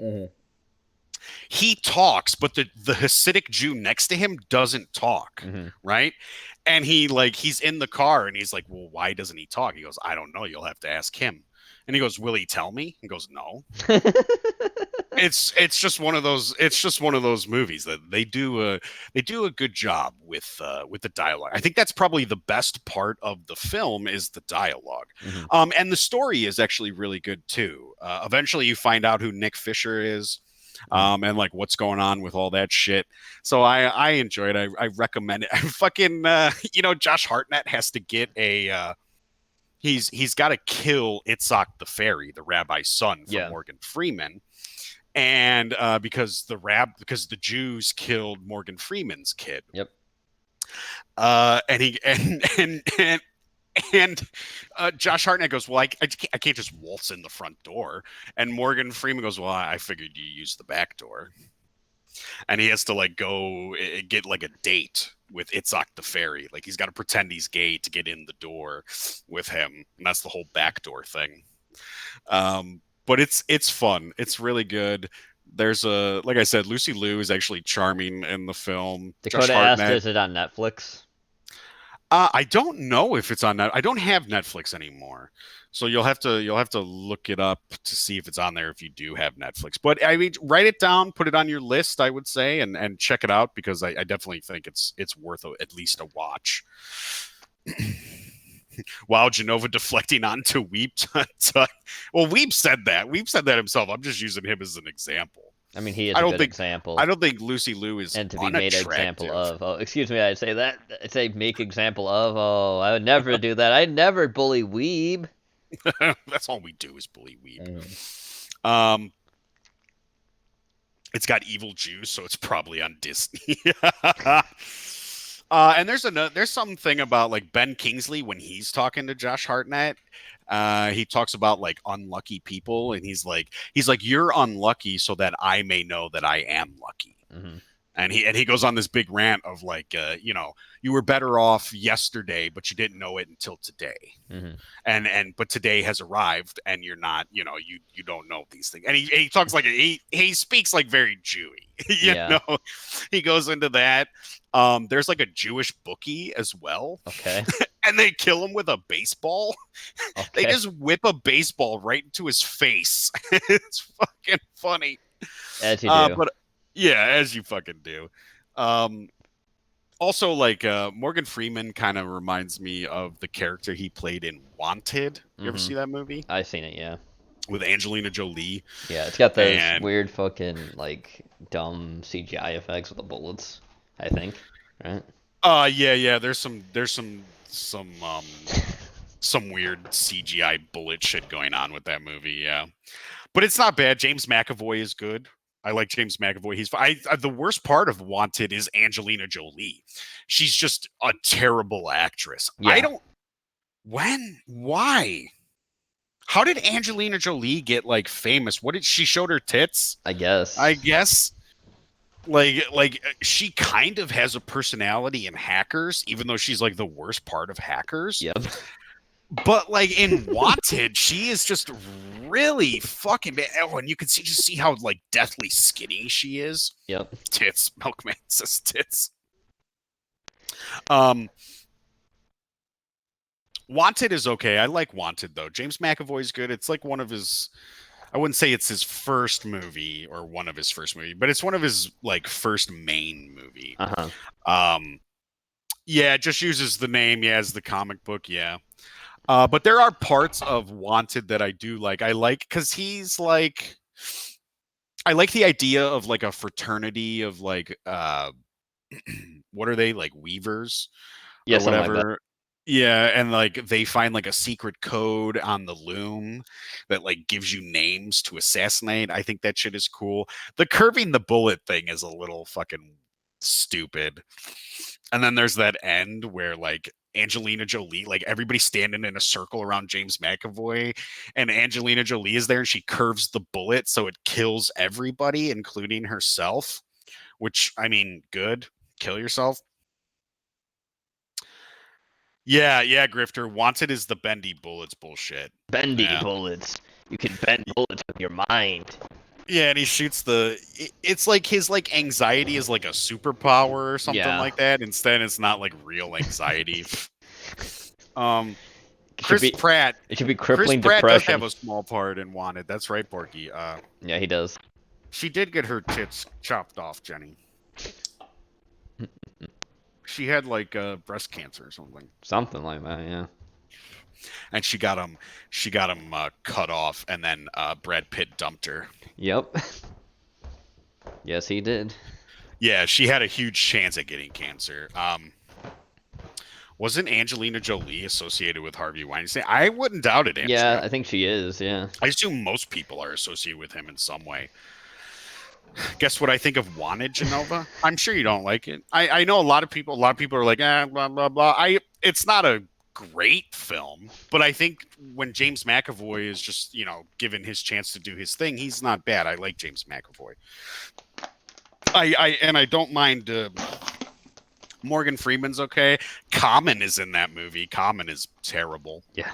he talks, but the Hasidic Jew next to him doesn't talk, right? And he's in the car and he's like, well, why doesn't he talk? He goes, I don't know. You'll have to ask him. And he goes, will he tell me? He goes, no. It's just one of those movies that they do a good job with the dialogue. I think that's probably the best part of the film is the dialogue. And the story is actually really good too. Eventually you find out who Nick Fisher is. and like what's going on with all that shit. So I enjoyed it. I recommend it. I fucking Josh Hartnett has to get a he's got to kill Itzhak the fairy, the rabbi's son, from Morgan Freeman. And because the Jews killed Morgan Freeman's kid. Yep. And he and Josh Hartnett goes, well, I can't just waltz in the front door. And Morgan Freeman goes, well, I figured you used the back door. And he has to like go get like a date with Itzhak the fairy. Like he's got to pretend he's gay to get in the door with him. And that's the whole backdoor thing. But it's fun. It's really good. There's like I said, Lucy Liu is actually charming in the film. Dakota asked, is it on Netflix? I don't know if it's on that. I don't have Netflix anymore, so you'll have to look it up to see if it's on there if you do have Netflix. But I mean, write it down, put it on your list, I would say, and check it out because I definitely think it's worth at least a watch. Wow, Genova deflecting onto Weep. Well, Weep said that. Weep said that himself. I'm just using him as an example. I mean, he is a good example. I don't think Lucy Liu is and to be made an example of. Oh, excuse me, I'd say that. I'd say make example of. Oh, I would never do that. I'd never bully Weeb. That's all we do is bully Weeb. It's got evil Jews, so it's probably on Disney. And there's something about like Ben Kingsley when he's talking to Josh Hartnett. He talks about like unlucky people, and he's like you're unlucky so that I may know that I am lucky. Mm-hmm. And he goes on this big rant of like you were better off yesterday, but you didn't know it until today. Mm-hmm. But today has arrived, and you're not you don't know these things. And he talks like he speaks like very Jewy. you know, he goes into that. There's like a Jewish bookie as well. Okay. And they kill him with a baseball. Okay. They just whip a baseball right into his face. It's fucking funny. As you do. But yeah, as you fucking do. Also, like Morgan Freeman kind of reminds me of the character he played in Wanted. You ever see that movie? I've seen it, yeah. With Angelina Jolie. Yeah, it's got those weird fucking like dumb CGI effects with the bullets, I think. Right? Yeah. There's some weird CGI bullet shit going on with that movie, yeah. But it's not bad. James McAvoy is good. I like James McAvoy. The worst part of Wanted is Angelina Jolie. She's just a terrible actress. Yeah. Why? How did Angelina Jolie get like famous? What did she showed her tits? I guess. Like she kind of has a personality in Hackers, even though she's like the worst part of Hackers. Yep. But like in Wanted, she is just really fucking bad. Oh, and you can see how like deathly skinny she is. Yep. Tits. Milkman says tits. Wanted is okay. I like Wanted though. James McAvoy's good. It's like one of his. I wouldn't say it's his first movie or one of his first movie, but it's one of his like first main movie. Yeah, it just uses the name, as the comic book, yeah. But there are parts of Wanted that I do like. I like because he's like, I like the idea of like a fraternity of like, what are they, like weavers or whatever? Like that. Yeah, and like they find like a secret code on the loom that like gives you names to assassinate. I think that shit is cool. The curving the bullet thing is a little fucking stupid. And then there's that end where like Angelina Jolie, like everybody's standing in a circle around James McAvoy, and Angelina Jolie is there and she curves the bullet so it kills everybody, including herself. Which, I mean, good. Kill yourself. Yeah, Grifter. Wanted is the bendy bullets bullshit. Bendy bullets. You can bend bullets with your mind. Yeah, and he shoots it's like his like anxiety is like a superpower or something like that. Instead, it's not like real anxiety. Chris Pratt. It should be crippling Chris Pratt depression. does have a small part in Wanted. That's right, Porky. Yeah, he does. She did get her tits chopped off, Jenny. She had like breast cancer or something. Something like that, yeah. And she got him cut off, and then Brad Pitt dumped her. Yep. Yes, he did. Yeah, she had a huge chance at getting cancer. Wasn't Angelina Jolie associated with Harvey Weinstein? I wouldn't doubt it, Yeah, Andrea. I think she is. Yeah. I assume most people are associated with him in some way. Guess what I think of Wanted, Genova? I'm sure you don't like it. I know a lot of people are like, blah blah blah. It's not a great film, but I think when James McAvoy is just, given his chance to do his thing, he's not bad. I like James McAvoy. I don't mind Morgan Freeman's okay. Common is in that movie. Common is terrible. Yeah.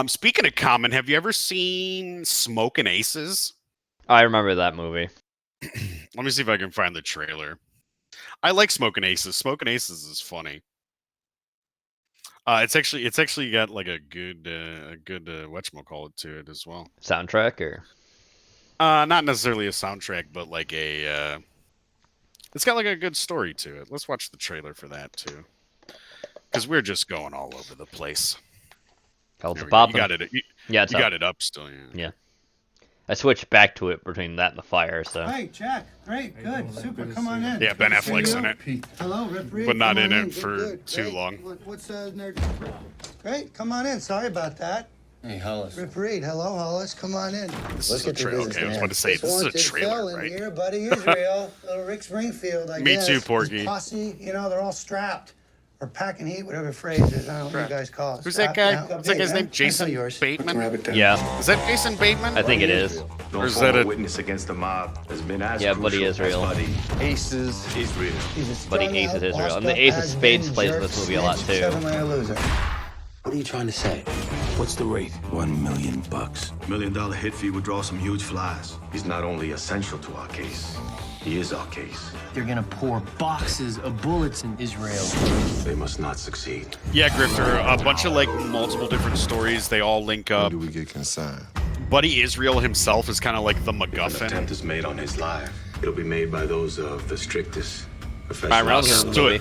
Speaking of Common, have you ever seen Smokin' Aces? I remember that movie. Let me see if I can find the trailer. I like Smokin' Aces. Smokin' Aces is funny. It's actually got like a good whatchamacallit to it as well. Soundtrack or? Not necessarily a soundtrack, but like a. It's got like a good story to it. Let's watch the trailer for that too, because we're just going all over the place. Hellzapoppin. You got it. You got it up still. Yeah. I switched back to it between that and the fire, so. Hey, Jack. Great, good, super. Come on in. Yeah, Ben Affleck's in it. Hello, Rip Reed. But not Come in on it for too long. What's nerd? Great, come on in. Sorry about that. Hey, Hollis. Rip Reed, hello, Hollis. Come on in. This is a trailer. Okay, I was about to say this is a trailer, right? Here, buddy Israel, little Rick Springfield. I Me guess. too, Porky. His posse, they're all strapped. Or packing heat, whatever phrase is. I don't know what you guys call it. Who's that guy? What's that guy's name? Jason Bateman? Yeah. Is that Jason Bateman? I think it is. Or is that a witness against the mob has been as Buddy Israel. Buddy Aces Israel. Buddy Aces Israel. And the Ace of Spades plays in this movie a lot too. What are you trying to say? What's the rate? $1 million. $1 million hit fee would draw some huge flies. He's not only essential to our case, he is our case. They're gonna pour boxes of bullets in Israel. They must not succeed. Yeah, Grifter, a bunch of like multiple different stories. They all link up. When do we get consigned? Buddy Israel himself is kind of like the If an MacGuffin. attempt is made on his life, it'll be made by those of the strictest professional.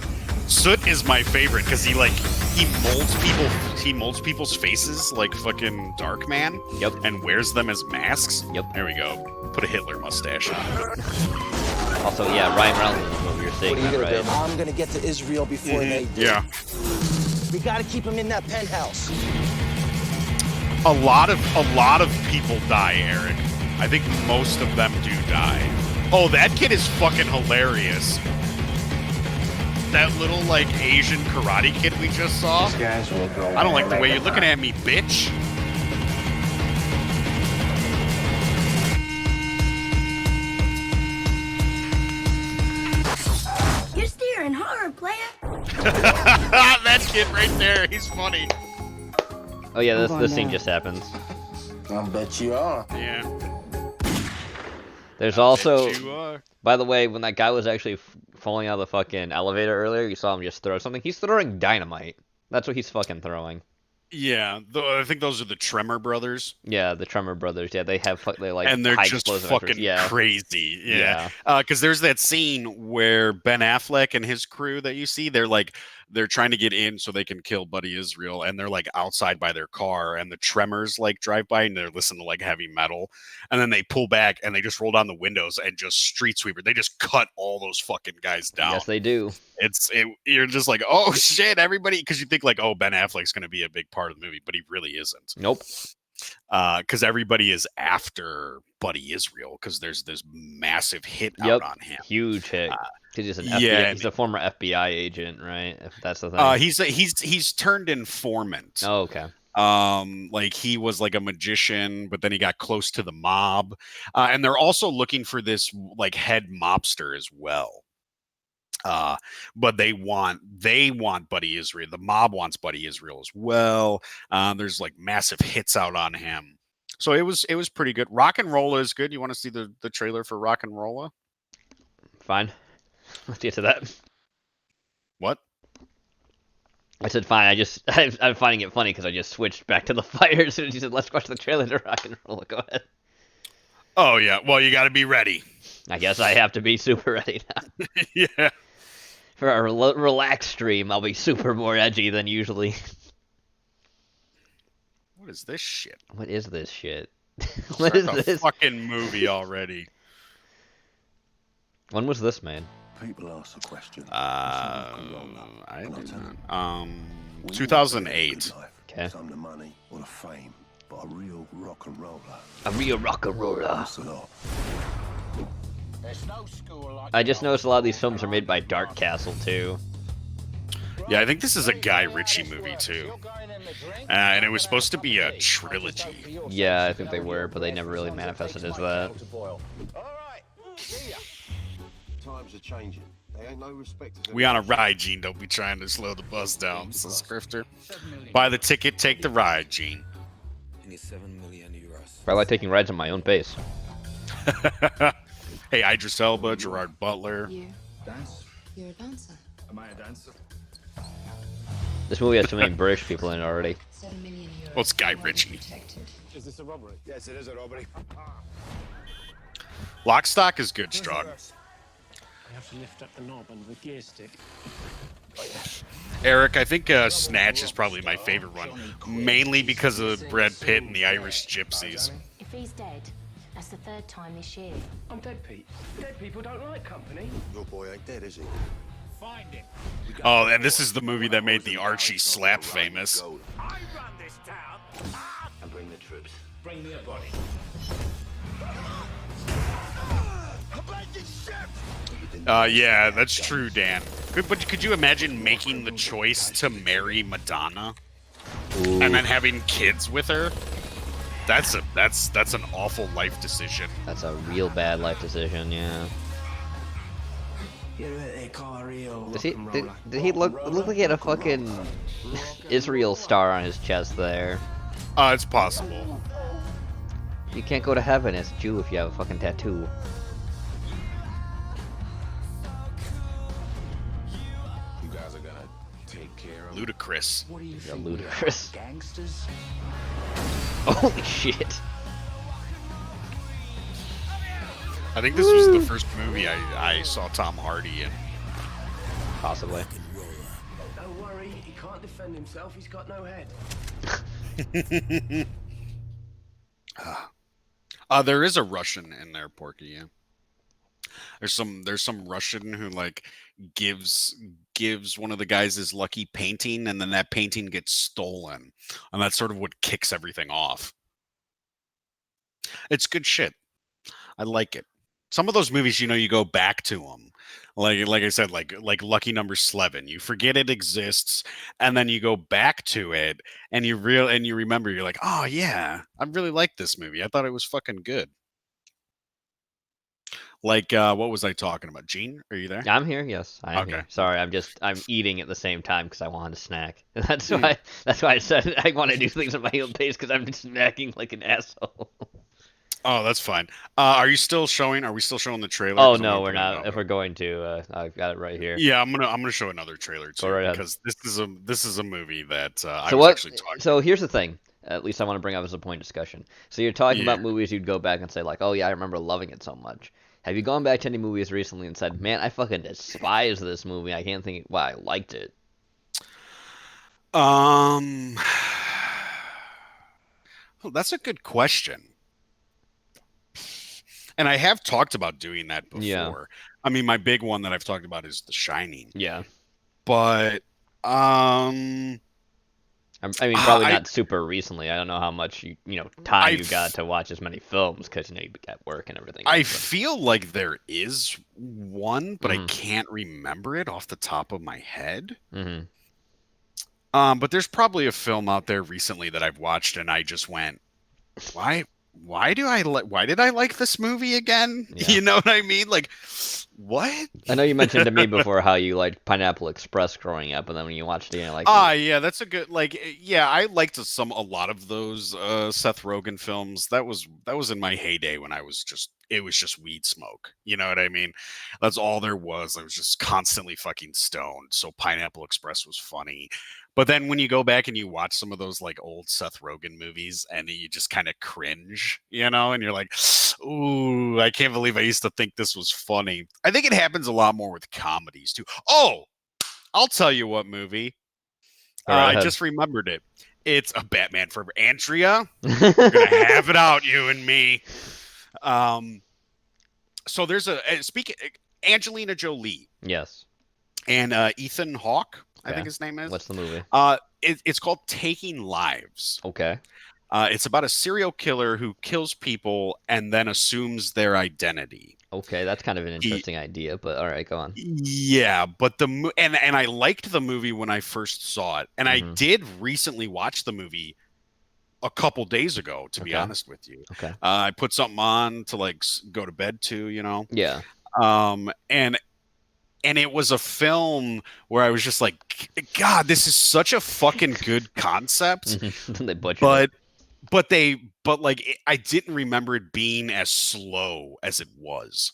Soot is my favorite because he molds people's faces like fucking Darkman. Yep. And wears them as masks. Yep. There we go. Put a Hitler mustache on. Also, yeah, Ryan Reynolds is what we were saying, right? I'm gonna get to Israel before they do. Yeah. We gotta keep him in that penthouse. A lot of people die, Eric. I think most of them do die. Oh, that kid is fucking hilarious. That little like Asian karate kid we just saw. These guys will go. I don't like the way you're looking at me, bitch. You're steering hard, player. That kid right there, he's funny. Oh yeah, this scene just happens. I bet you are. Yeah. There's also, You are. by the way, when that guy was actually falling out of the fucking elevator earlier, you saw him just throw something. He's throwing dynamite. That's what he's fucking throwing. Yeah, I think those are the Tremor brothers. Yeah, the Tremor brothers. Yeah, they like and they're high just explosive fucking efforts. Yeah. crazy. Yeah, because there's that scene where Ben Affleck and his crew that you see, they're trying to get in so they can kill Buddy Israel, and they're like outside by their car, and the Tremors like drive by and they're listening to like heavy metal, and then they pull back and they just roll down the windows and just street sweeper. They just cut all those fucking guys down. Yes, they do. You're just like, oh shit, everybody, because you think like, oh, Ben Affleck's going to be a big part of the movie, but he really isn't. Nope. Because everybody is after Buddy Israel because there's this massive hit out on him. Huge hit. He's just he's a former FBI agent, right? If that's the thing. He's turned informant. Oh, okay. Like he was like a magician, but then he got close to the mob, and they're also looking for this like head mobster as well. But they want Buddy Israel. The mob wants Buddy Israel as well. There's like massive hits out on him. So it was pretty good. Rock and Rolla is good. You want to see the trailer for Rock and Rolla? Fine. Let's get to that. What? I said fine. I'm finding it funny because I just switched back to the fire as soon as you said let's watch the trailer to Rock and Rolla. Go ahead. Oh yeah. Well, you got to be ready. I guess I have to be super ready now. Yeah. For a relaxed stream, I'll be super more edgy than usually. What is this shit? What is this shit? What is this fucking movie already? When was this made? People ask a question. I don't know. 2008. Okay. Some the money or the fame, but a real rock and roller. A real rock and roller. That's a lot. I just noticed a lot of these films are made by Dark Castle too. Yeah, I think this is a Guy Ritchie movie too, and it was supposed to be a trilogy. Yeah, I think they were, but they never really manifested as that. Times are changing. They ain't no respect. We on a ride, Gene. Don't be trying to slow the bus down, says Grifter. Buy the ticket, take the ride, Gene. You need 7 million euros. I like taking rides at my own pace. Hey, Idris Elba, Gerard Butler. You. Dance? You're a dancer. Am I a dancer? This movie has too many British people in it already. 7 million euros. Well, it's Guy Ritchie. Is this a robbery? Yes, it is a robbery. Lock, Stock is good, Strong. I have to lift up the knob and the gear stick. Eric, I think Snatch is probably my favorite one, mainly because of Brad Pitt and the Irish Gypsies. If he's dead, that's the 3rd time this year. I'm dead, Pete. Dead people don't like company. Your boy ain't dead, is he? Find him. Oh, and this is the movie that made the Archie slap famous. I run this town. And bring the troops. Bring me a body. Yeah, that's true, Dan. But could you imagine making the choice to marry Madonna and then having kids with her? That's an awful life decision. That's a real bad life decision, yeah. Did he look like he had a fucking Israel star on his chest there? It's possible. You can't go to heaven as a Jew if you have a fucking tattoo. You guys are gonna take care of Ludicrous. What do you think? Ludicrous. Gangsters? Holy shit. I think this was the first movie I saw Tom Hardy in. Possibly. Don't worry, he can't defend himself. He's got no head. There is a Russian in there, Porky. Yeah. There's some Russian who like gives one of the guys his lucky painting, and then that painting gets stolen, and that's sort of what kicks everything off. It's good shit. I like it. Some of those movies, you go back to them. Like I said, like Lucky Number 11. You forget it exists, and then you go back to it, and you remember. You're like, oh yeah, I really like this movie. I thought it was fucking good. Like, what was I talking about? Gene, are you there? I'm here. Yes, I am here. Sorry, I'm eating at the same time because I wanted a snack. That's why I said I want to do things at my own pace because I'm snacking like an asshole. Oh, that's fine. Are we still showing the trailer? Oh no, we're not. If we're going to, I've got it right here. Yeah, I'm gonna show another trailer too, right because this is a movie that I was actually talking. So here's the thing. At least I want to bring up as a point of discussion. So you're talking about movies you'd go back and say like, oh yeah, I remember loving it so much. Have you gone back to any movies recently and said, man, I fucking despise this movie. I can't think why I liked it. Well, that's a good question. And I have talked about doing that before. Yeah. I mean, my big one that I've talked about is The Shining. Yeah. But I mean, probably not super recently. I don't know how much time you got to watch as many films because you got work and everything. I feel like there is one, but I can't remember it off the top of my head. Mm-hmm. But there's probably a film out there recently that I've watched and I just went, why did I like this movie again? Yeah. You know what I mean? Like, what? I know you mentioned to me before how you liked Pineapple Express growing up, and then when you watched it, you're like, yeah, that's a good I liked a lot of those Seth Rogen films. That was in my heyday when it was just weed smoke. You know what I mean? That's all there was. I was just constantly fucking stoned. So Pineapple Express was funny. But then when you go back and you watch some of those like old Seth Rogen movies and you just kind of cringe, and you're like, ooh, I can't believe I used to think this was funny. I think it happens a lot more with comedies too. Oh, I'll tell you what movie. I just remembered it. It's a Batman Forever. Andrea, we're going to have it out, you and me. So there's Angelina Jolie Yes. and Ethan Hawke, I Okay. think his name is. What's the movie? It's called Taking Lives. Okay. It's about a serial killer who kills people and then assumes their identity. Okay, that's kind of an interesting idea, but all right, go on. Yeah, but and I liked the movie when I first saw it, and I Mhm. did recently watch the movie a couple days ago, to be Okay. honest with you. Okay. I put something on to like go to bed to, Yeah. And it was a film where I was just like, God, this is such a fucking good concept, They butchered but it. I didn't remember it being as slow as it was.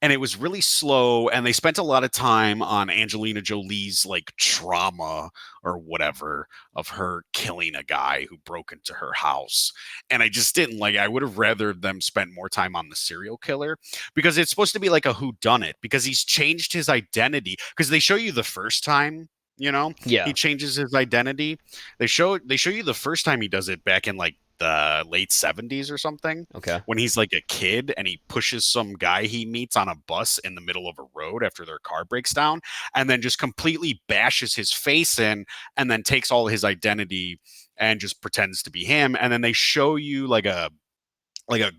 And it was really slow, and they spent a lot of time on Angelina Jolie's like trauma or whatever of her killing a guy who broke into her house. And I just didn't like. I would have rather them spent more time on the serial killer, because it's supposed to be like a whodunit, because he's changed his identity. Because they show you the first time, Yeah. he changes his identity. They show you the first time he does it back in like the late 70s or something, Okay. when he's like a kid and he pushes some guy he meets on a bus in the middle of a road after their car breaks down, and then just completely bashes his face in, and then takes all his identity and just pretends to be him. And then they show you like a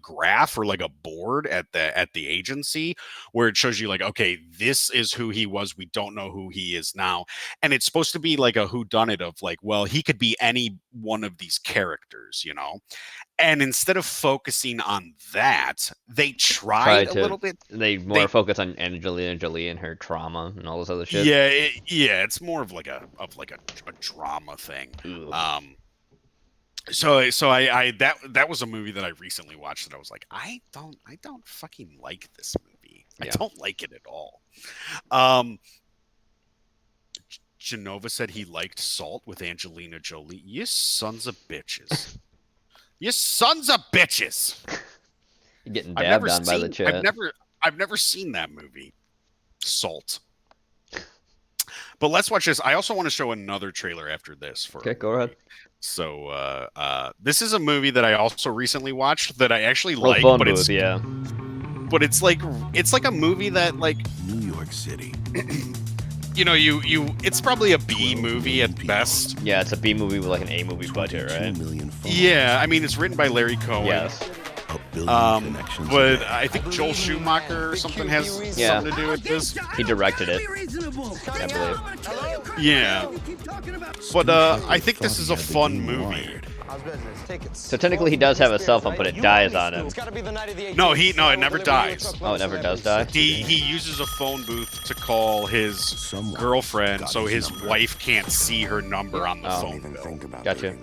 graph or like a board at the agency, where it shows you like, okay, this is who he was, we don't know who he is now. And it's supposed to be like a whodunit of like, well, he could be any one of these characters. And instead of focusing on that, they tried a little bit. They more focus on Angelina Jolie and her trauma and all this other shit. Yeah, it's more of like a drama thing. So I that was a movie that I recently watched that I was like, I don't fucking like this movie. Yeah. I don't like it at all. Genova said he liked Salt with Angelina Jolie. You sons of bitches. You sons of bitches. You're getting dabbed on by the chat. I've never seen that movie, Salt. But let's watch this. I also want to show another trailer after this. Okay, go ahead. So this is a movie that I also recently watched that I actually like, phone but booth, but it's like a movie that like New York City. It's probably a B movie at best. Yeah, it's a B movie with like an A movie budget, right? Yeah, I mean, it's written by Larry Cohen. Yes. But I think Joel Schumacher or something has something to do with this. He directed it, I believe. Yeah. But I think this is a fun movie. So technically he does have a cell phone, but it dies on him. No, it never dies. Oh, it never does die? He uses a phone booth to call his girlfriend, so his wife can't see her number on the phone bill. Gotcha.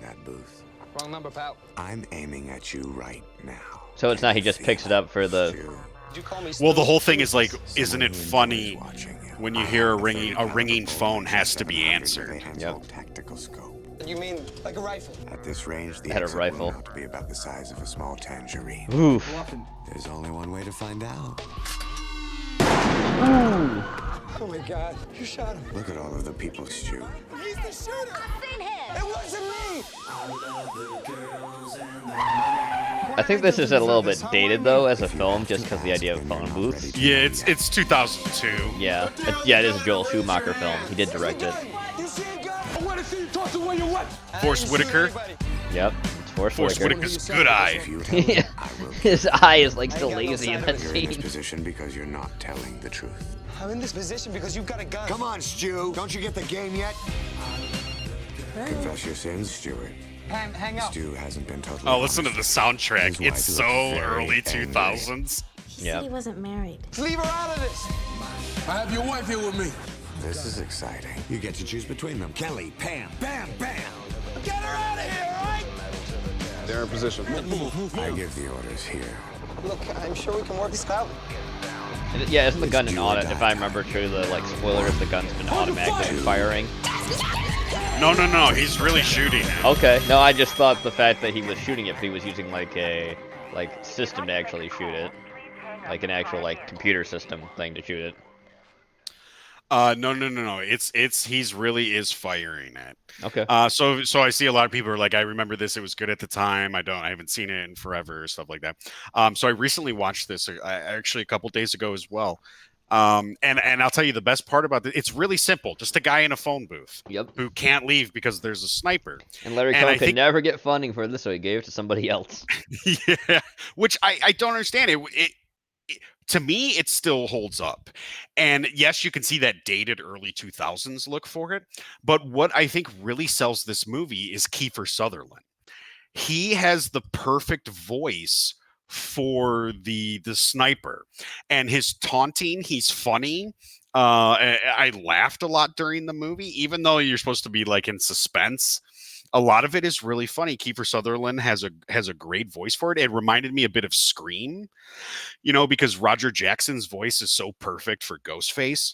Wrong number, pal. I'm aiming at you right now. So it's not he just picks it up for the... Well, the whole thing is like, isn't it funny when you hear a ringing phone has to be answered? Yep. Tactical scope. You mean like a rifle? At this range, the Had a exit rifle. will now to be about the size of a small tangerine. Oof. There's only one way to find out. Oh my God, you shot him. Look at all of the people, Stu. He's the shooter. I've seen him. It wasn't me. I think this is a little bit dated though as a film, just because the idea of phone booths. Yeah, it's 2002. Yeah, it is a Joel Schumacher film. He did direct it. Forrest Whitaker. Yep, it's Forrest Whitaker's good eye. Yeah. His eye is like still lazy in that You're in this scene. position because you're not telling the truth. I'm in this position because you've got a gun. Come on, Stu. Don't you get the game yet? Confess your sins, Stuart. Hang up. Stu hasn't been totally Oh, listen to the honest. soundtrack. His wife It's looks so very early angry. 2000s. He said he wasn't married. Leave her out of this. I have your wife here with me. This is exciting. You get to choose between them. Kelly, Pam, bam, bam. Get her out of here, all right? They're in position. I give the orders here. Look, I'm sure we can work this out. Yeah, isn't the gun an auto? If I remember true, the like spoilers, the gun's been automatically firing. No, he's really shooting it. Okay, no, I just thought the fact that he was shooting it, but he was using like a system to actually shoot it, like an actual like computer system thing to shoot it. No. He's really is firing it. Okay. So I see a lot of people are like, I remember this. It was good at the time. I haven't seen it in forever, stuff like that. So I recently watched this actually a couple days ago as well. And I'll tell you the best part about it. It's really simple. Just a guy in a phone booth who can't leave because there's a sniper. And Larry Cohen could never get funding for this, so he gave it to somebody else. Yeah, which I don't understand. It to me, it still holds up. And yes, you can see that dated early 2000s look for it. But what I think really sells this movie is Kiefer Sutherland. He has the perfect voice for the sniper, and his taunting, he's funny. I laughed a lot during the movie, even though you're supposed to be like in suspense. A lot of it is really funny. Kiefer Sutherland has a great voice for it. It reminded me a bit of Scream, because Roger Jackson's voice is so perfect for Ghostface.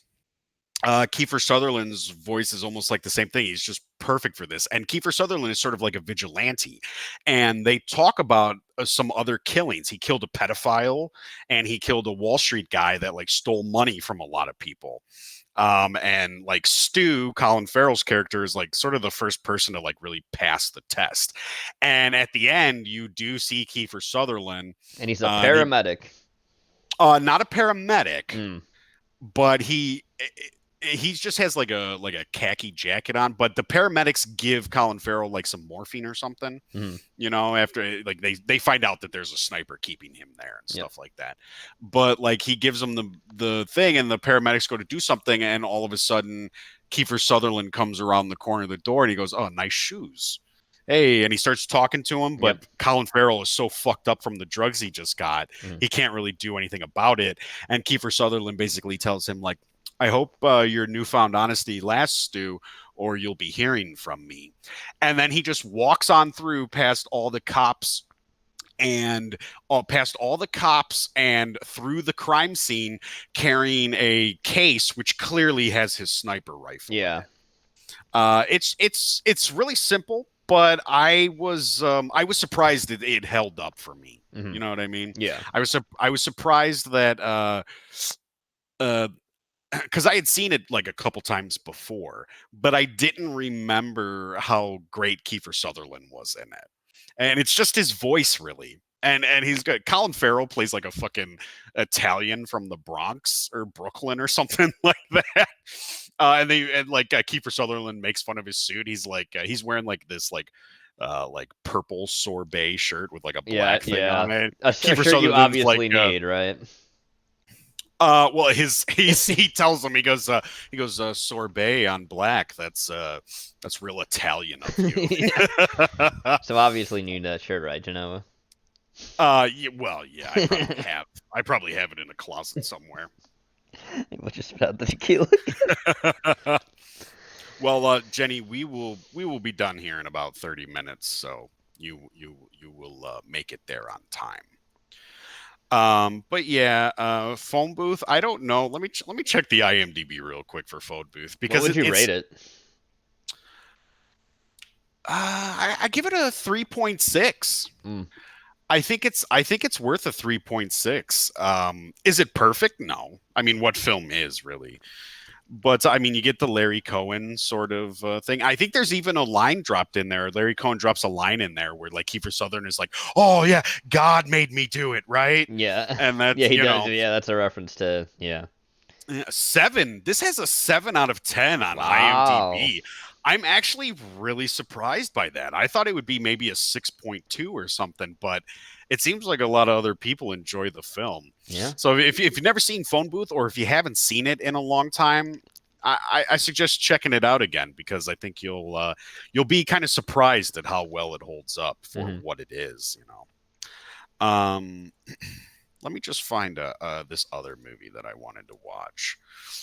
Kiefer Sutherland's voice is almost like the same thing. He's just perfect for this. And Kiefer Sutherland is sort of like a vigilante. And they talk about some other killings. He killed a pedophile, and he killed a Wall Street guy that like stole money from a lot of people. And like Stu, Colin Farrell's character, is like sort of the first person to like really pass the test. And at the end, you do see Kiefer Sutherland, and he's a paramedic. Not a paramedic, but he just has like a khaki jacket on. But the paramedics give Colin Farrell like some morphine or something. After like they find out that there's a sniper keeping him there and stuff like that. But like he gives them the thing, and the paramedics go to do something, and all of a sudden Kiefer Sutherland comes around the corner of the door, and he goes, "Oh, nice shoes." Hey, and he starts talking to him, but Colin Farrell is so fucked up from the drugs he just got, he can't really do anything about it. And Kiefer Sutherland basically tells him, like, I hope your newfound honesty lasts, Stu, or you'll be hearing from me. And then he just walks on through past all the cops and through the crime scene, carrying a case which clearly has his sniper rifle. Yeah. It's really simple, but I was surprised that it held up for me. You know what I mean? Yeah. I was surprised that because I had seen it like a couple times before, but I didn't remember how great Kiefer Sutherland was in it. And it's just his voice, really. And he's got Colin Farrell plays like a fucking Italian from the Bronx or Brooklyn or something like that. And Kiefer Sutherland makes fun of his suit. He's like he's wearing like this like purple sorbet shirt with like a black thing on it. A shirt you obviously need, right? Well, he tells him, he goes sorbet on black. That's real Italian of you. So obviously need that shirt, right, Genova? Yeah, I probably have it in a closet somewhere. We'll just spit out the tequila. Well, Jenny, we will be done here in about 30 minutes, so you will make it there on time. But yeah, phone booth. I don't know. Let me check the IMDb real quick for phone booth, because what would you rate it? I give it a 3.6. I think it's worth a 3.6. Is it perfect? No. I mean, what film is really? But I mean, you get the Larry Cohen sort of thing. I think there's even a line dropped in there. Larry Cohen drops a line in there where like Kiefer Sutherland is like, "Oh yeah, God made me do it," right? Yeah, and that's he does. Yeah, that's a reference to 7. This has a 7 out of 10 on IMDb. I'm actually really surprised by that. I thought it would be maybe a 6.2 or something, but it seems like a lot of other people enjoy the film. Yeah. So if you've never seen Phone Booth, or if you haven't seen it in a long time, I suggest checking it out again, because I think you'll be kind of surprised at how well it holds up for what it is. Let me just find this other movie that I wanted to watch.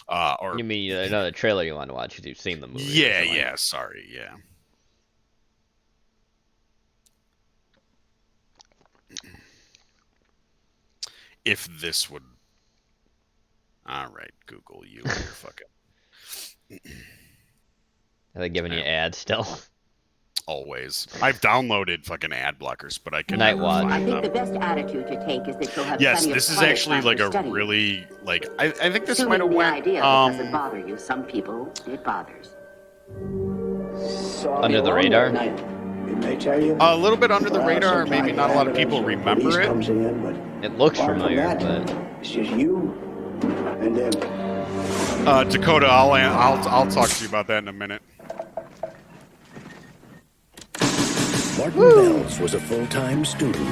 Or you mean another trailer you want to watch because you've seen the movie? Yeah. Sorry, yeah. If this would. All right, Google, you and your fucking. Are they giving you ads still? Always. I've downloaded fucking ad blockers, but I can Night Watch. I think the best attitude to take is that you'll have yes, plenty this of is quiet actually time like to a study. really like I think this Assuming might have the went idea doesn't bother you. Some people it bothers. Under the radar? Didn't they tell you? a little bit under the radar, or maybe not a lot of people remember it. It looks familiar, but it's just you And then Dakota, I'll talk to you about that in a minute. Martin Bells was a full-time student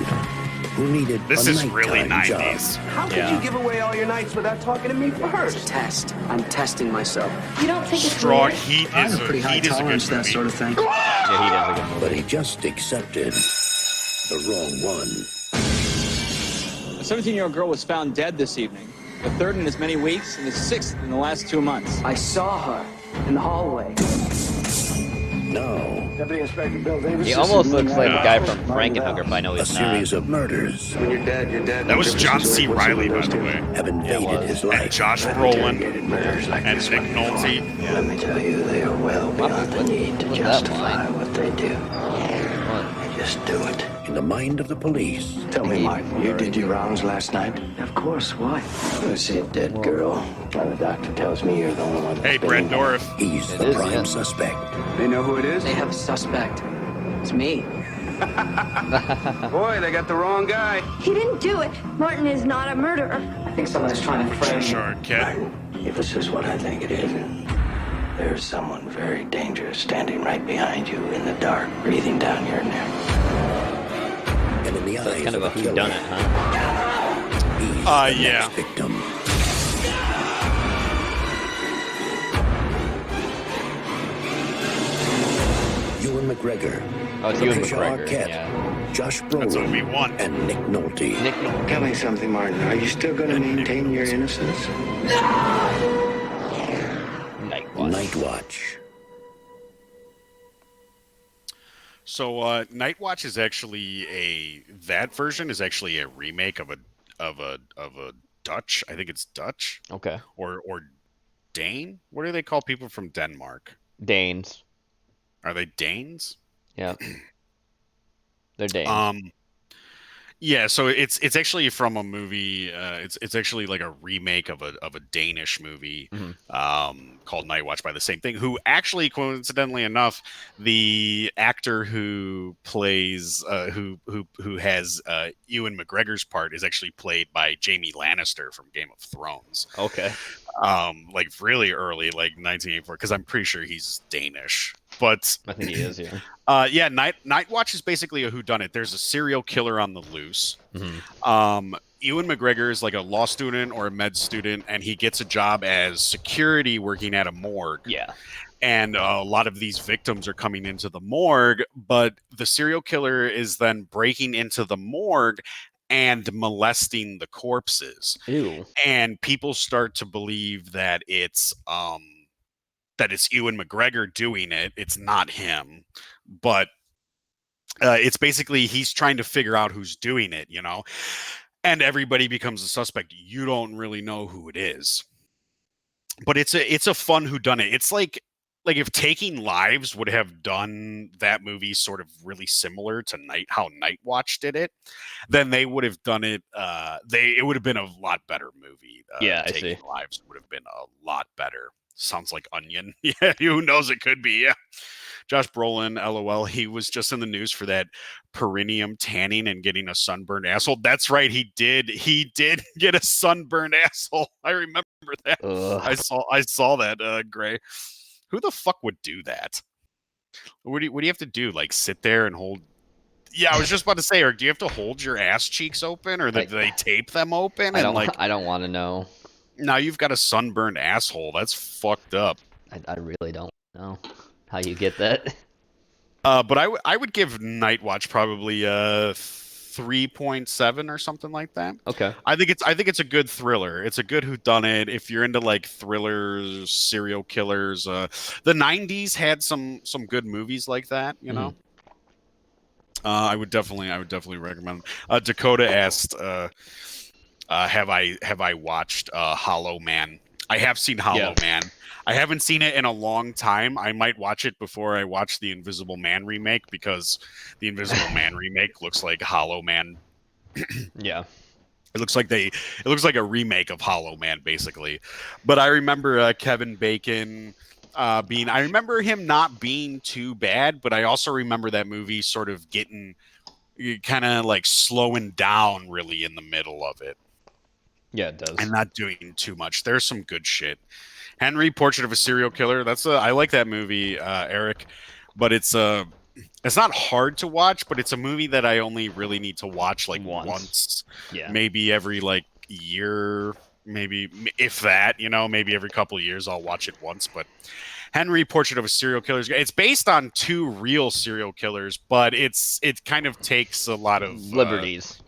who needed This a is really nighttime 90s. job. how could you give away all your nights without talking to me first? It's a test. I'm testing myself. You don't think it's Strong weird? Heat I is have a pretty high Heat is a good tolerance to that movie. sort of thing. Yeah, he does a good movie. But he just accepted the wrong one. A 17-year-old girl was found dead this evening. The third in as many weeks and the sixth in the last 2 months. I saw her in the hallway. Now, Deputy Inspector Bill Davis. He almost looks like a guy from Frankenhooker, but I know a he's not. series of murders When you're dead, you're dead. That was John C. Reilly, by the way. have invaded his And life. Josh Brolin Murders like and this Nick one. Nolte. Let me tell you, they are well beyond the need to What's that justify line? what they do. What? They just do it. In the mind of the police, Tell me, Martin, you did your rounds last night? Of course, why? I see a dead girl. Now the doctor tells me you're the only one. Hey, Brett Dorff. he's It the is, prime yeah. suspect. They know who it is? They have a suspect. It's me. Boy, they got the wrong guy. He didn't do it. Martin is not a murderer. I think someone's trying to frame me. Sure, kid. Martin, if this is what I think it is, there's someone very dangerous standing right behind you in the dark, breathing down your neck. And in the So it's eyes kind of a the killer, whodunit, huh? he's the Yeah. next victim. Ewan McGregor, Oh, it's Ewan Patricia McGregor. Arquette, Yeah. Josh That's what we Brolin, want. and Nick Nolte. Nick Nolte. Tell me something, Martin. Are you still going to maintain your innocence? Night Watch. Night Watch. So Night Watch is actually that version is actually a remake of a Dutch. I think it's Dutch Okay. or Dane. What do they call people from Denmark? Danes. Are they Danes? Yeah. They're Danes. Yeah, so it's actually from a movie. It's actually like a remake of a Danish movie called Night Watch by the same thing. Who actually, coincidentally enough, the actor who plays who has Ewan McGregor's part is actually played by Jamie Lannister from Game of Thrones. Okay. Like really early, like 1984, because I'm pretty sure he's Danish. But I think he is, yeah. yeah, Night Watch is basically a whodunit. There's a serial killer on the loose. Ewan McGregor is like a law student or a med student, and he gets a job as security working at a morgue. Yeah. And a lot of these victims are coming into the morgue, but the serial killer is then breaking into the morgue and molesting the corpses. Ew. And people start to believe that it's Ewan McGregor doing it. It's not him, but it's basically he's trying to figure out who's doing it, you know, and everybody becomes a suspect. You don't really know who it is, but it's a fun whodunit. It's like if Taking Lives would have done that movie sort of really similar to how Night Watch did it, then they would have done it. It would have been a lot better movie. Yeah, I Taking see. Lives would have been a lot better. Sounds like Onion. Yeah, who knows? It could be. Yeah. Josh Brolin, LOL. He was just in the news for that perineum tanning and getting a sunburned asshole. That's right. He did get a sunburned asshole. I remember that. Ugh. I saw that. Gray. Who the fuck would do that? What do you have to do? Like sit there and hold? Yeah, I was just about to say. Or do you have to hold your ass cheeks open, or do they tape them open? I And don't want to know. now you've got a sunburned asshole. That's fucked up. I really don't know how you get that. But I would give Night Watch probably 3.7 or something like that. Okay. I think it's a good thriller. It's a good whodunit. If you're into like thrillers, serial killers, the 90s had some good movies like that, you know. I would definitely recommend. Dakota asked, have I watched Hollow Man? I have seen Hollow Man. I haven't seen it in a long time. I might watch it before I watch the Invisible Man remake, because the Invisible Man remake looks like Hollow Man. Yeah. It looks like a remake of Hollow Man, basically. But I remember Kevin Bacon I remember him not being too bad, but I also remember that movie sort of getting kind of like slowing down really in the middle of it. Yeah, it does. and not doing too much. There's some good shit. Henry, Portrait of a Serial Killer. I like that movie, Eric, but it's not hard to watch, but it's a movie that I only really need to watch like once, Yeah. maybe every like year, maybe if that, maybe every couple of years I'll watch it once. But Henry, Portrait of a Serial Killer. It's based on 2 real serial killers, but it kind of takes a lot of liberties.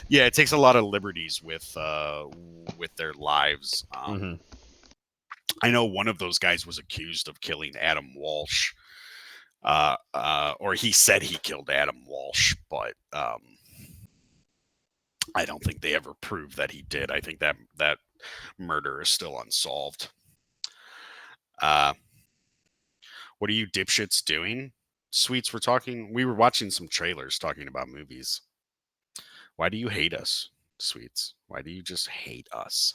Yeah, it takes a lot of liberties with their lives. I know one of those guys was accused of killing Adam Walsh, or he said he killed Adam Walsh, but I don't think they ever proved that he did. I think that murder is still unsolved. What are you dipshits doing? Sweets, we were watching some trailers talking about movies. Why do you hate us, Sweets? Why do you just hate us?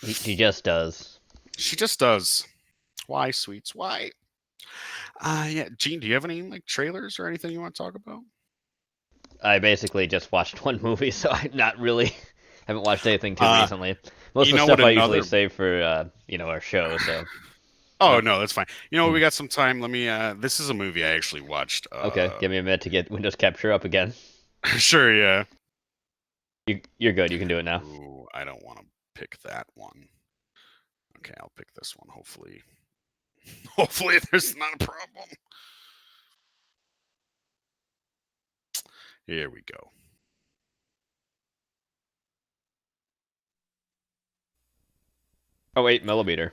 He just does. She just does. Why, Sweets? Why? Yeah, Gene, do you have any like trailers or anything you want to talk about? I basically just watched one movie, so I'm not really haven't watched anything too recently. Most of the stuff I usually save for our show. So. Oh no, that's fine. We got some time. Let me. This is a movie I actually watched. Okay, give me a minute to get Windows Capture up again. Sure, yeah. You're good. You can do it now. Ooh, I don't want to pick that one. Okay, I'll pick this one. Hopefully there's not a problem. Here we go. Oh, 8mm.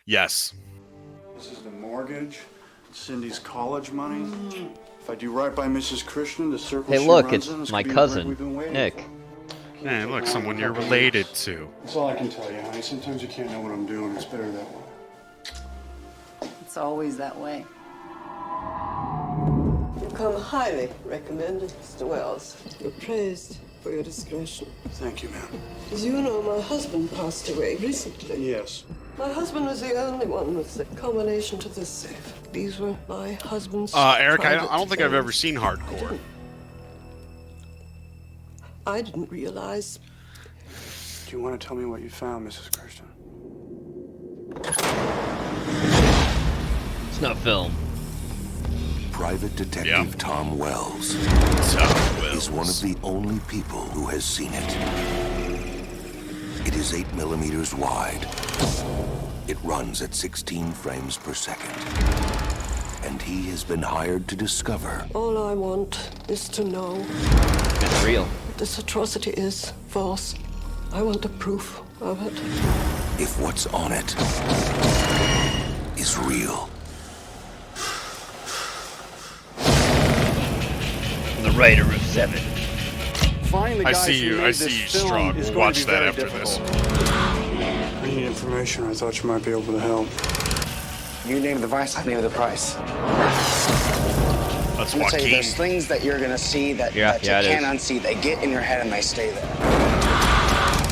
Yes. This is the mortgage, Cindy's college money. If I do right by Mrs. Christian, the circle hey, she look, runs it's in is my gonna be the cousin, break we've been waiting Nick. for. Hey, look, someone you're related to. That's all I can tell you, honey. Sometimes you can't know what I'm doing. It's better that way. It's always that way. You come highly recommended, Mr. Wells. You're praised for your discretion. Thank you, ma'am. As you know, my husband passed away recently. Yes. My husband was the only one with the combination to this safe. These were my husband's. Eric, I private don't think I've ever affairs. seen Hardcore. I didn't realize. Do you want to tell me what you found, Mrs. Christian? It's not film. Private Detective Tom Wells is one of the only people who has seen it. It is 8mm wide. It runs at 16 frames per second. And he has been hired to discover. All I want is to know. It's real. This atrocity is false. I want the proof of it. If what's on it is real. The writer of 7. Find the I guys see who you. made I this see you film strong. is We'll going watch to be that very after this. difficult. I need information. I thought you might be able to help. You name the vice, I name the price. That's Let me tell you, Joaquin. there's things that you're gonna see that you can't unsee. They get in your head and they stay there.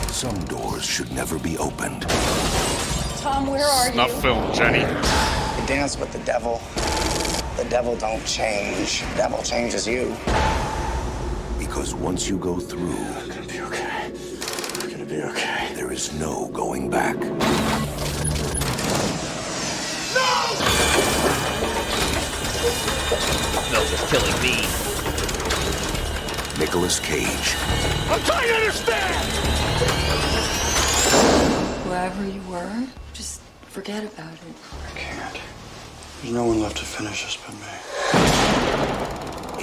Some doors should never be opened. Tom, where are Snuff you? film, Jenny. You dance with the devil. The devil don't change. The devil changes you. Because once you go through, I'm gonna be okay. I'm gonna be okay. there is no going back. Smells is killing me. Nicolas Cage. I'm trying to understand! Wherever you were, just forget about it. I can't. There's no one left to finish this but me.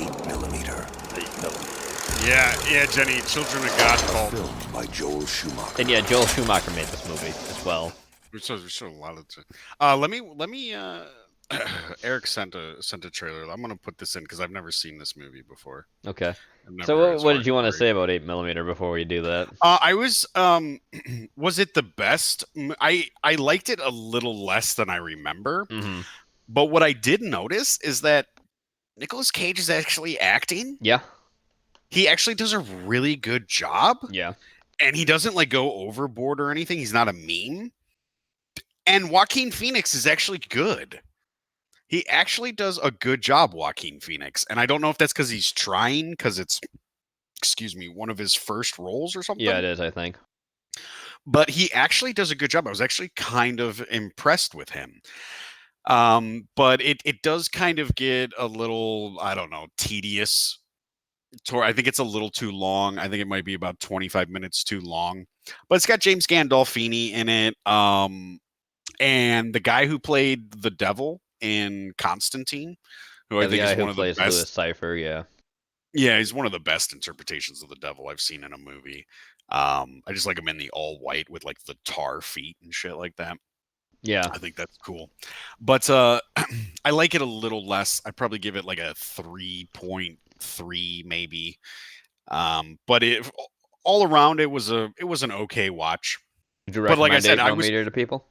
8mm. Yeah, Jenny. Children of God called. Filmed by Joel Schumacher. And yeah, Joel Schumacher made this movie as well. We showed a lot of. Let me. Eric sent a trailer. I'm gonna put this in because I've never seen this movie before. Okay. So what did you want to say about 8mm before we do that? I was was it the best? I liked it a little less than I remember. Mm-hmm. But what I did notice is that Nicolas Cage is actually acting. Yeah. He actually does a really good job. Yeah. And he doesn't like go overboard or anything. He's not a meme. And Joaquin Phoenix is actually good. He actually does a good job, Joaquin Phoenix. And I don't know if that's because he's trying, because it's excuse me, one of his first roles or something. Yeah, it is, I think. But he actually does a good job. I was actually kind of impressed with him. But it does kind of get a little, I don't know, tedious. I think it's a little too long. I think it might be about 25 minutes too long. But it's got James Gandolfini in it. And the guy who played the devil in Constantine, who I think is one of the best. Louis Cypher, yeah. Yeah, he's one of the best interpretations of the devil I've seen in a movie. I just like him in the all white with like the tar feet and shit like that. Yeah. I think that's cool. But I like it a little less. I'd probably give it like a 3.3 maybe. But all around it was an okay watch. Would you recommend like I said, 8mm to people?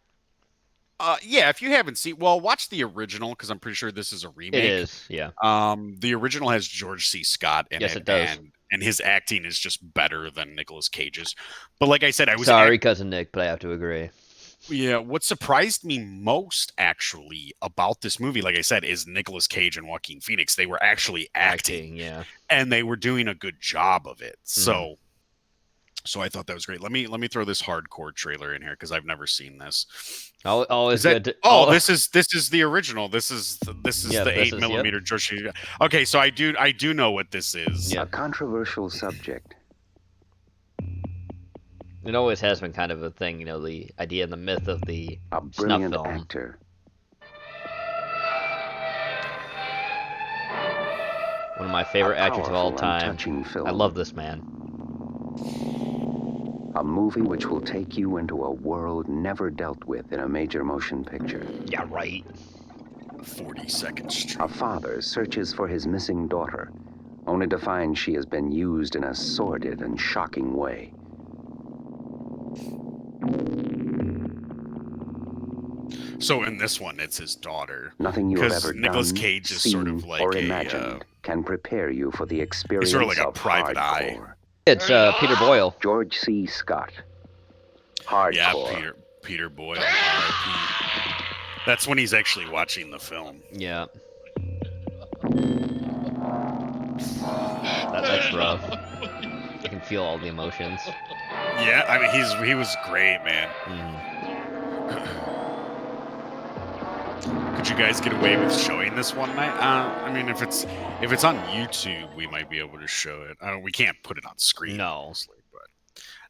Yeah, if you haven't seen, well, watch the original because I'm pretty sure this is a remake. It is, yeah. The original has George C. Scott in it. Yes, it does. And his acting is just better than Nicolas Cage's. But like I said, I was sorry, cousin Nick, but I have to agree. Yeah, what surprised me most actually about this movie, like I said, is Nicolas Cage and Joaquin Phoenix. They were actually acting, yeah, and they were doing a good job of it. So I thought that was great. Let me throw this hardcore trailer in here because I've never seen this. Always good. This is the original. This is the 8mm George. Okay, so I do know what this is. Yeah. A controversial subject. It always has been kind of a thing, the idea and the myth of the snuff film. Actor. One of my favorite actors of all time. I love this man. A movie which will take you into a world never dealt with in a major motion picture. Yeah, right. 42nd Street. A father searches for his missing daughter, only to find she has been used in a sordid and shocking way. So in this one, it's his daughter. Nothing you have ever Nicolas done, Cage is seen, sort of like or imagined can prepare you for the experience he's sort of like a private hardcore. eye. It's Peter Boyle. George C. Scott. Hardcore. Yeah, Peter Boyle. R.I.P. That's when he's actually watching the film. Yeah. That's rough. You can feel all the emotions. Yeah, I mean he was great, man. Could you guys get away with showing this one night? I mean, if it's on YouTube, we might be able to show it. We can't put it on screen, no, obviously,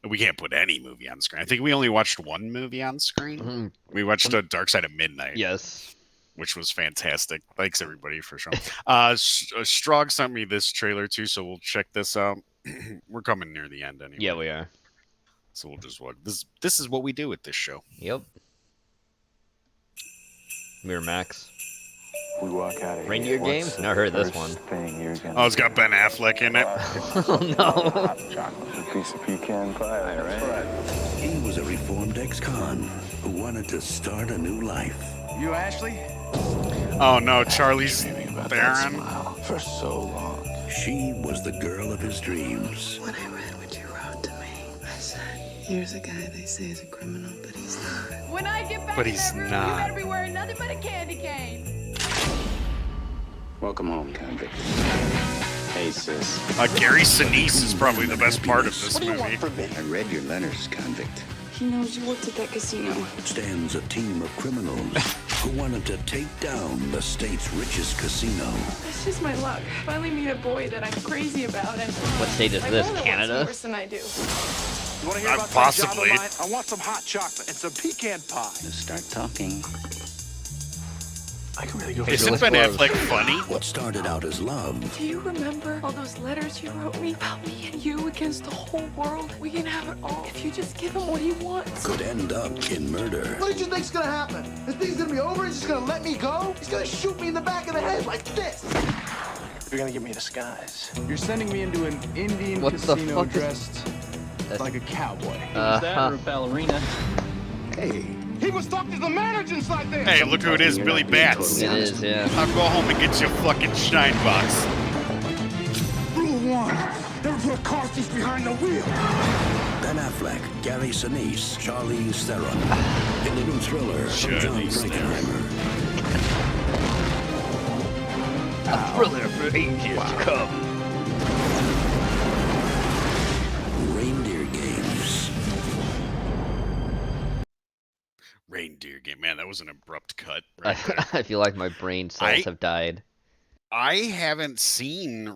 but we can't put any movie on screen. I think we only watched one movie on screen. We watched Dark Side of Midnight. Yes, which was fantastic. Thanks everybody for showing. Strog sent me this trailer too, so we'll check this out. We're coming near the end anyway. Yeah, we are. So we'll just watch. This is what we do with this show. Yep. Miramax. We walk out of here. Reindeer Games? Never heard this one. Oh, it's got Ben Affleck in it. Oh no. Hot chocolate, a piece of pecan pie, right? He was a reformed ex-con who wanted to start a new life. You, Ashley? Oh no, Charlie's Theron. For so long. She was the girl of his dreams. When I read what you wrote to me, I said, here's a guy they say is a criminal, but he's not. When I get back But to he's that room, not. you better be wearing nothing but a candy cane. Welcome home, convict. Hey, sis. Gary Sinise is probably the best part of this movie. I read your letters, convict. He knows you worked at that casino. Stands a team of criminals who wanted to take down the state's richest casino. It's just my luck. Finally meet a boy that I'm crazy about, and What state is this? Canada? worse than I do. You want to hear about possibly. that job of mine? I want some hot chocolate and some pecan pie. Let's start talking. I can really go. Isn't Ben Affleck funny? What started out as love Do you remember all those letters you wrote me about me and you against the whole world? We can have it all if you just give him what he wants. could end up in murder. What did you think's gonna happen? This thing's gonna be over? He's just gonna let me go? He's gonna shoot me in the back of the head like this. You're gonna give me a disguise. You're sending me into an Indian What the casino fuck is- dressed like a cowboy. That or a ballerina. Hey, He was talking to the manager inside there. Hey, look who it is, Billy Batts. It is, yeah. I'll go home and get you a fucking shine box. Rule 1. Never put a car seat behind the wheel. Ben Affleck, Gary Sinise, Charlize Theron. In the new thriller from John Charlize Frankenheimer. A thriller for ages to come. was an abrupt cut right there. I feel like my brain cells have died. I haven't seen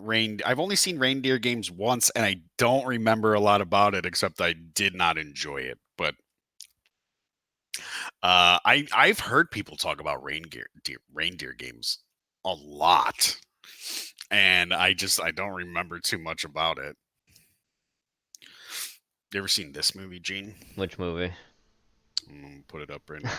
I've only seen Reindeer Games once, and I don't remember a lot about it except I did not enjoy it. But I've heard people talk about reindeer games a lot, and I don't remember too much about it. You ever seen this movie, Gene? Which movie? I'm gonna put it up right now.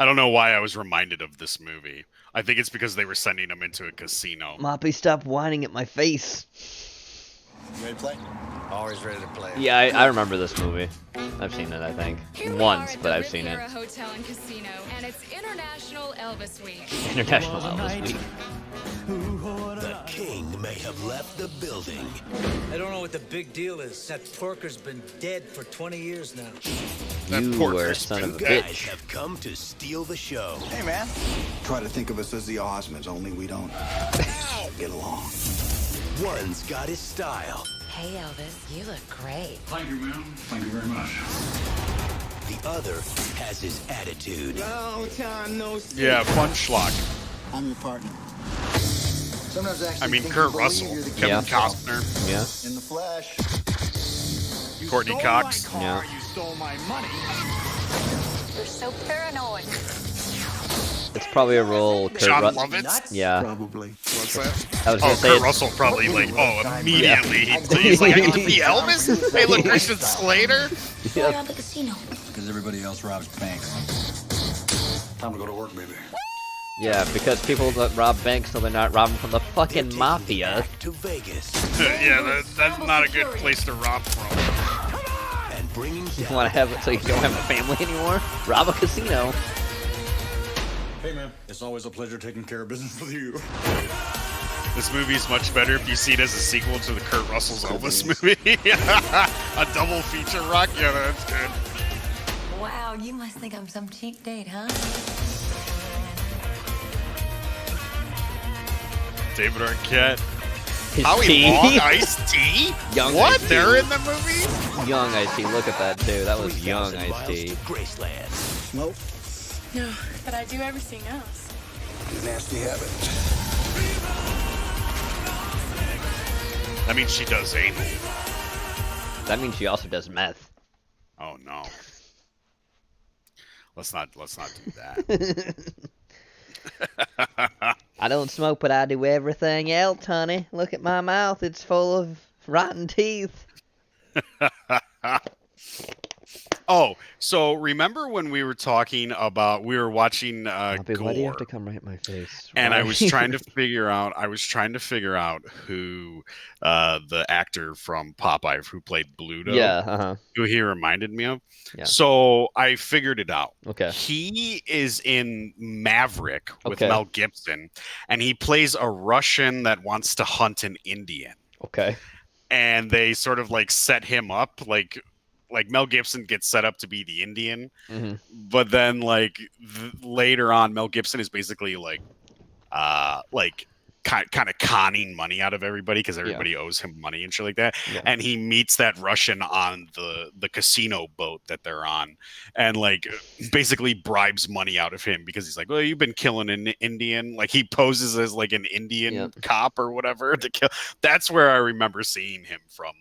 I don't know why I was reminded of this movie. I think it's because they were sending him into a casino. Moppy, stop whining at my face. You ready to play? Always ready to play. Yeah, I remember this movie. I've seen it, I think. Once, but I've seen it. Hotel and Casino, and it's International Elvis Week. International Elvis Week. The king may have left the building. I don't know what the big deal is. That Porker's been dead for 20 years now. You were a son of a guys bitch. have come to steal the show. Hey, man. Try to think of us as the Osmonds, only we don't get along. One's got his style. Hey, Elvis, you look great. Thank you, ma'am. Thank you very much. The other has his attitude. Long time no see. Yeah, Funschlock. I'm your partner. Sometimes I mean, think Kurt you Russell, believe you're the Kevin king. Costner. Yeah. In the flesh. Courtney stole Cox. My car, Yeah. You stole my money. You're so paranoid. It's probably a role Kurt John Russell. Lovitz? Yeah. Probably. What's that? I was gonna say Kurt Russell probably immediately. He's like, I get to be Elvis? Hey, look, Christian Slater? Why rob the casino? Because everybody else robs banks. Time to go to work, baby. Yeah, because people that rob banks so they're not robbing from the fucking mafia. To Vegas. Yeah, that's not a good place to rob from. And bringing You want to have it so you don't have a family anymore? Rob a casino. Hey, man. It's always a pleasure taking care of business with you. This movie is much better if you see it as a sequel to the Kurt Russell's Elvis movie. A double feature, Rock. Yeah, that's good. Wow, you must think I'm some cheap date, huh? David Arquette. His Howie tea. Long, Ice-T? Young What? Ice-T. They're in the movie? Young Ice-T. Look at that, too. That was young 3,000 miles Ice-T. to Graceland. Nope. No, but I do everything else. You nasty habit. That means she does anal. That means she also does meth. Oh, no. Let's not do that. I don't smoke, but I do everything else, honey. Look at my mouth. It's full of rotten teeth. Oh, so remember when we were talking about we were watching Bobby, Gore, why do you have to come right at my face? and Why? I was trying to figure out who the actor from Popeye who played Bluto, Yeah, who he reminded me of. Yeah. So I figured it out. Okay. He is in Maverick with Okay. Mel Gibson, and he plays a Russian that wants to hunt an Indian. Okay. And they sort of like set him up like Mel Gibson gets set up to be the Indian, Mm-hmm. but then like later on, Mel Gibson is basically like kind of conning money out of everybody because everybody owes him money and shit like that. Yeah. And he meets that Russian on the casino boat that they're on, and like basically bribes money out of him because he's like, well, you've been killing an Indian. Like he poses as like an Indian cop or whatever to kill. That's where I remember seeing him from.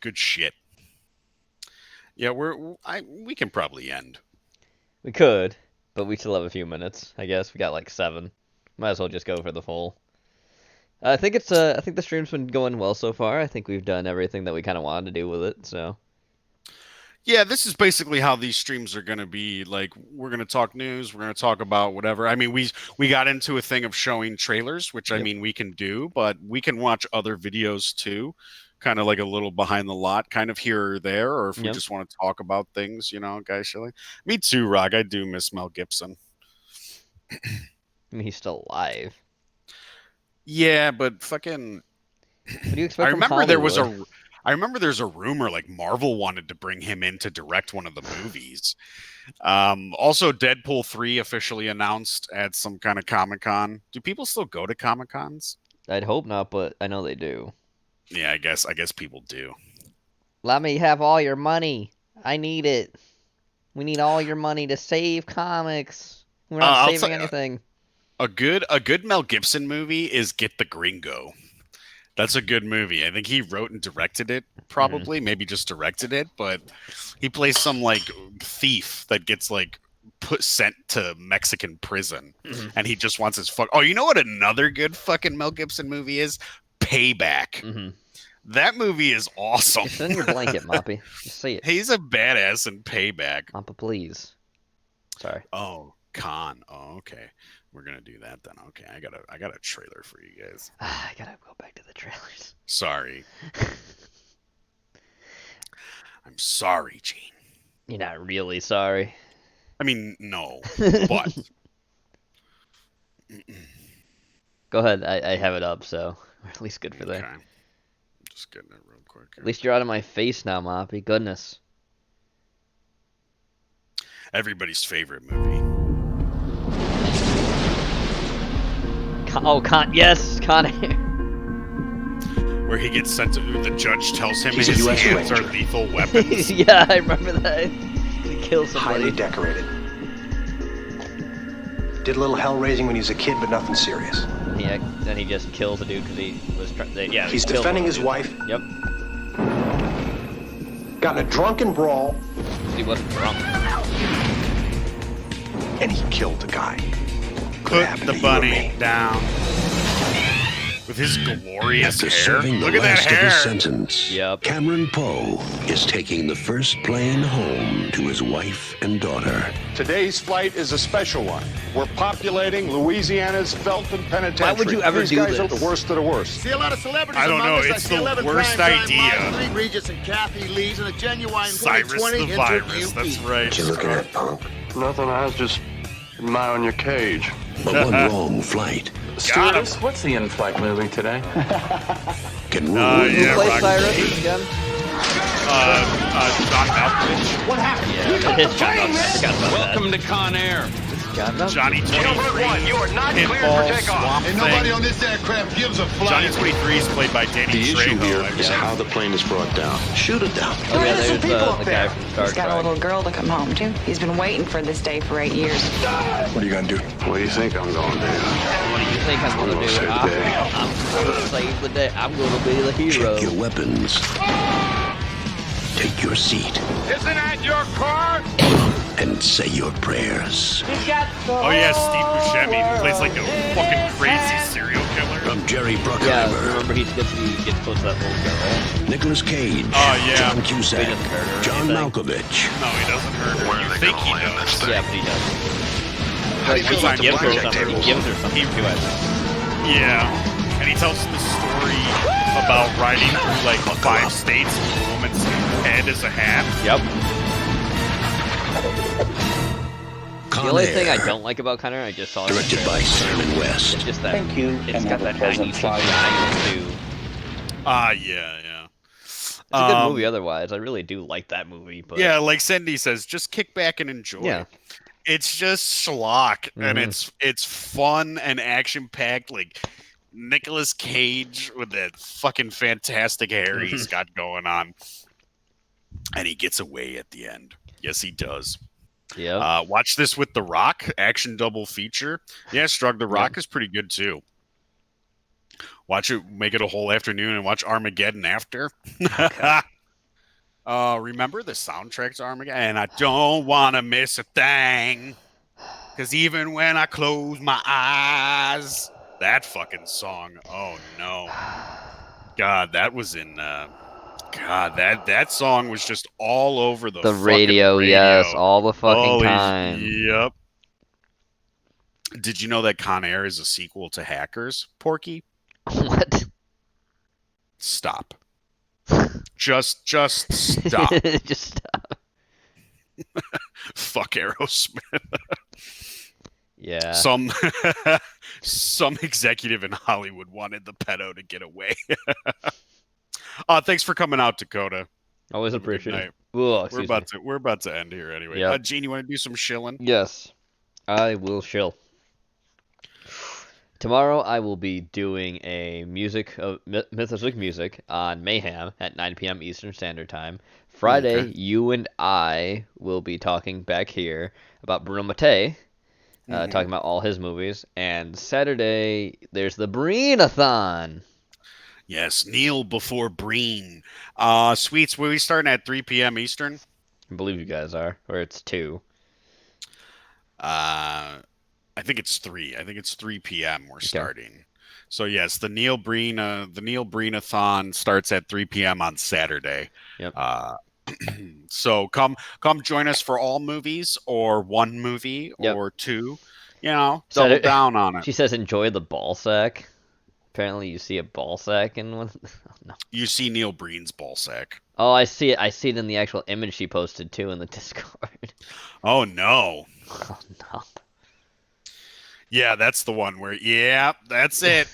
Good shit. Yeah, we can probably end. We could, but we still have a few minutes. I guess we got like 7. Might as well just go for the full. I think the stream's been going well so far. I think we've done everything that we kind of wanted to do with it. So. Yeah, this is basically how these streams are going to be. Like, we're going to talk news. We're going to talk about whatever. I mean, we got into a thing of showing trailers, which I mean we can do, but we can watch other videos too. Kind of like a little behind the lot, kind of here or there, or if we just want to talk about things, guys. Shilly. Me too, Rock. I do miss Mel Gibson. I mean, he's still alive. Yeah, but fucking. What do you expect? I from remember Hollywood? I remember there's a rumor like Marvel wanted to bring him in to direct one of the movies. Also, Deadpool 3 officially announced at some kind of Comic-Con. Do people still go to Comic-Cons? I'd hope not, but I know they do. Yeah, I guess people do. Let me have all your money. I need it. We need all your money to save comics. We're not saving anything. A good Mel Gibson movie is Get the Gringo. That's a good movie. I think he wrote and directed it, probably. Maybe just directed it, but he plays some like thief that gets like sent to Mexican prison, and he just wants his fuck. Oh, you know what? Another good fucking Mel Gibson movie is Payback. That movie is awesome. Just sit in your blanket, Moppy. Just say it. He's a badass in Payback. Moppa, please. Sorry. Oh, Con. Oh, okay. We're gonna do that then. Okay, I got a trailer for you guys. I gotta go back to the trailers. Sorry. I'm sorry, Gene. You're not really sorry. I mean, no, but go ahead. I have it up, so we're at least good for that. I'm just getting it real quick here. At least you're out of my face now, Moppy. Goodness. Everybody's favorite movie. Yes, Con Air. Where he gets sent to, the judge tells him his hands are lethal weapons. Yeah, I remember that. He kills somebody. Highly decorated. Did a little hell raising when he was a kid, but nothing serious. Yeah, then he just kills a dude because he was trying. Yeah, he's defending his wife. Yep. Got in a drunken brawl. He wasn't drunk. And he killed the guy. Put the bunny down. With his glorious After hair. serving the Look at that last of hair. his sentence, Cameron Poe is taking the first plane home to his wife and daughter. Today's flight is a special one. We're populating Louisiana's Felton Penitentiary. Why would you ever These do guys this? are the worst of the worst. See a lot of celebrities I don't among know. us. It's I see the 11 worst Primetime idea. Live, Regis and Kathy Lees, and a genuine Cyrus 2020 the Virus. That's right. What you looking at, punk? Nothing, I was just admiring your cage. But one wrong flight Stewardess, what's the in-flight movie today? can ruin Yeah, Who plays Rocky Cyrus again? John Malkovich. What happened? Yeah, it is John Malkovich. I forgot about Welcome to Con Air. John Malkovich. Johnny 23. You are not cleared Pinball, for takeoff. Swamp And nobody Thing. on this aircraft gives a Johnny flying. 23 is played by Danny The issue Trejo. here I is guess. how the plane is brought down. Shoot it down. Oh yeah, there's people up the there. guy from Star He's got a Trek. little girl to come home to. He's been waiting for this day for 8 years. What are you gonna do? What do you think I'm gonna do? What do you think I'm gonna do? Save the day. I'm gonna save the day. I'm gonna be the hero. Check your weapons. Take your seat Isn't that your car? and say your prayers. Oh yeah, Steve Buscemi, who plays like a fucking crazy serial killer. From Jerry Yeah, Bruckheimer, remember he gets close to that little girl. Nicolas Cage, Oh, yeah. John Cusack, He doesn't hurt her or John anything. Malkovich. No, he doesn't hurt her. You think he does. Yeah, but he does. How do you feel about the Gives her blackjack something. He tables? gives her something too, I think. Yeah. And he tells the story about riding through like 5 states with a woman's head as a hat. Yep. Con The only Air, thing I don't like about Connor, I just saw it in the directed by trailer. Simon West. It's just that Thank you, it's and got have a that pleasant 90s flight. style too. Yeah. It's a good movie otherwise. I really do like that movie. But Yeah, like Cindy says, just kick back and enjoy. Yeah. It's just schlock, and Mhm. it's fun and action packed. Like Nicolas Cage with that fucking fantastic hair he's got going on, and he gets away at the end. Yes, he does. Yeah. Watch this with The Rock, action double feature. Yeah, Strug, The Rock is pretty good too. Watch it, make it a whole afternoon, and watch Armageddon after. Remember the soundtrack to Armageddon? And I don't want to miss a thing. Because even when I close my eyes, that fucking song. Oh, no. God, that was in... God, that song was just all over the fucking radio, yes, all the fucking Holy- time. Yep. Did you know that Con Air is a sequel to Hackers, Porky? What? Stop. Just stop. Just stop. Fuck Aerosmith. Yeah. Some executive in Hollywood wanted the pedo to get away. Thanks for coming out, Dakota. Always Have a good appreciate it. night. Ugh, We're about to end here anyway. Yep. Gene, you want to do some shilling? Yes. I will chill. Tomorrow I will be doing a Mythos of Music on Mayhem at 9 p.m. Eastern Standard Time. Friday, Okay. you and I will be talking back here about Bruno Mattei, talking about all his movies. And Saturday, there's the Breen-a-thon. Yes, Neil before Breen. Sweets, will we starting at 3 p.m. Eastern? I believe you guys are, or it's 2. I think it's 3. I think it's 3 p.m. We're Okay. starting. So yes, the Neil Breen-a-thon starts at 3 p.m. on Saturday. Yep. So come join us for all movies or one movie or two. You know, double down on it. She says enjoy the ball sack. Apparently you see a ball sack in one. Oh, no. You see Neil Breen's ball sack. Oh, I see it. I see it in the actual image she posted too in the Discord. Oh no. Oh no. Yeah, that's the one where, yeah, that's it.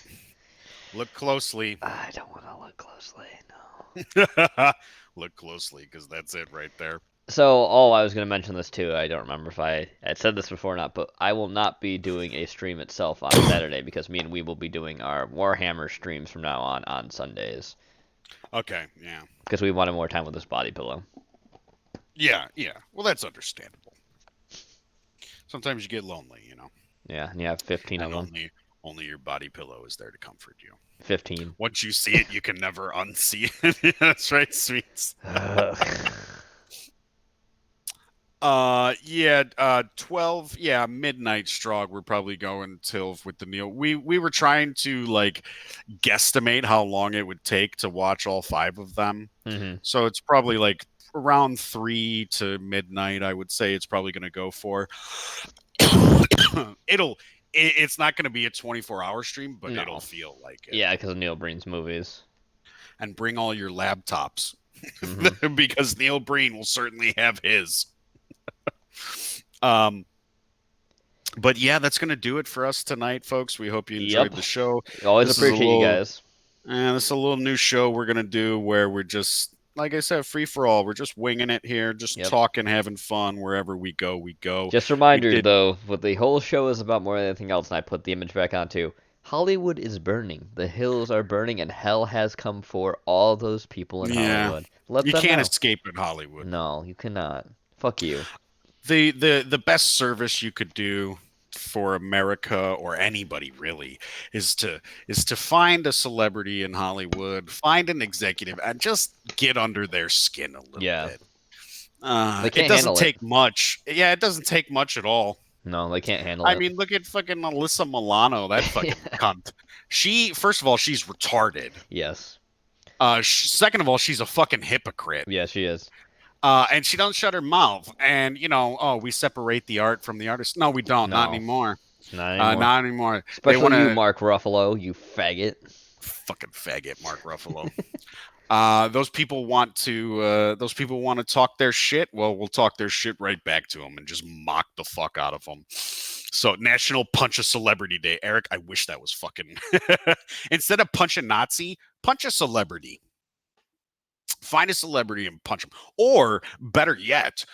Look closely. I don't want to look closely, no. Look closely, because that's it right there. So, I was going to mention this too. I don't remember if I had said this before or not, but I will not be doing a stream itself on Saturday because me and we will be doing our Warhammer streams from now on Sundays. Okay, yeah. Because we wanted more time with this body pillow. Yeah. Well, that's understandable. Sometimes you get lonely, you know. Yeah, and you have 15 and of them. Only your body pillow is there to comfort you. 15. Once you see it, you can never unsee it. Yeah, that's right, Sweets. 12, midnight strong. We're probably going till with the Neil. We were trying to like guesstimate how long it would take to watch all 5 of them. Mm-hmm. So it's probably like around 3 to midnight, I would say it's probably going to go for. It's not going to be a 24-hour stream, but it'll feel like it. Yeah, because of Neil Breen's movies. And bring all your laptops, because Neil Breen will certainly have his. But yeah, that's going to do it for us tonight, folks. We hope you enjoyed the show. Always appreciate you guys. This is a little new show we're going to do where we're just, like I said, free for all. We're just winging it here, just talking, having fun. Wherever we go, we go. Just a reminder, though, what the whole show is about more than anything else, and I put the image back on too. Hollywood is burning. The hills are burning, and hell has come for all those people in Hollywood. You can't escape in Hollywood. No, you cannot. Fuck you. The best service you could do for America or anybody really is to find a celebrity in Hollywood, find an executive, and just get under their skin a little bit. It doesn't take much. Yeah, it doesn't take much at all. No, they can't handle it. I mean, look at fucking Alyssa Milano, that fucking cunt. First of all, she's retarded. Yes. Second of all, she's a fucking hypocrite. Yeah, she is. And she don't shut her mouth. And, we separate the art from the artist. No, we don't. No. Not anymore. Not anymore. Especially you, Mark Ruffalo, you faggot. Fucking faggot, Mark Ruffalo. Those people want to talk their shit. Well, we'll talk their shit right back to them and just mock the fuck out of them. So, National Punch a Celebrity Day. Eric, I wish that was fucking... Instead of punch a Nazi, punch a celebrity. Find a celebrity and punch them. Or, better yet,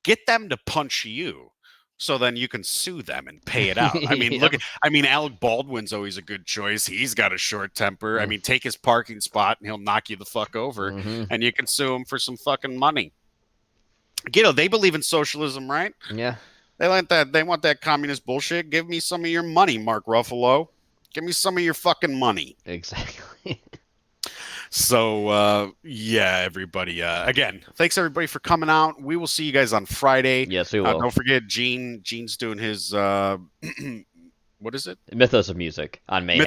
get them to punch you. So then you can sue them and pay it out. I mean, Alec Baldwin's always a good choice. He's got a short temper. I mean, take his parking spot and he'll knock you the fuck over. And you can sue him for some fucking money. They believe in socialism, right? Yeah. They want that communist bullshit. Give me some of your money, Mark Ruffalo. Give me some of your fucking money. Exactly. So, everybody. Again, thanks everybody for coming out. We will see you guys on Friday. Yes, we will. Don't forget, Gene's doing his, what is it? Mythos of Music on Mayhem.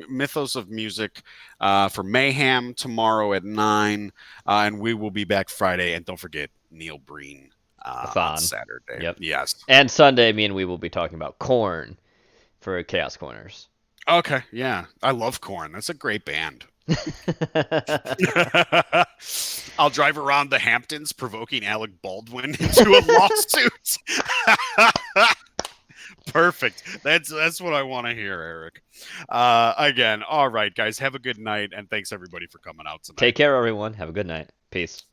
Mythos of Music for Mayhem tomorrow at 9. And we will be back Friday. And don't forget, Neil Breen on Saturday. Yep. Yes. And Sunday, me and we will be talking about Korn for Chaos Corners. Okay, yeah. I love Korn. That's a great band. I'll drive around the Hamptons provoking Alec Baldwin into a lawsuit. Perfect. That's what I want to hear, Eric. Again, all right, guys. Have a good night, and thanks everybody for coming out tonight. Take care, everyone. Have a good night. Peace.